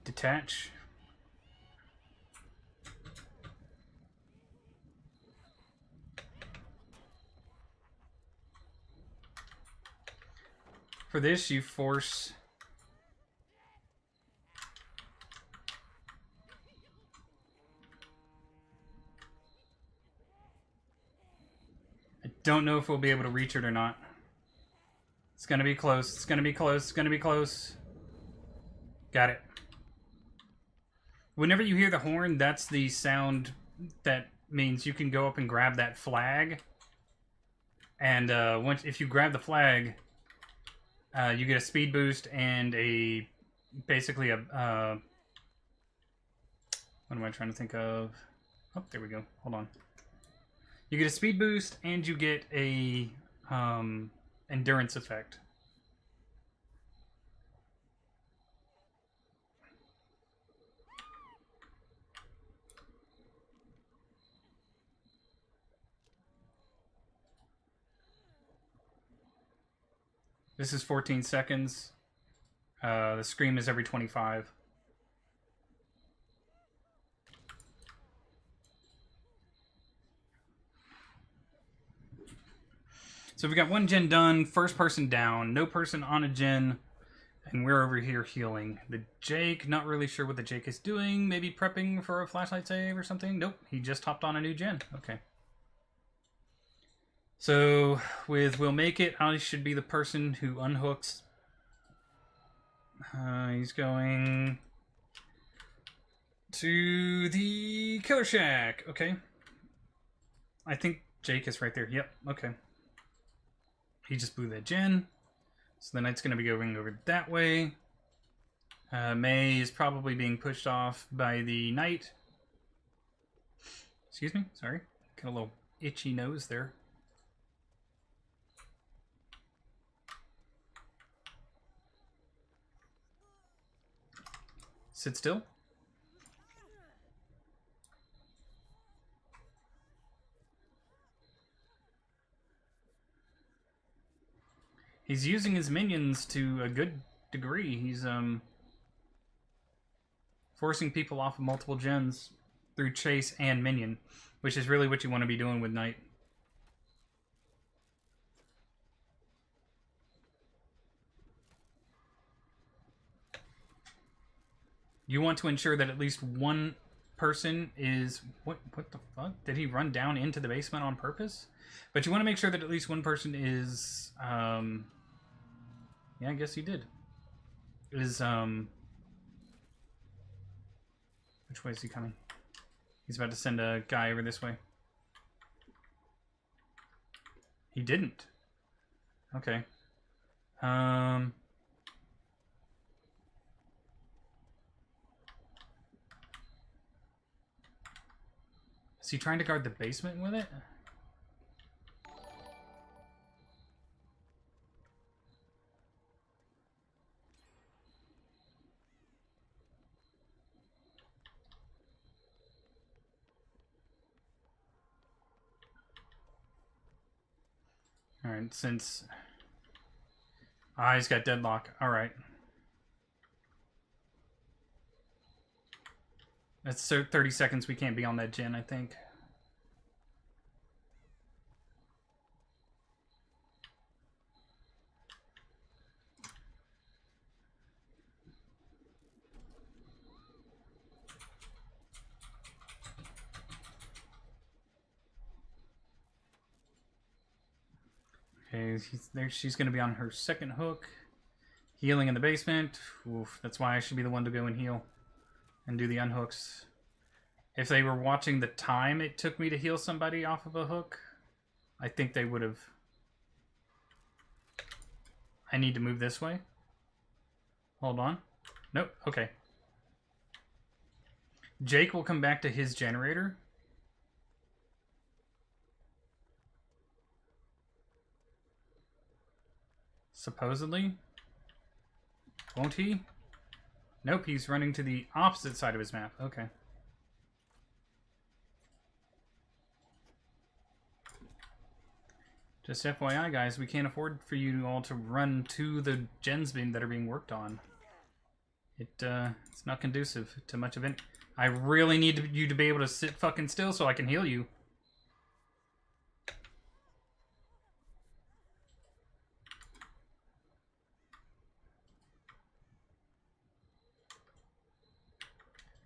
Detach. For this, you force... I don't know if we'll be able to reach it or not. It's gonna be close. It's gonna be close. It's gonna be close. Got it. Whenever you hear the horn, that's the sound that means you can go up and grab that flag. And if you grab the flag, you get a speed boost and basically a what am I trying to think of? Oh, there we go. Hold on. You get a speed boost and you get a endurance effect. This is 14 seconds. The scream is every 25. So we got one gen done, first person down, no person on a gen, and we're over here healing. The Jake, not really sure what the Jake is doing. Maybe prepping for a flashlight save or something? Nope, he just hopped on a new gen. Okay. So with We'll Make It, I should be the person who unhooks. He's going to the Killer Shack. Okay. I think Jake is right there. Yep, okay. He just blew that gen. So the knight's going to be going over that way. May is probably being pushed off by the knight. Excuse me, sorry. Got a little itchy nose there. Sit still. He's using his minions to a good degree. He's forcing people off of multiple gens through chase and minion, which is really what you want to be doing with Knight. You want to ensure that at least one person is... What the fuck? Did he run down into the basement on purpose? But you want to make sure that at least one person is... Yeah, I guess he did. Is, Which way is he coming? He's about to send a guy over this way. He didn't. Okay. Is he trying to guard the basement with it? Alright, since... Ah, he's got deadlock. Alright. That's 30 seconds we can't be on that gen, I think. Okay, she's going to be on her second hook. Healing in the basement. Oof, that's why I should be the one to go and heal. And do the unhooks. If they were watching the time it took me to heal somebody off of a hook, I think they would have... I need to move this way. Hold on. Nope, okay. Jake will come back to his generator. Supposedly. Won't he? Nope, he's running to the opposite side of his map. Okay. Just FYI, guys, we can't afford for you all to run to the gens that are being worked on. It's not conducive to much of it. I really need you to be able to sit fucking still so I can heal you.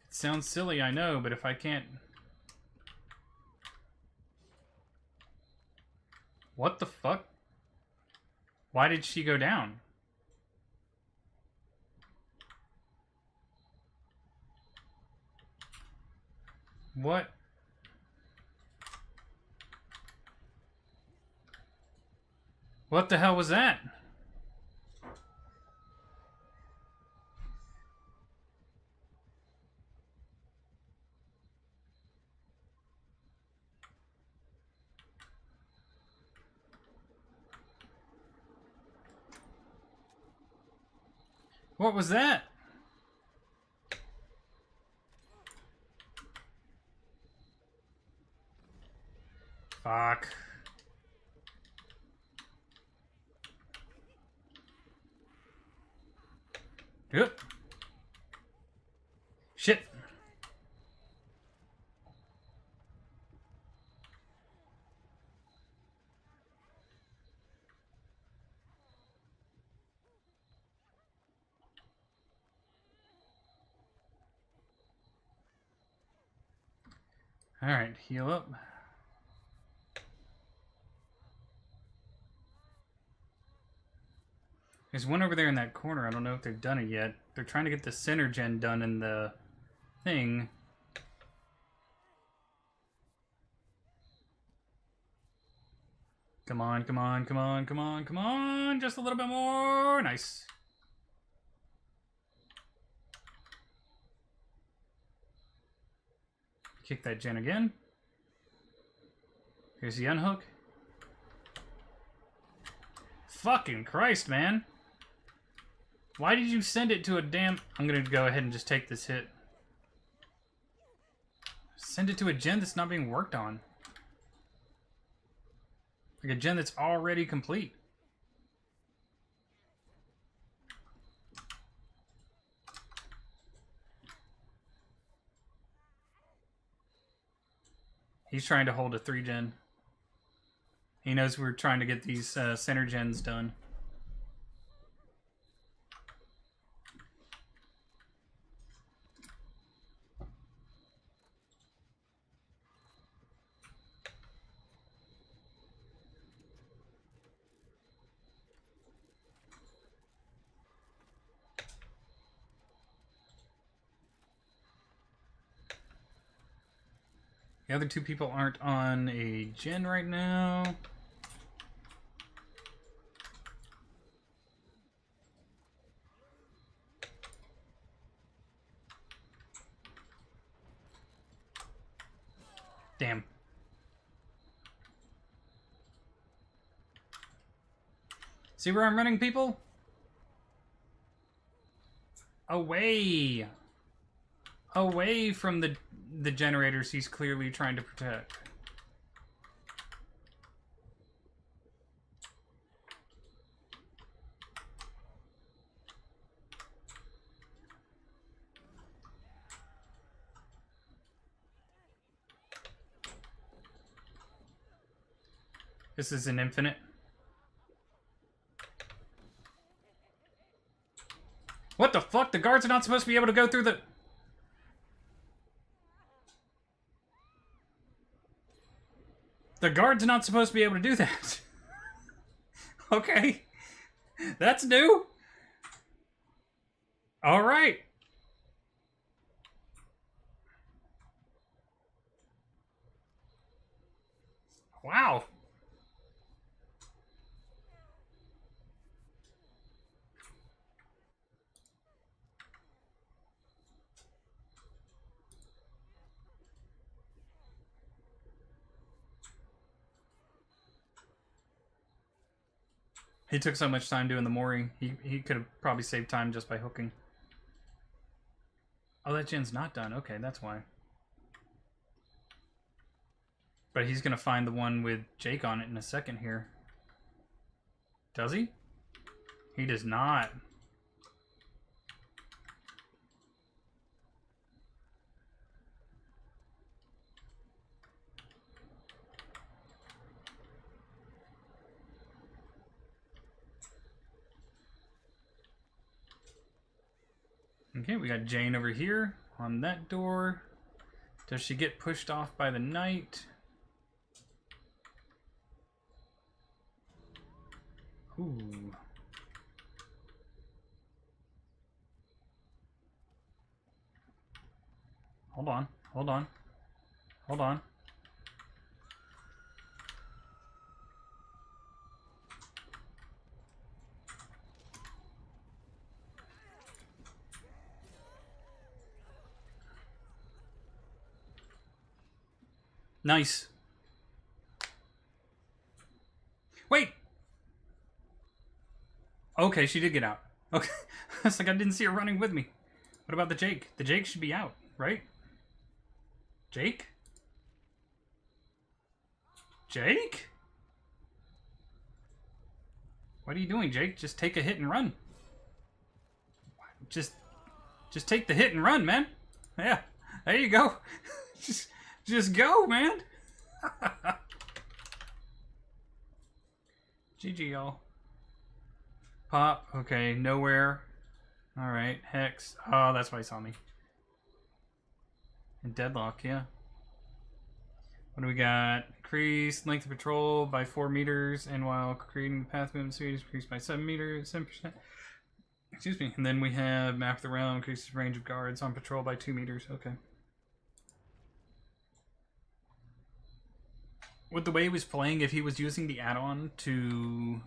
It sounds silly, I know, but if I can't... What the fuck? Why did she go down? What? What the hell was that? What was that? Fuck. Good. Shit. Alright, heal up. There's one over there in that corner. I don't know if they've done it yet. They're trying to get the center gen done in the thing. Come on, come on, come on, come on, come on. Just a little bit more. Nice. Kick that gen again. Here's the unhook. Fucking Christ, man. Why did you send it to a damn... I'm gonna go ahead and just take this hit. Send it to a gen that's not being worked on. Like a gen that's already complete. He's trying to hold a 3-gen. He knows we're trying to get these center gens done. The other two people aren't on a gen right now. Damn. See where I'm running, people? Away! Away from the generators he's clearly trying to protect. This is an infinite. What the fuck? The guards are not supposed to be able to go through the... The guard's not supposed to be able to do that. Okay. That's new. Alright. Wow. He took so much time doing the mooring. He could have probably saved time just by hooking. Oh, that gen's not done. Okay, that's why. But he's gonna find the one with Jake on it in a second here. Does he? He does not. Okay, we got Jane over here on that door. Does she get pushed off by the knight? Ooh. Hold on, hold on, hold on. Nice. Wait! Okay, she did get out. Okay. It's like I didn't see her running with me. What about the Jake? The Jake should be out, right? Jake? Jake? What are you doing, Jake? Just take a hit and run. Just take the hit and run, man. Yeah. There you go. just go, man. GG, y'all. Pop. Okay, nowhere. Alright, Hex. Oh, that's why he saw me. And Deadlock, yeah. What do we got? Increase length of patrol by 4 meters, and while creating the path movement speed is increased by 7 meters, 7%. Excuse me. And then we have map of the realm, increases range of guards on patrol by 2 meters. Okay. With the way he was playing, if he was using the add-on to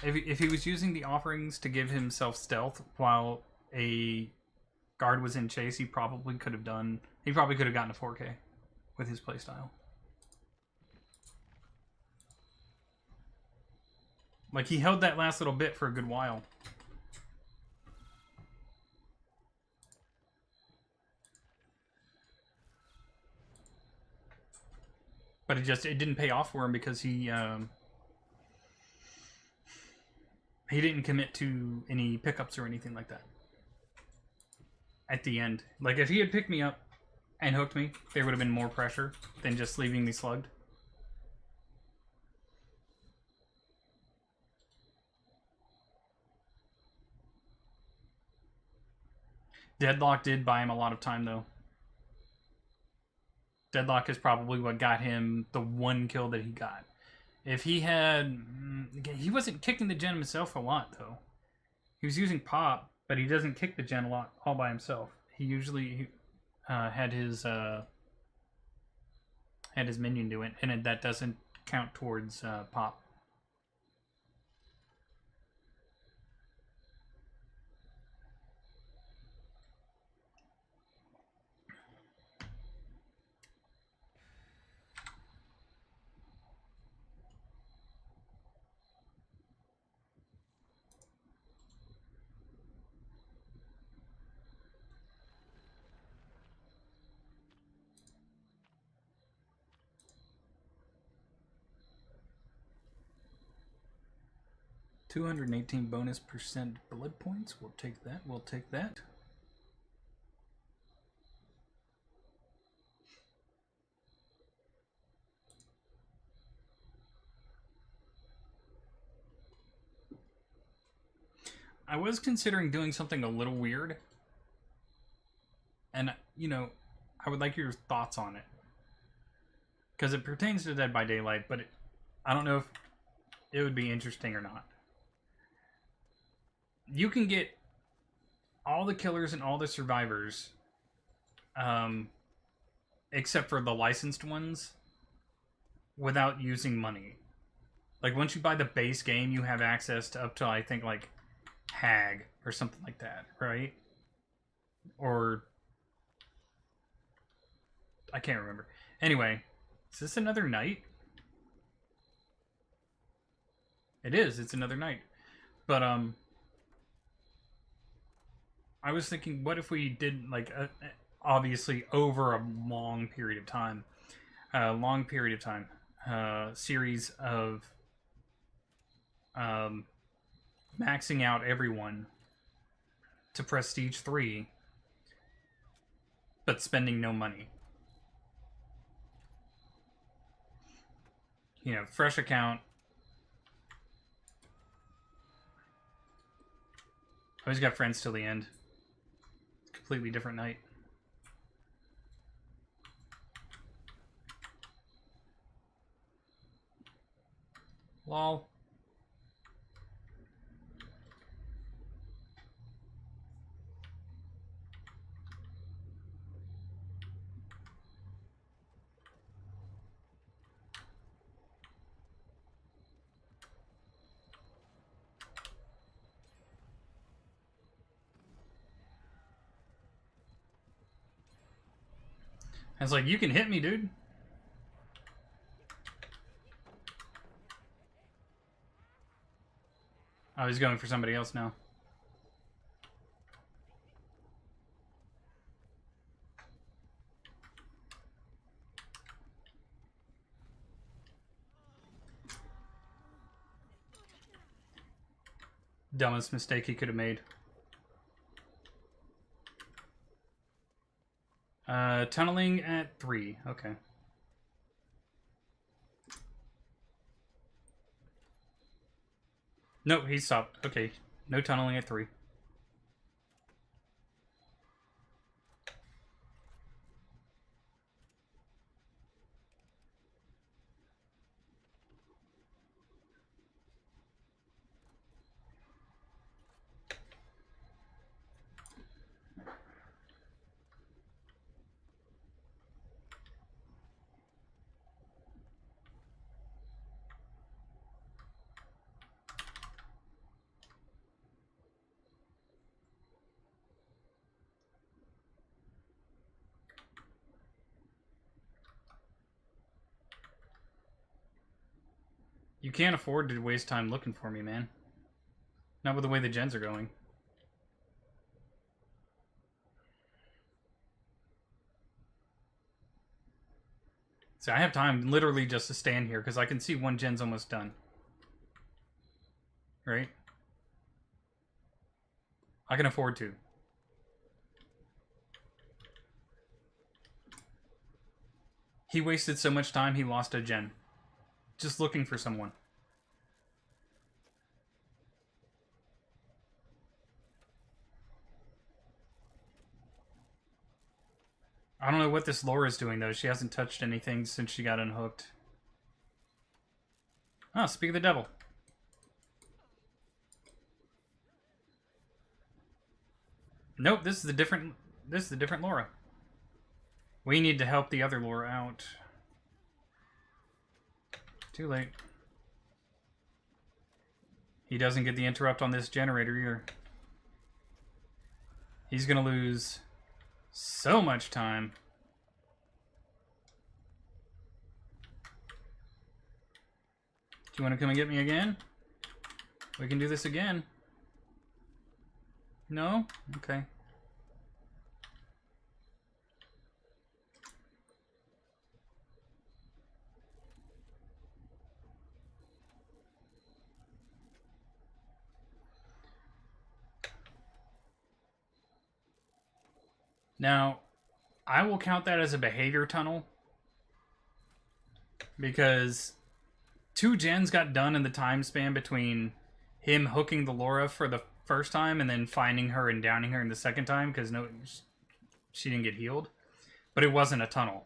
if he was using the offerings to give himself stealth while a guard was in chase, he probably could have gotten a 4K with his playstyle. Like, he held that last little bit for a good while. But it didn't pay off for him because he didn't commit to any pickups or anything like that. At the end. Like, if he had picked me up and hooked me, there would have been more pressure than just leaving me slugged. Deadlock did buy him a lot of time, though. Deadlock is probably what got him the one kill that he got. If he had... He wasn't kicking the gen himself a lot, though. He was using pop, but he doesn't kick the gen a lot all by himself. He usually had his minion do it, and that doesn't count towards pop. $218 bonus percent blood points. We'll take that. We'll take that. I was considering doing something a little weird. And, you know, I would like your thoughts on it. Because it pertains to Dead by Daylight, but I don't know if it would be interesting or not. You can get all the killers and all the survivors, except for the licensed ones, without using money. Like, once you buy the base game, you have access to up to, I think, like, Hag or something like that, right? Or... I can't remember. Anyway, is this another night? It is. It's another night. But, I was thinking, what if we did, like, obviously over a long period of time, series of maxing out everyone to Prestige 3, but spending no money. You know, fresh account. Always got friends till the end. Completely different night. Lol. I was like, you can hit me, dude. I was going for somebody else now. Dumbest mistake he could have made. Tunneling at 3. Okay. Nope, he stopped. Okay. No tunneling at 3. You can't afford to waste time looking for me, man. Not with the way the gens are going. So I have time literally just to stand here because I can see one gen's almost done. Right? I can afford to. He wasted so much time he lost a gen. Just looking for someone. I don't know what this Laura's doing, though. She hasn't touched anything since she got unhooked. Oh, speak of the devil. Nope, this is the different Laura. We need to help the other Laura out. Too late. He doesn't get the interrupt on this generator either. He's gonna lose so much time. Do you want to come and get me again? We can do this again. No? Okay. Now, I will count that as a behavior tunnel because 2 gens got done in the time span between him hooking the Laura for the first time and then finding her and downing her in the second time because she didn't get healed. But it wasn't a tunnel.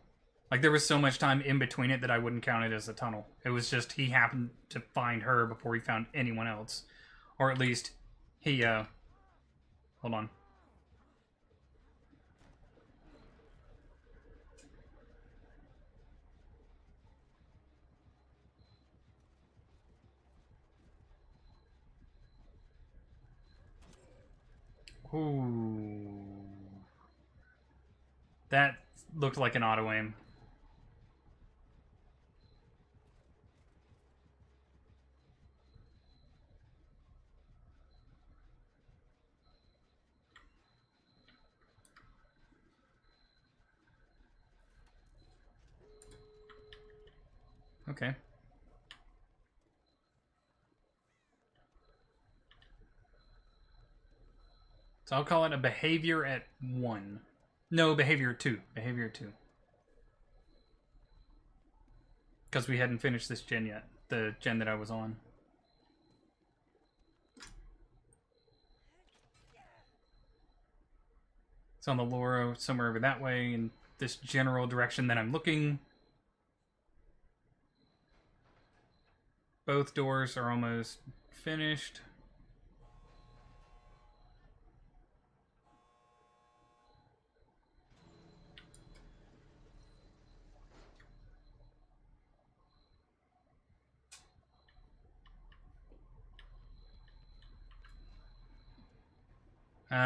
Like, there was so much time in between it that I wouldn't count it as a tunnel. It was just he happened to find her before he found anyone else. Or at least he, hold on. Ooh. That looked like an auto aim. Okay. So I'll call it a behavior at 1. No, behavior 2. Behavior 2. Because we hadn't finished this gen yet. The gen that I was on. It's on the Laura somewhere over that way in this general direction that I'm looking. Both doors are almost finished.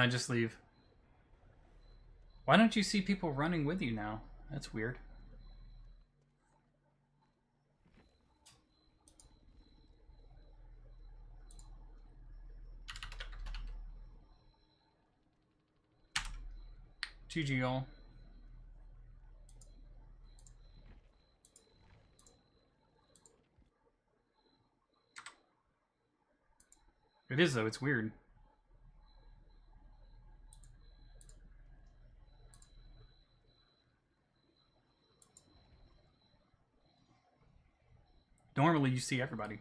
Just leave. Why don't you see people running with you now? That's weird. GG all. It is though, it's weird. Normally you see everybody.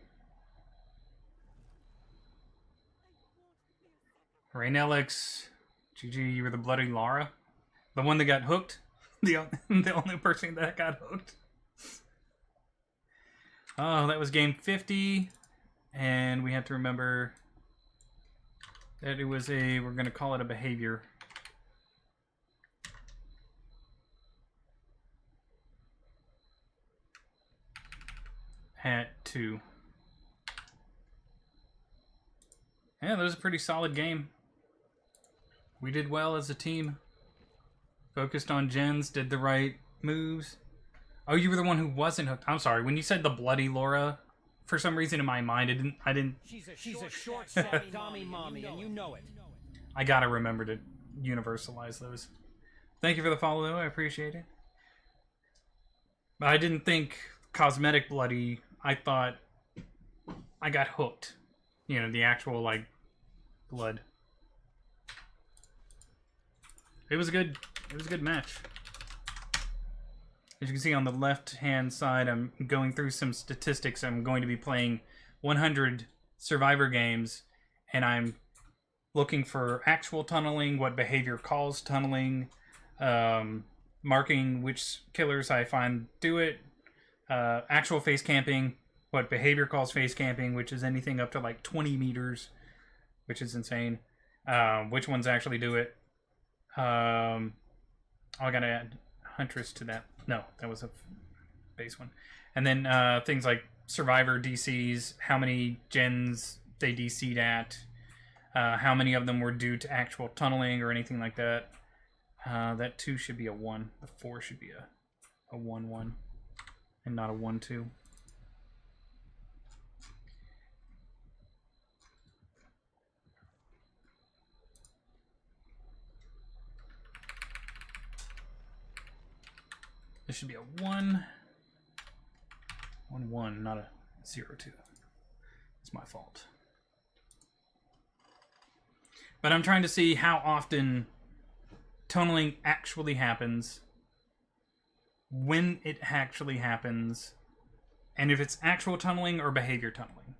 Rain Alex, GG, you were the bloody Lara. The one that got hooked. The only person that got hooked. Oh, that was game 50. And we have to remember that it was a, we're going to call it a behavior. At 2. Yeah, that was a pretty solid game. We did well as a team. Focused on gens, did the right moves. Oh, you were the one who wasn't hooked. I'm sorry. When you said the bloody Laura, for some reason in my mind, I didn't. She's a short, snappy mommy, and you know it. I gotta remember to universalize those. Thank you for the follow, though. I appreciate it. But I didn't think cosmetic bloody. I thought I got hooked. You know, the actual, like, blood. It was a good match. As you can see on the left-hand side, I'm going through some statistics. I'm going to be playing 100 Survivor games, and I'm looking for actual tunneling, what behavior calls tunneling, marking which killers I find do it, actual face camping, what behavior calls face camping, which is anything up to like 20 meters, which is insane, which ones actually do it. I gotta add Huntress to that. No, that was a base one. And then things like Survivor DCs, how many gens they DC'd at, how many of them were due to actual tunneling or anything like that. That 2 should be a 1. The 4 should be a 1-1 and not a 1-2. This should be a 1. 1-1, not a 0-2. It's my fault. But I'm trying to see how often tunneling actually happens, when it actually happens, and if it's actual tunneling or behavior tunneling.